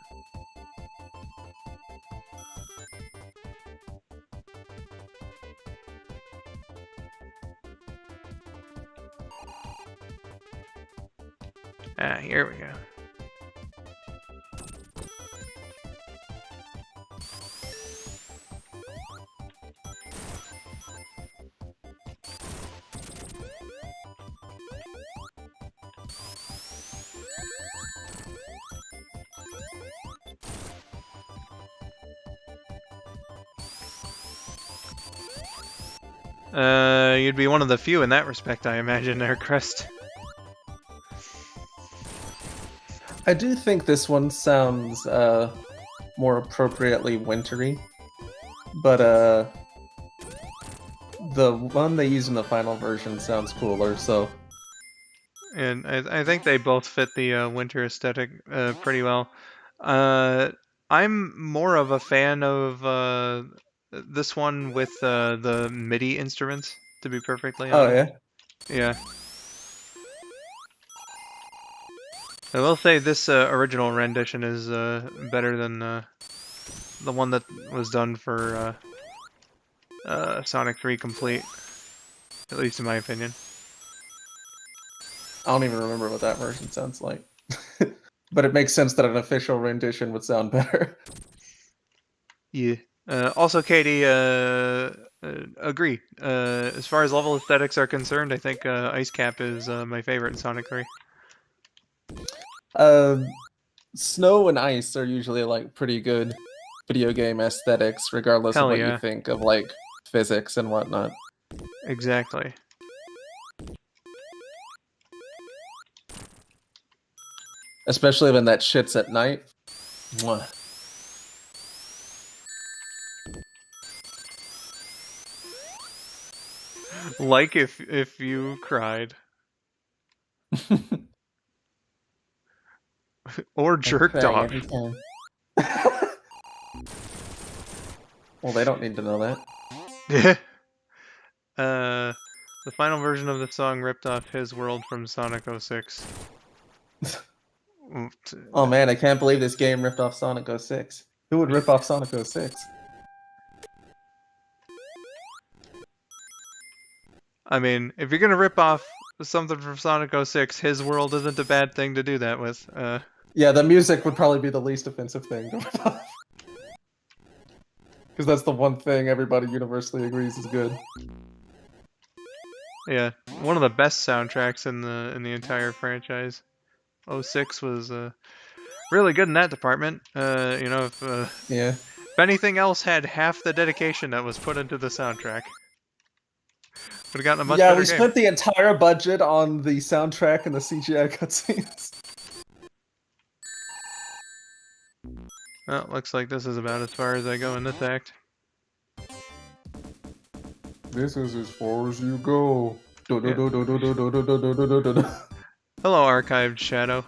Ah, here we go. You'd be one of the few in that respect, I imagine, there, Crest. I do think this one sounds more appropriately wintry, but the one they use in the final version sounds cooler, so... And I think they both fit the winter aesthetic pretty well. I'm more of a fan of this one with the MIDI instruments, to be perfectly Oh, honest. yeah? Yeah. I will say this original rendition is better than the one that was done for Sonic 3 Complete, at least in my opinion. I don't even remember what that version sounds like. But it makes sense that an official rendition would sound better. Yeah. Also, Katie, agree. As far as level aesthetics are concerned, I think Ice Cap is my favorite in Sonic 3. Snow and ice are usually like pretty good video game aesthetics, regardless Hell of what yeah. you think of like physics and whatnot. Exactly. Especially when that shit's at night. Mwah. Like if you cried. Or jerked off. Every time. Well, they don't need to know that. The final version of the song ripped off His World from Sonic 06. Oh man, I can't believe this game ripped off Sonic 06. Who would rip off Sonic 06? I mean, if you're gonna rip off something from Sonic 06, His World isn't a bad thing to do that with. Yeah, the music would probably be the least offensive thing to rip off. Because that's the one thing everybody universally agrees is good. Yeah, one of the best soundtracks in the entire franchise. 06 was really good in that department. You know, if anything else had half the dedication that was put into the soundtrack, would have gotten a much better game. Yeah, we spent the entire budget on the soundtrack and the CGI cutscenes. Well, looks like this is about as far as I go in this act. This is as far as you go. Hello, Archived Shadow.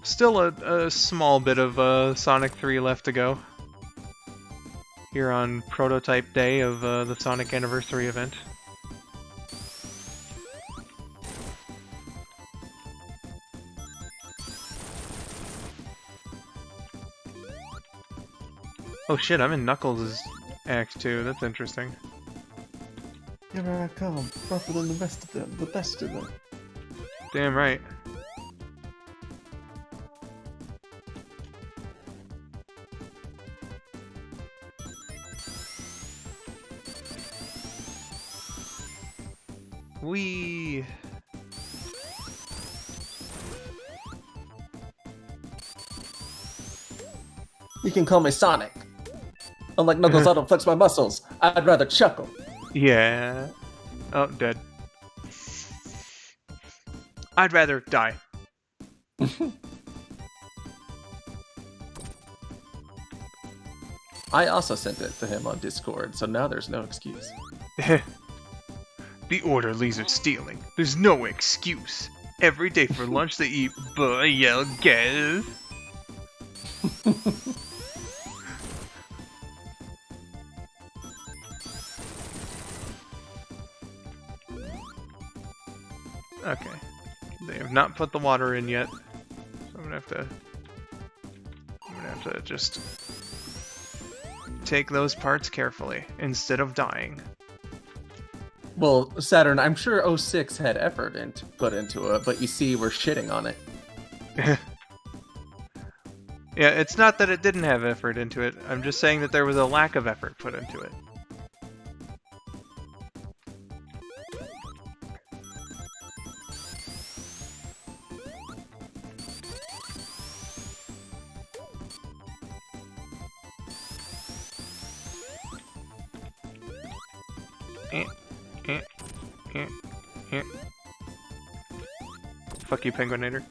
Still a small bit of Sonic 3 left to go. Here on Prototype Day of the Sonic Anniversary event. Oh shit, I'm in Knuckles' act too. That's interesting. Here I come, rougher than the rest of them, the best of them. Damn right. Whee! You can call me Sonic. Unlike Knuckles, I don't flex my muscles. I'd rather chuckle. Yeah. Oh, dead. I'd rather die. I also sent it to him on Discord, so now there's no excuse. The orderlies are stealing. There's no excuse. Every day for lunch they eat burgers. Okay. They have not put the water in yet. So I'm gonna have to just take those parts carefully instead of dying. Well, Saturn, I'm sure 06 had effort put into it, but you see, we're shitting on it. Yeah, it's not that it didn't have effort into it. I'm just saying that there was a lack of effort put into it. Fuck you, Penguinator.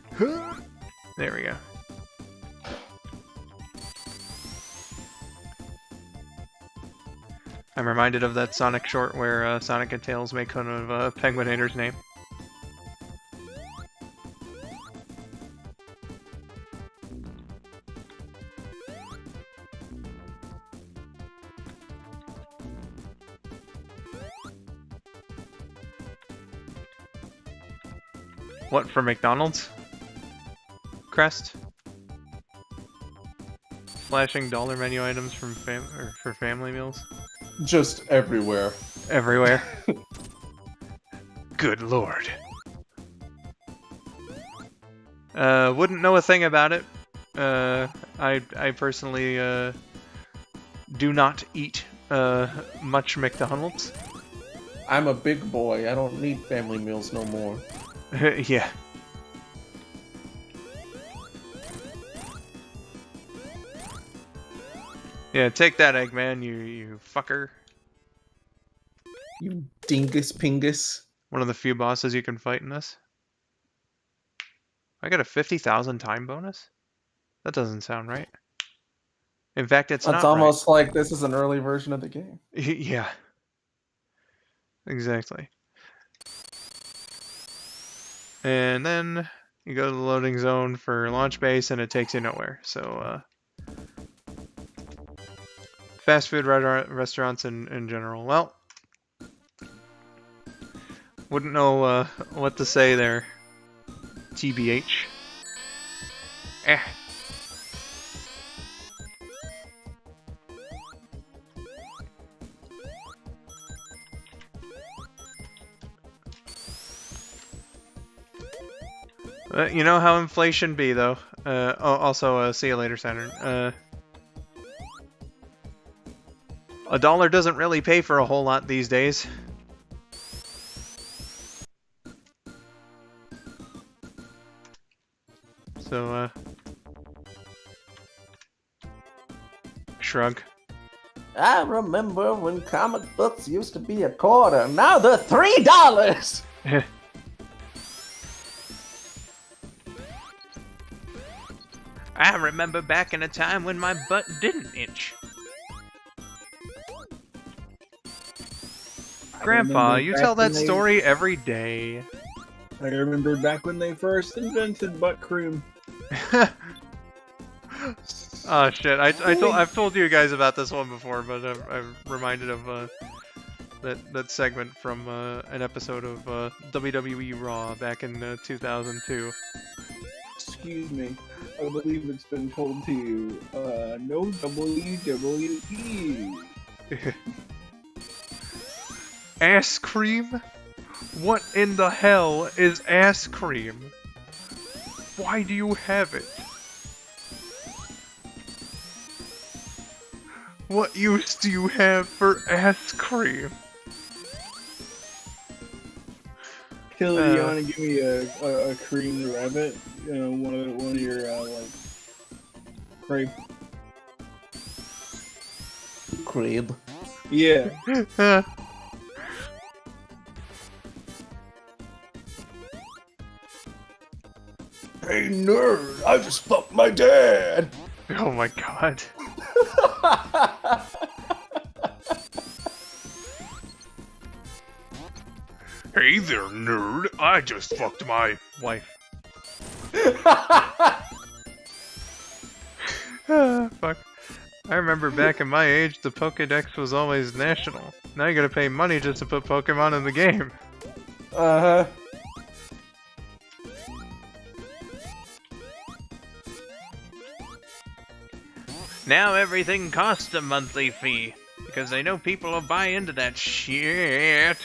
There we go. I'm reminded of that Sonic short where Sonic and Tails make fun of Penguinator's name. What, for McDonald's? Crest? Flashing dollar menu items from for family meals? Just everywhere. Everywhere. Good lord. Wouldn't know a thing about it. I personally do not eat much McDonald's. I'm a big boy. I don't need family meals no more. Yeah. Yeah, take that, Eggman, you fucker. You dingus pingus. One of the few bosses you can fight in this. I got a 50,000 time bonus? That doesn't sound right. In fact, it's not almost like this is an early version of the game. Yeah. Exactly. And then you go to the loading zone for launch base and it takes you nowhere. So, fast food restaurants in general. Well, wouldn't know what to say there. TBH. Eh. You know how inflation be, though. Also, see you later, Saturn. A dollar doesn't really pay for a whole lot these days. So, shrug. I remember when comic books used to be $0.25. Now they're $3! I remember back in a time when my butt didn't itch. Grandpa, you tell that story every day. I remember back when they first invented butt cream. Oh shit! I've told you guys about this one before, but I'm reminded of that segment from an episode of WWE Raw back in 2002. Excuse me. I believe it's been told to you. No WWE. Ass cream? What in the hell is ass cream? Why do you have it? What use do you have for ass cream? Killer, do you want to give me a creamed rabbit? You know, one of your like grape. Creed. Yeah. Hey nerd, I just fucked my dad. Oh my god. Hey there, nerd. I just fucked my wife. Fuck. I remember back in my age, the Pokédex was always national. Now you gotta pay money just to put Pokemon in the game. Uh-huh. Now everything costs a monthly fee. Because they know people will buy into that shit.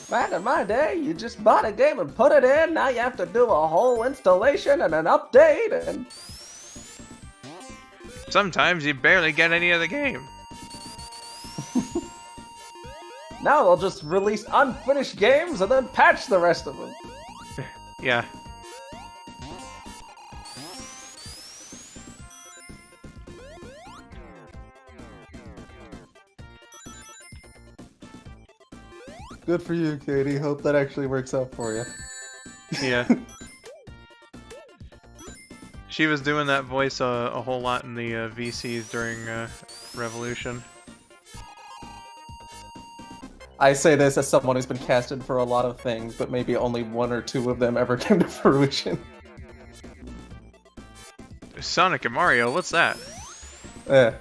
Back in my day, you just bought a game and put it in. Now you have to do a whole installation and an update, and Sometimes you barely get any of the game. now they'll just release unfinished games and then patch the rest of them. Yeah. Good for you, Katie. Hope that actually works out for you. Yeah. She was doing that voice a whole lot in the VCs during Revolution. I say this as someone who's been casted for a lot of things, but maybe only one or two of them ever came to fruition. Sonic and Mario, what's that? Yeah.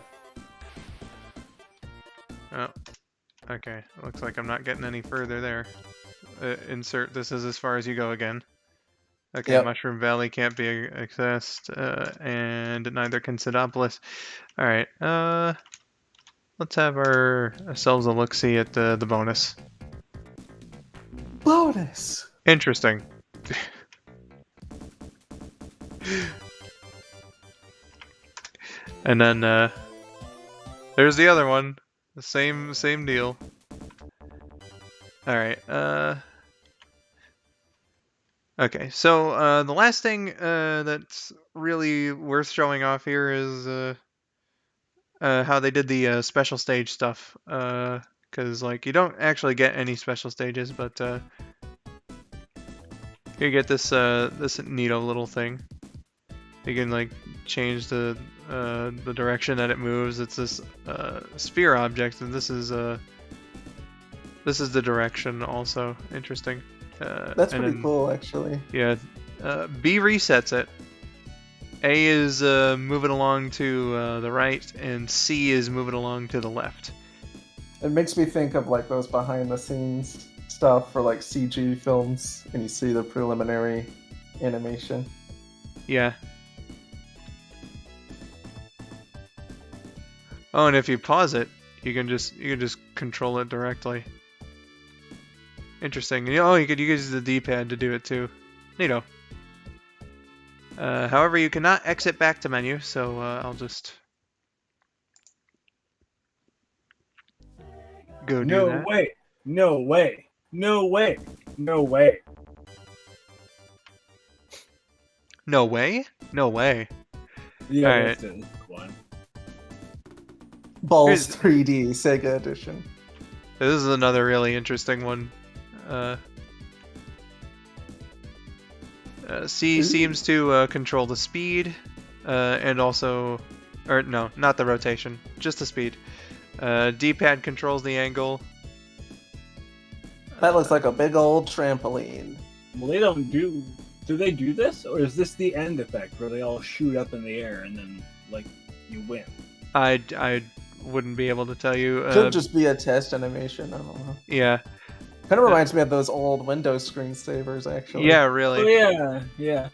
Oh. Okay, looks like I'm not getting any further there. Insert this is as far as you go again. Okay, Yep. Mushroom Valley can't be accessed, and neither can Sidopolis. Alright, let's have ourselves a look-see at the bonus. Bonus! Interesting. And then, there's the other one. The same deal. Alright, okay, so, the last thing, that's really worth showing off here is, how they did the, special stage stuff. Cause, like, you don't actually get any special stages, but, you get this, this neato little thing. You can, like, change the direction that it moves. It's this, sphere object, and this is the direction also. Interesting. That's and pretty then, cool, actually. Yeah. B resets it. A is moving along to the right, and C is moving along to the left. It makes me think of like those behind-the-scenes stuff for like CG films, and you see the preliminary animation. Yeah. Oh, and if you pause it, you can just control it directly. Interesting. Oh, you could use the D-pad to do it too. Neato. However, you cannot exit back to menu, so I'll just go do No that. way! No way! No way! No way! No way? No way. Yeah, Alright. that's the one. Balls Here's- 3D Sega Edition. This is another really interesting one. C seems to control the speed, and also, or no, not the rotation, just the speed. D-pad controls the angle. That looks like a big old trampoline. Well, they don't do. Do they do this, or is this the end effect where they all shoot up in the air and then like you win? I wouldn't be able to tell you. Could just be a test animation, I don't know. Yeah. Kind of reminds me of those old Windows screensavers, actually. Yeah, Oh really. yeah.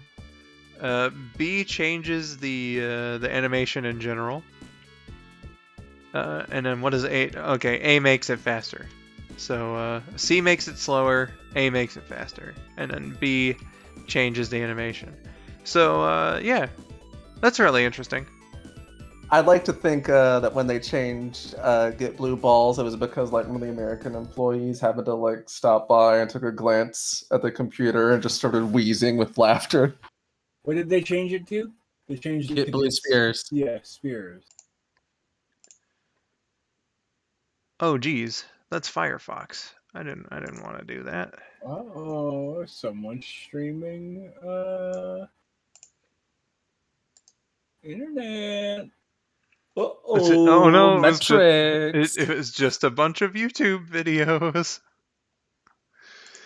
B changes the animation in general. And then what is A? Okay, A makes it faster. So C makes it slower, A makes it faster, and then B changes the animation. So yeah, that's really interesting. I'd like to think that when they changed Get Blue Balls, it was because like one of the American employees happened to like stop by and took a glance at the computer and just started wheezing with laughter. What did they change it to? They changed it Get to Blue Spears. Yeah, Spears. Oh geez, that's Firefox. I didn't want to do that. Oh, someone's streaming internet. Oh no, metrics. it was just a bunch of YouTube videos.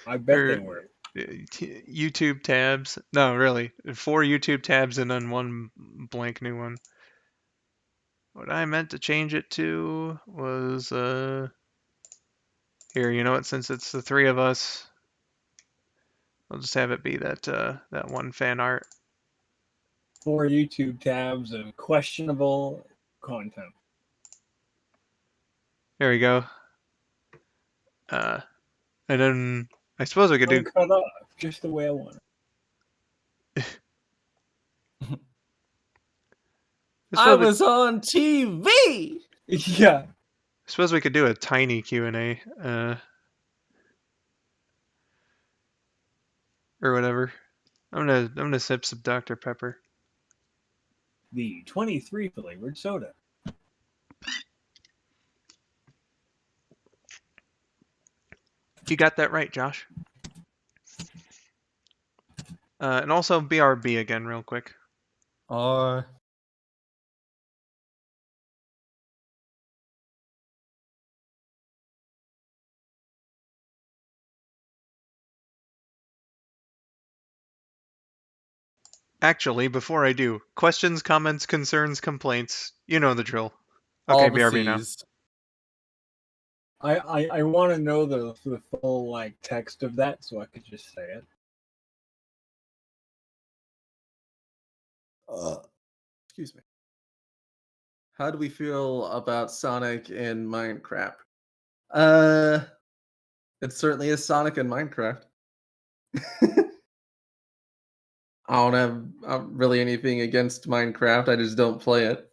I bet Or they were. YouTube tabs. No, really. 4 YouTube tabs and then one blank new one. What I meant to change it to was here, you know what, since it's the 3 of us, I'll just have it be that that one fan art. 4 YouTube tabs of questionable content. There we go. And then I suppose we could do Cut off just the way I want it. I was on TV. Yeah. I suppose we could do a tiny Q&A or whatever. I'm gonna sip some Dr. Pepper. The 23 flavored soda. You got that right, Josh. And also BRB again, real quick. Actually, before I do, questions, comments, concerns, complaints. You know the drill. Okay, all the BRB now. C's. I want to know the full like text of that so I could just say it. Excuse me. How do we feel about Sonic in Minecraft? It certainly is Sonic in Minecraft. I don't have really anything against Minecraft. I just don't play it.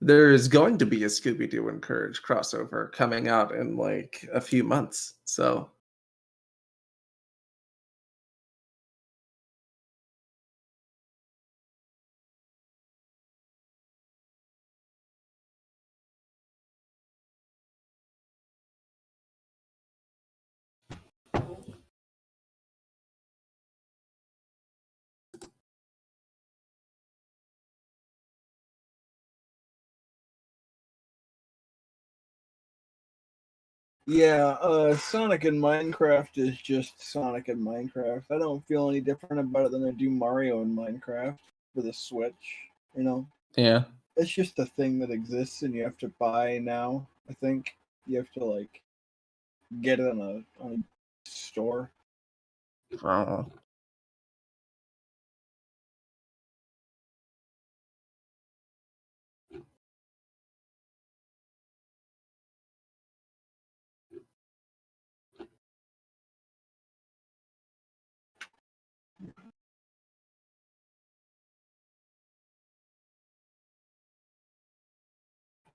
There is going to be a Scooby-Doo and Courage crossover coming out in like a few months. So Yeah, Sonic in Minecraft is just Sonic in Minecraft. I don't feel any different about it than I do Mario in Minecraft for the Switch. You know, yeah. it's just a thing that exists and you have to buy now. I think you have to like get it on a store.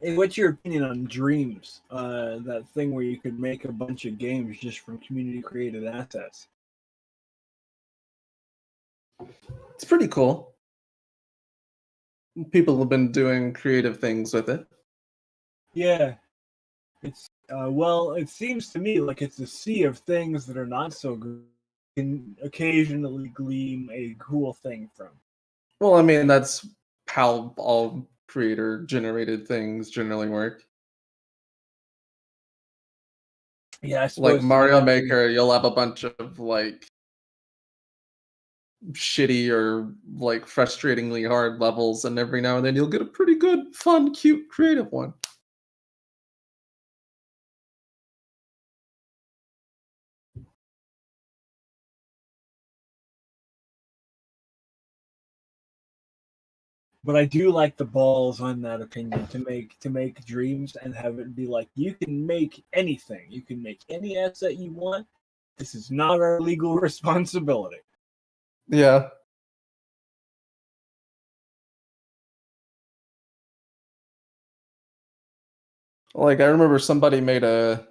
Hey, what's your opinion on Dreams? That thing where you could make a bunch of games just from community created assets. It's pretty cool. People have been doing creative things with it. Yeah, it's well, it seems to me like it's a sea of things that are not so good. Can occasionally glean a cool thing from. Well, I mean, that's how all creator generated things generally work. Yeah, I suppose Like Mario Maker, you'll have a bunch of like shitty or like frustratingly hard levels, and every now and then you'll get a pretty good, fun, cute, creative one. But I do like the balls on that opinion to make dreams and have it be like you can make anything. You can make any asset you want. This is not our legal responsibility. Yeah. Like I remember somebody made a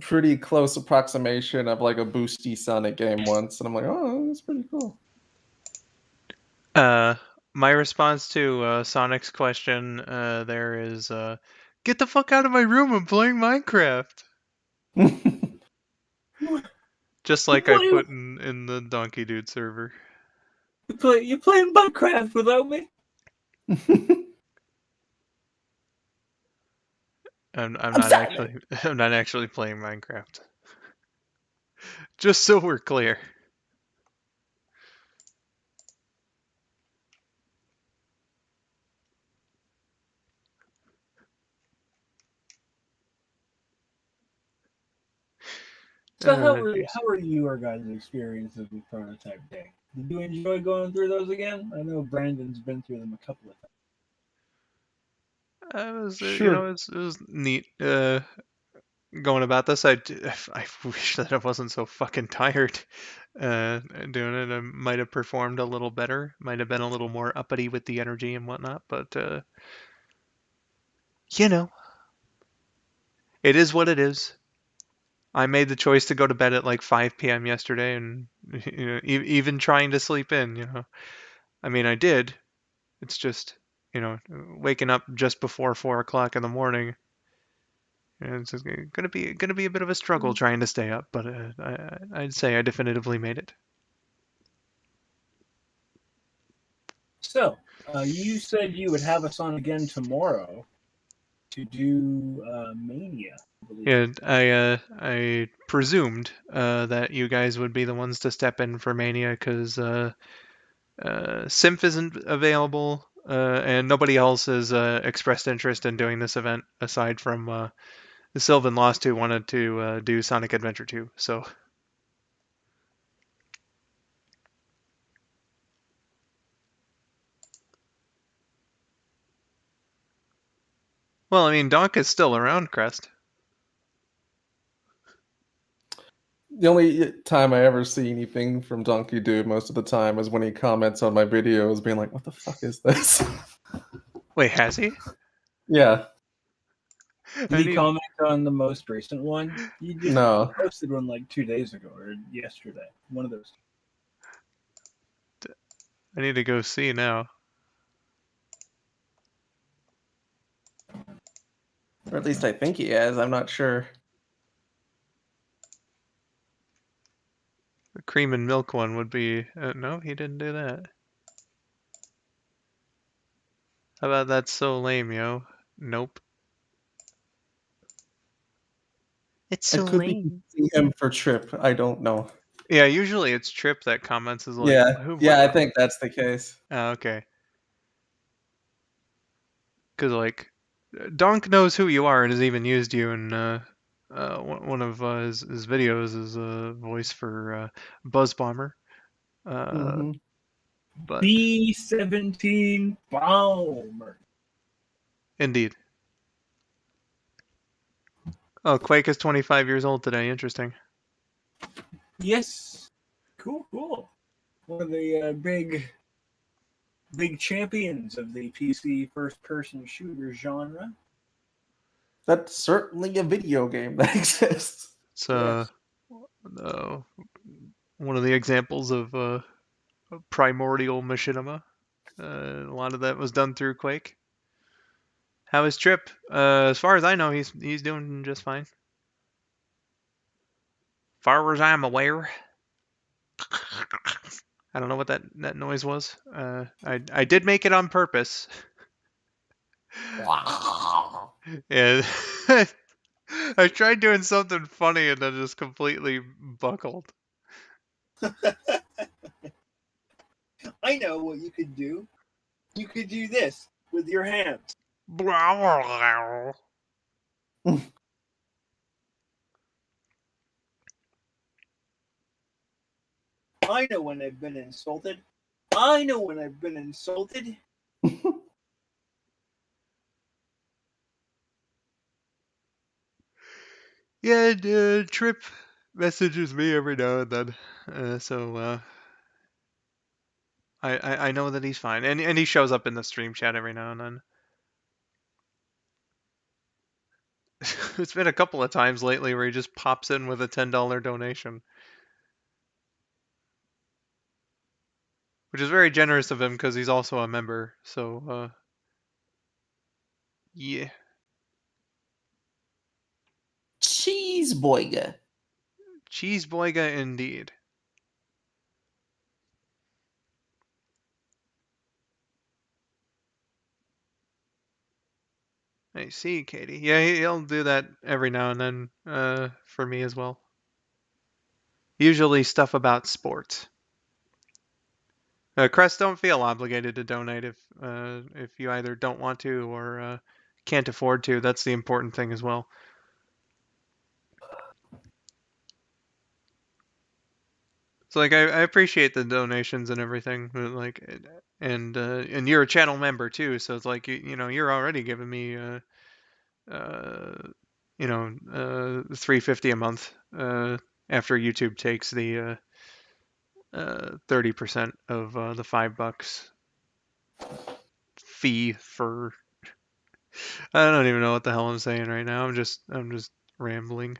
pretty close approximation of like a boosty Sonic game once, and I'm like, oh, that's pretty cool. My response to Sonic's question there is, get the fuck out of my room, I'm playing Minecraft. Just like I put in the Donkey Dude server. You playing Minecraft without me? I'm not actually I'm not actually playing Minecraft. Just so we're clear. So how are your guys' experiences with Prototype Day? Did you enjoy going through those again? I know Brandon's been through them a couple of times. It was Sure. it was neat going about this. I wish that I wasn't so fucking tired doing it. I might have performed a little better. Might have been a little more uppity with the energy and whatnot. But you know, it is what it is. I made the choice to go to bed at like 5 p.m. yesterday, and you know, even trying to sleep in. You know, I mean, I did. It's just, you know, waking up just before 4 o'clock in the morning. And it's gonna be a bit of a struggle trying to stay up, but I'd say I definitively made it. So, you said you would have us on again tomorrow to do Mania. I believe. Yeah, I presumed that you guys would be the ones to step in for Mania because Symph isn't available, and nobody else has expressed interest in doing this event aside from Sylvan Lost, who wanted to do Sonic Adventure 2. So, well, I mean, Donk is still around, Crest. The only time I ever see anything from Donkey Dude most of the time is when he comments on my videos being like, what the fuck is this? Wait, has he? Yeah. Did he comment on the most recent one? You just No. posted one like 2 days ago or yesterday. One of those. I need to go see now. Or at least I think he has. I'm not sure. The cream and milk one would be... no, he didn't do that. How about That's So Lame, yo? Nope. It's I so could be lame. seeing him for Trip. I don't know. Yeah, usually it's Trip that comments is like, Yeah. who? Yeah, I What? think that's the case. Oh, okay. Because, like, Donk knows who you are and has even used you in one of his videos as a voice for Buzz Bomber. Mm-hmm. But B-17 Bomber. indeed. Oh, Quake is 25 years old today. Interesting. Yes. Cool. One of the big champions of the PC first-person shooter genre. That's certainly a video game that exists. It's Yes. one of the examples of primordial machinima. A lot of that was done through Quake. How is Trip? As far as I know, he's doing just fine. Far as I'm aware. I don't know what that noise was. I did make it on purpose. Wow. Yeah. I tried doing something funny and then just completely buckled. I know what you could do. You could do this with your hands. I know when I've been insulted. I know when I've been insulted. Yeah, Trip messages me every now and then, so I know that he's fine, and he shows up in the stream chat every now and then. It's been a couple of times lately where he just pops in with a $10 donation, which is very generous of him because he's also a member. So yeah, Cheeseboiga. cheeseboiga indeed. I see, Katie. Yeah, he'll do that every now and then for me as well. Usually stuff about sports. Crest, don't feel obligated to donate if you either don't want to or can't afford to. That's the important thing as well. So like I appreciate the donations and everything, like, and you're a channel member too, so it's like you know you're already giving me $3.50 a month after YouTube takes the 30% of the $5 fee for. I don't even know what the hell I'm saying right now. I'm just rambling.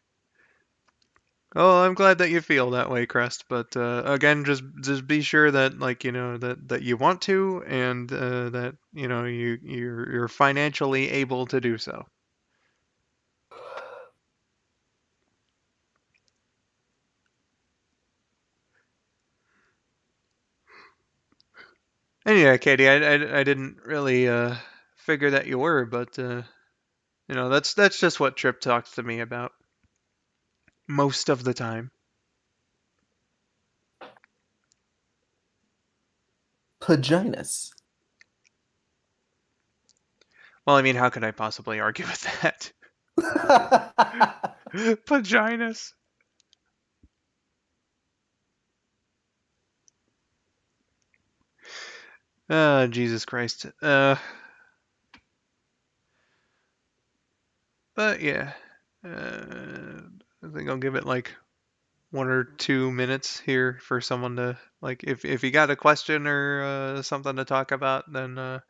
Oh, I'm glad that you feel that way, Crest. But again, just be sure that like you know that you want to, and that you know you're financially able to do so. And yeah, Katie, I didn't really figure that you were, but you know that's just what Trip talks to me about most of the time. Paginas. Well, I mean, how could I possibly argue with that? Paginas. Jesus Christ. But yeah, I think I'll give it like 1 or 2 minutes here for someone to like if you got a question or something to talk about, then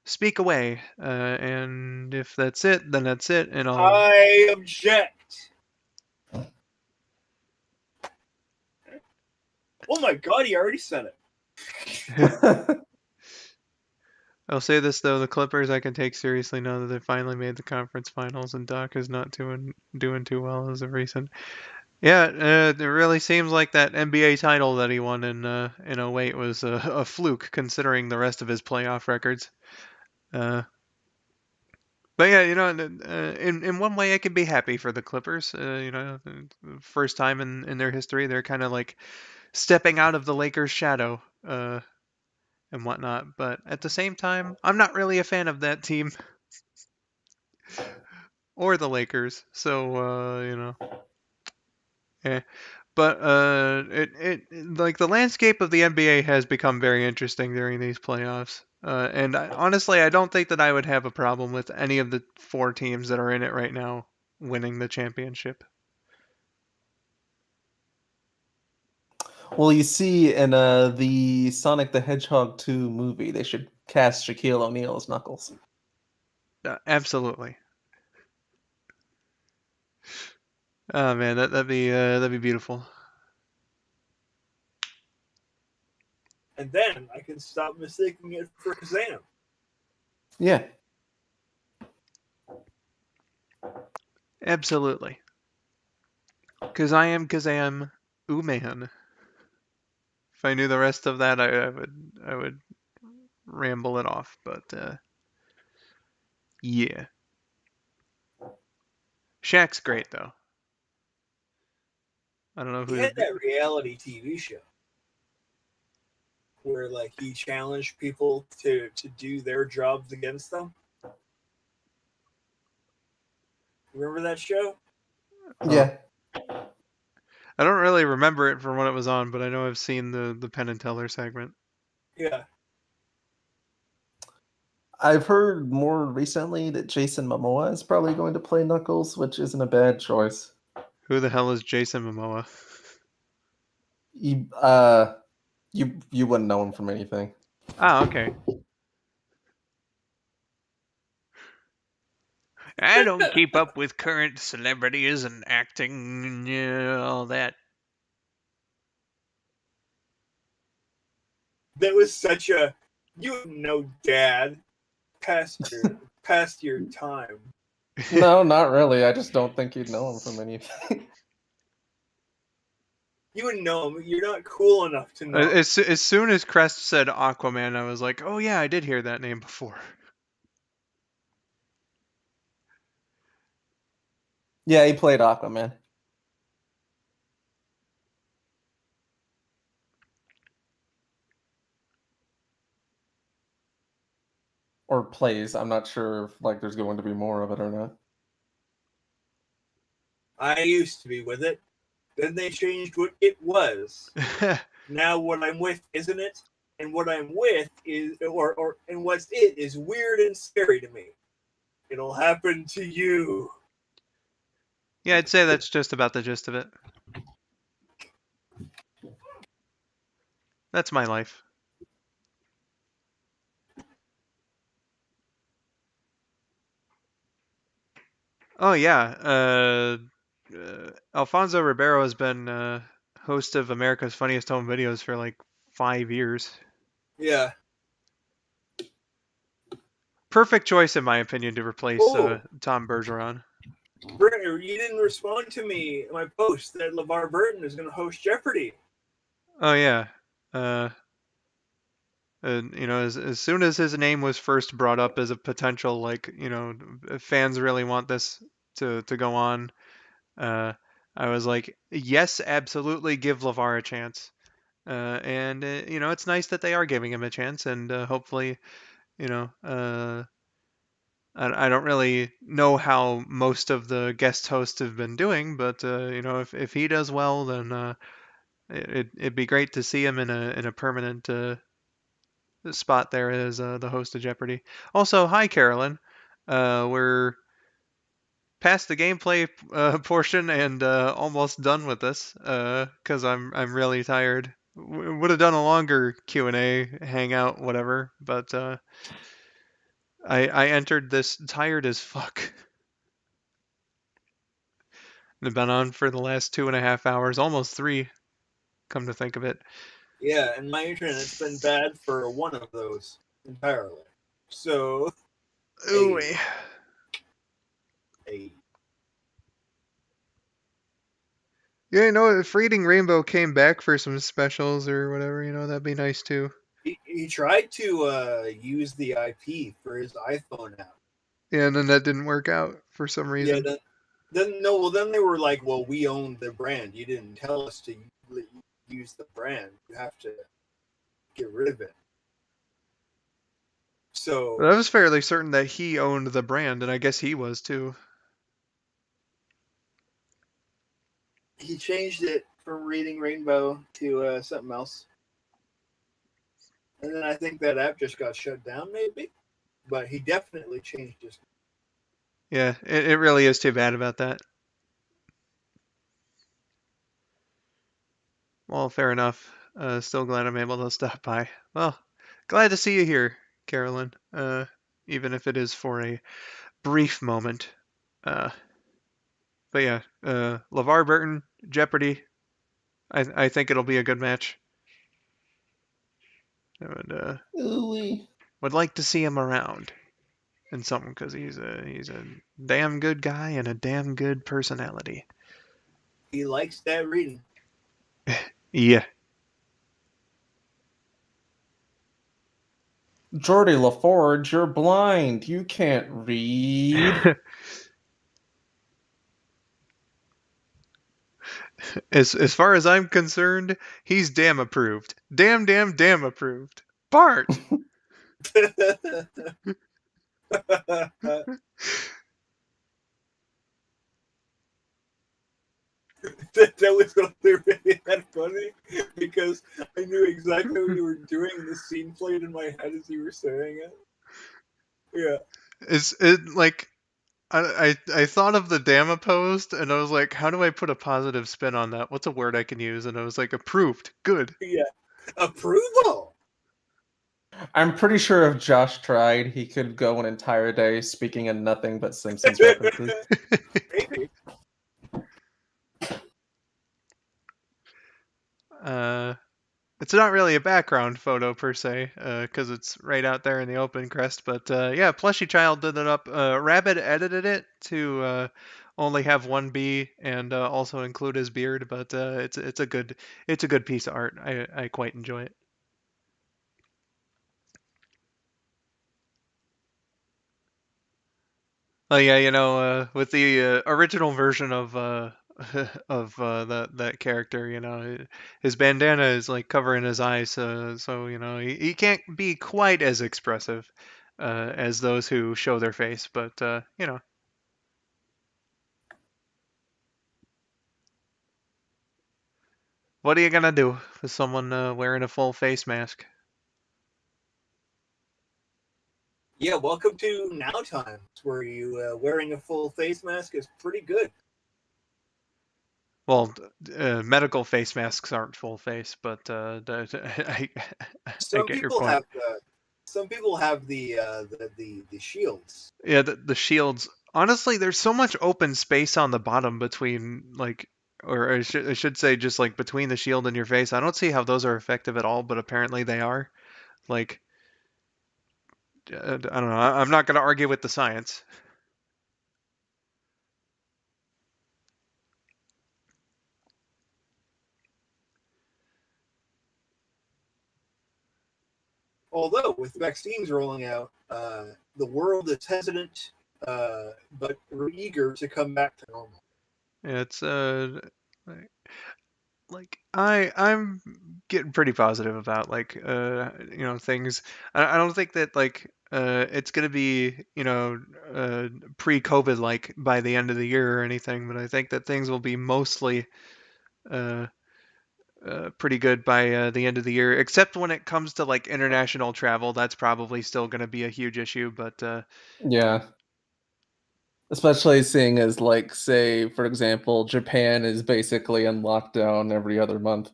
speak away. And if that's it, then that's it, and I'll. I object. Oh my god, he already said it. I'll say this though: the Clippers I can take seriously now that they finally made the conference finals, and Doc is not doing too well as of recent. Yeah, it really seems like that NBA title that he won in 08 was a fluke, considering the rest of his playoff records. But yeah, you know, in one way, I can be happy for the Clippers. You know, first time in their history, they're kind of like stepping out of the Lakers' shadow and whatnot. But at the same time, I'm not really a fan of that team or the Lakers. So you know, yeah. But it like the landscape of the NBA has become very interesting during these playoffs. And honestly, I don't think that I would have a problem with any of the 4 teams that are in it right now winning the championship. Well, you see, in the Sonic the Hedgehog 2 movie, they should cast Shaquille O'Neal as Knuckles. Absolutely. Oh man, that'd be beautiful. And then I can stop mistaking it for Kazam. Yeah. Absolutely. Cause I am Kazam. Ooh man. If I knew the rest of that, I would ramble it off. But yeah. Shaq's great though. I don't know He who. had that reality TV show where like he challenged people to do their jobs against them. Remember that show? Yeah. I don't really remember it from when it was on, but I know I've seen the Penn and Teller segment. Yeah. I've heard more recently that Jason Momoa is probably going to play Knuckles, which isn't a bad choice. Who the hell is Jason Momoa? You wouldn't know him from anything. Ah, okay. I don't keep up with current celebrities and acting and all that. That was such a Dad. Past your time. No, not really. I just don't think you'd know him from anything. You wouldn't know him. You're not cool enough to know. As soon as Crest said Aquaman, I was like, oh yeah, I did hear that name before. Yeah, he played Aquaman. Or plays. I'm not sure if like there's going to be more of it or not. I used to be with it. Then they changed what it was. Now what I'm with isn't it? And what I'm with is and what's it is weird and scary to me. It'll happen to you. Yeah, I'd say that's just about the gist of it. That's my life. Oh yeah, Alfonso Ribeiro has been host of America's Funniest Home Videos for like 5 years. Yeah. Perfect choice, in my opinion, to replace Tom Bergeron. Brenner, you didn't respond to me in my post that LeVar Burton is going to host Jeopardy. Oh yeah, as soon as his name was first brought up as a potential, like, if fans really want this to go on, I was like, yes, absolutely, give LeVar a chance. And it's nice that they are giving him a chance, and hopefully, I don't really know how most of the guest hosts have been doing, but if he does well, then it'd be great to see him in a permanent spot there as the host of Jeopardy. Also, hi Carolyn, we're past the gameplay portion and almost done with this because I'm really tired. Would have done a longer Q&A, hangout, whatever, but I entered this tired as fuck. I've been on for the last 2.5 hours, almost 3, come to think of it. Yeah, and my internet's been bad for one of those entirely. So, Ooh. hey. Yeah, if Reading Rainbow came back for some specials or whatever, that'd be nice too. He tried to use the IP for his iPhone app. Yeah, and then that didn't work out for some reason. Yeah, then they were like, well, we own the brand. You didn't tell us to use the brand. You have to get rid of it. So I was fairly certain that he owned the brand, and I guess he was too. he changed it from Reading Rainbow to something else. And then I think that app just got shut down, maybe. But he definitely changed his. Yeah, it really is too bad about that. Well, fair enough. Still glad I'm able to stop by. Well, glad to see you here, Carolyn. Even if it is for a brief moment. But yeah, LeVar Burton, Jeopardy. I think it'll be a good match. I would like to see him around in something because he's a damn good guy and a damn good personality. He likes that reading. Yeah. Geordie LaForge, you're blind. You can't read. As far as I'm concerned, he's damn approved. Damn approved. Bart! that was only really that funny because I knew exactly what you were doing, and the scene played in my head as you were saying it. Yeah. Is it like I thought of the Dama post and I was like, how do I put a positive spin on that? What's a word I can use? And I was like, approved. Good. Yeah. Approval. I'm pretty sure if Josh tried, he could go an entire day speaking in nothing but Simpsons references. Maybe. It's not really a background photo per se, because it's right out there in the open crest. But yeah, Plushy Child did it up. Rabid edited it to only have one B and also include his beard. But it's a good piece of art. I quite enjoy it. Oh yeah, with the original version of that character, his bandana is like covering his eyes, so he can't be quite as expressive as those who show their face, but what are you gonna do with someone wearing a full face mask? Yeah, welcome to Now Times, where you wearing a full face mask is pretty good. Well, medical face masks aren't full face, but I Some get your people point. have the shields. Yeah, the shields. Honestly, there's so much open space on the bottom between like, or I should say, just like between the shield and your face. I don't see how those are effective at all, but apparently they are. Like, I don't know. I'm not going to argue with the science. Although with vaccines rolling out, the world is hesitant, but we're eager to come back to normal. Yeah, it's like I'm getting pretty positive about like things. I don't think that like it's gonna be pre-COVID like by the end of the year or anything, but I think that things will be mostly uh, pretty good by the end of the year, except when it comes to like international travel. That's probably still gonna be a huge issue, but Yeah. Especially seeing as, like, say, for example, Japan is basically in lockdown every other month.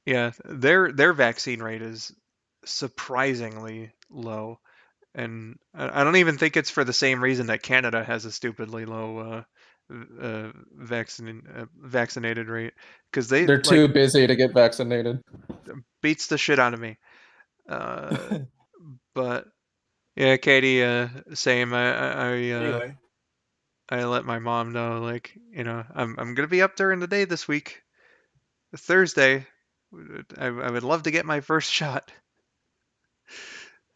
yeah, their vaccine rate is surprisingly low. And I don't even think it's for the same reason that Canada has a stupidly low vaccinated rate, because they They're like too busy to get vaccinated. beats the shit out of me. But yeah, Katie, same. Anyway, I let my mom know, like, I'm gonna be up during the day this week, Thursday. I would love to get my first shot.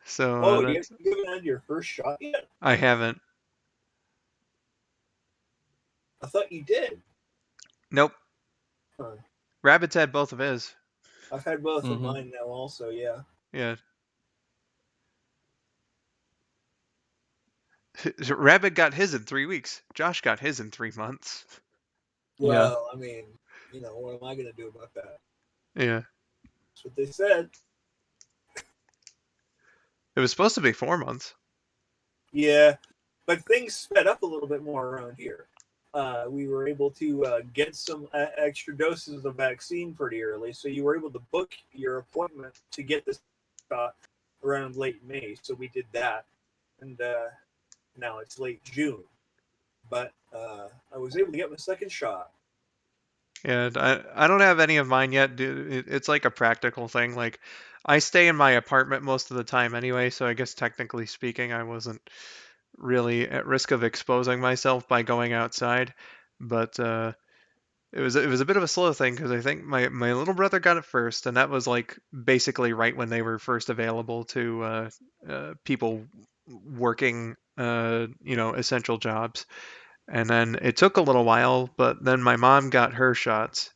So oh, you that's haven't given out your first shot yet? I haven't. I thought you did. Nope. Huh. Rabbit's had both of his. I've had both of Mhm. mine now, also. Yeah. Yeah. Rabbit got his in 3 weeks. Josh got his in 3 months. Yeah. Well, I mean, what am I gonna do about that? Yeah. That's what they said. It was supposed to be 4 months. Yeah, but things sped up a little bit more around here. We were able to get some extra doses of vaccine pretty early, so you were able to book your appointment to get this shot around late May. So we did that, and now it's late June. But I was able to get my second shot. Yeah, I don't have any of mine yet, dude. It's like a practical thing. Like, I stay in my apartment most of the time anyway, so I guess technically speaking, I wasn't really at risk of exposing myself by going outside. But it was a bit of a slow thing because I think my little brother got it first, and that was like basically right when they were first available to people working essential jobs. And then it took a little while, but then my mom got her shots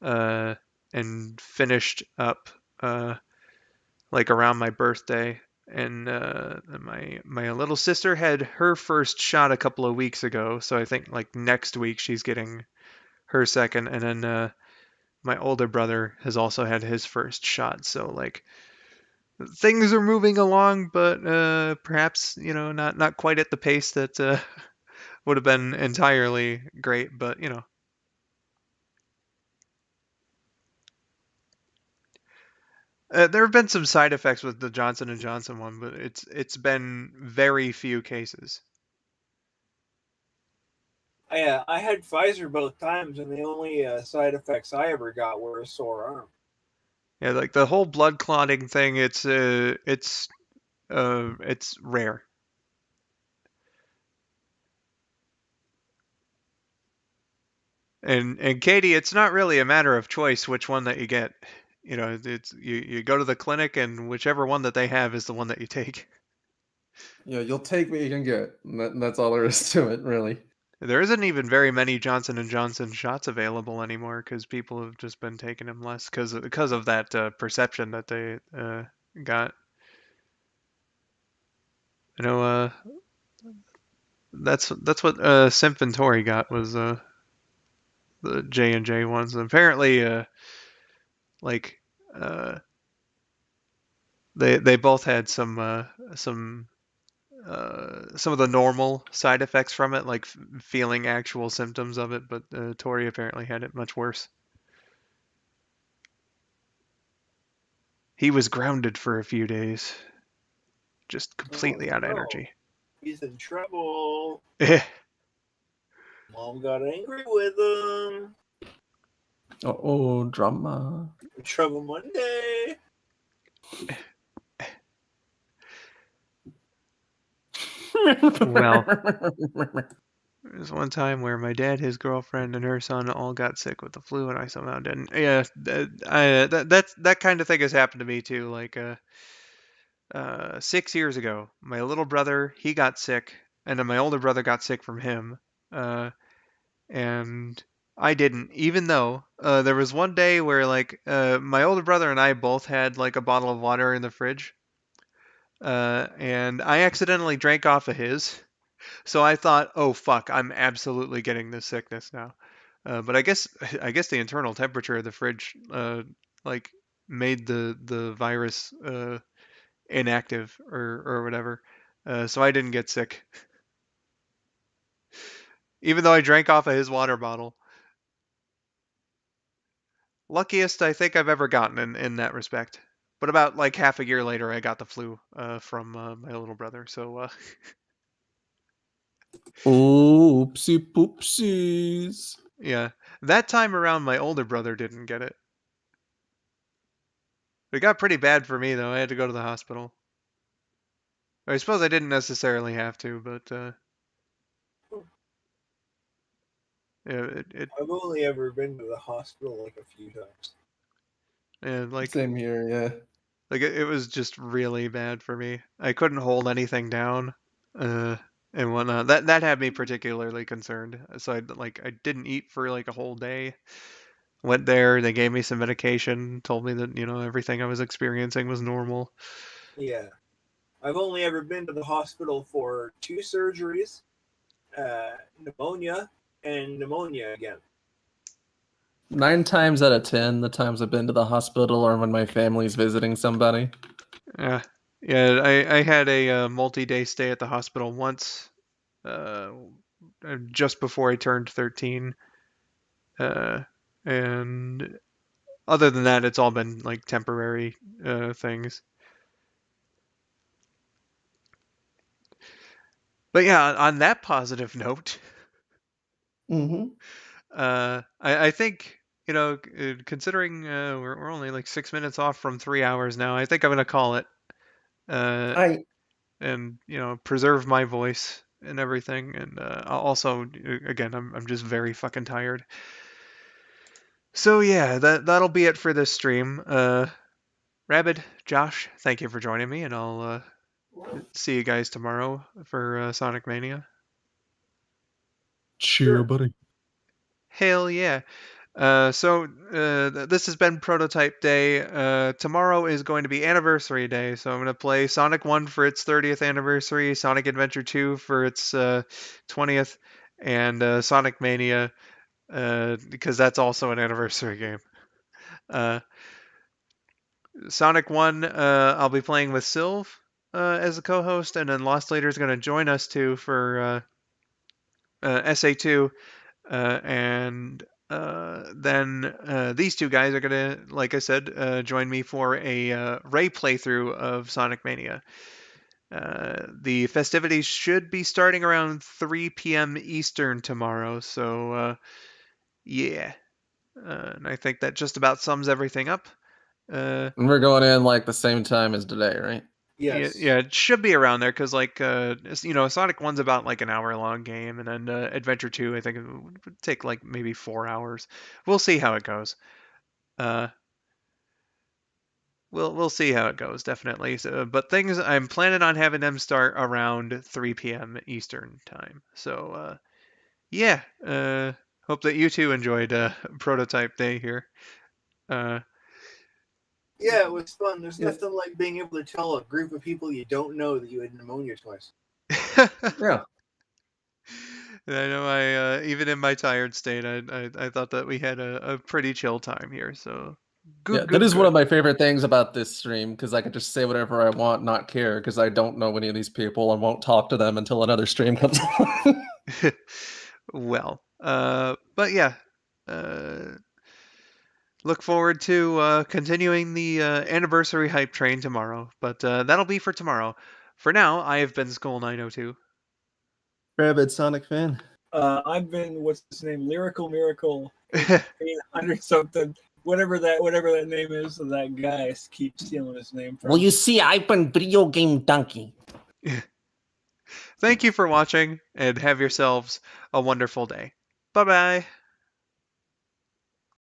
uh, and finished up like around my birthday. And my little sister had her first shot a couple of weeks ago, so I think like next week she's getting her second, and then my older brother has also had his first shot. So like things are moving along, but perhaps not quite at the pace that would have been entirely great. But there have been some side effects with the Johnson and Johnson one, but it's been very few cases. I had Pfizer both times, and the only side effects I ever got were a sore arm. Yeah, like the whole blood clotting thing, it's rare. And Katie, it's not really a matter of choice which one that you get. It's you go to the clinic and whichever one that they have is the one that you take. Yeah, you'll take what you can get. That's all there is to it, really. There isn't even very many Johnson and Johnson shots available anymore because people have just been taking them less because of that perception that they got. I know that's what Simp and Tori got was the J&J ones. Apparently, like uh, they both had some of the normal side effects from it, like feeling actual symptoms of it, but Tori apparently had it much worse. He was grounded for a few days, just completely out of energy. He's in trouble. Eh. Mom got angry with him. Oh, drama. Trouble Monday. Well, there was one time where my dad, his girlfriend, and her son all got sick with the flu, and I somehow didn't. Yeah, that kind of thing has happened to me too. Like 6 years ago, my little brother, he got sick, and then my older brother got sick from him, and I didn't. Even though there was one day where like my older brother and I both had like a bottle of water in the fridge, and I accidentally drank off of his. So I thought, oh fuck, I'm absolutely getting this sickness now. But I guess the internal temperature of the fridge like made the virus inactive or whatever. So I didn't get sick, even though I drank off of his water bottle. Luckiest I think I've ever gotten in that respect. But about like half a year later, I got the flu from my little brother. So Oopsie poopsies. yeah, that time around, my older brother didn't get it. It got pretty bad for me though. I had to go to the hospital. I suppose I didn't necessarily have to, but yeah, I've only ever been to the hospital like a few times. yeah, Same here, yeah. like it was just really bad for me. I couldn't hold anything down, and whatnot. That had me particularly concerned. So I didn't eat for like a whole day. Went there, they gave me some medication, told me that everything I was experiencing was normal. Yeah. I've only ever been to the hospital for 2 surgeries, pneumonia, and pneumonia again. 9 times out of 10, the times I've been to the hospital are when my family's visiting somebody. Yeah, yeah. I had a multi-day stay at the hospital once, just before I turned 13, and other than that, it's all been like temporary things. But yeah, on that positive note, Mm-hmm. I think considering we're only like 6 minutes off from 3 hours now, I think I'm gonna call it. And preserve my voice and everything, and also again, I'm just very fucking tired. So yeah, that'll be it for this stream. Rabid, Josh, thank you for joining me, and I'll see you guys tomorrow for Sonic Mania. Cheer, buddy. Hell yeah. So this has been Prototype Day. Tomorrow is going to be Anniversary Day, so I'm going to play Sonic 1 for its 30th anniversary, Sonic Adventure 2 for its 20th, and Sonic Mania because that's also an anniversary game. Sonic 1, I'll be playing with Sylv as a co-host, and then Lost Later is going to join us too for SA2, and then these two guys are going to, like I said, join me for a Ray playthrough of Sonic Mania. The festivities should be starting around 3 p.m. Eastern tomorrow, so yeah. And I think that just about sums everything up. And we're going in like the same time as today, right? Yes. Yeah, it should be around there because, like, Sonic 1's about like an hour-long game, and then Adventure 2, I think it would take like maybe 4 hours. We'll see how it goes. We'll see how it goes, definitely. So, but things I'm planning on having them start around 3 p.m. Eastern time. So yeah, hope that you two enjoyed Prototype Day here. Yeah, it was fun. There's Yeah. nothing like being able to tell a group of people you don't know that you had pneumonia twice. Yeah. I know. I even in my tired state, I thought that we had a pretty chill time here. So good. That is one of my favorite things about this stream, because I can just say whatever I want, not care, because I don't know any of these people and won't talk to them until another stream comes on. Well, but yeah, look forward to continuing the anniversary hype train tomorrow. But that'll be for tomorrow. For now, I have been skull902. RabidSonicFan. I've been, what's his name? Lyrical Miracle 800 something. Whatever that name is of that guy, I keep stealing his name from. Well, you see, I've been Video Game Donkey. Thank you for watching, and have yourselves a wonderful day. Bye-bye.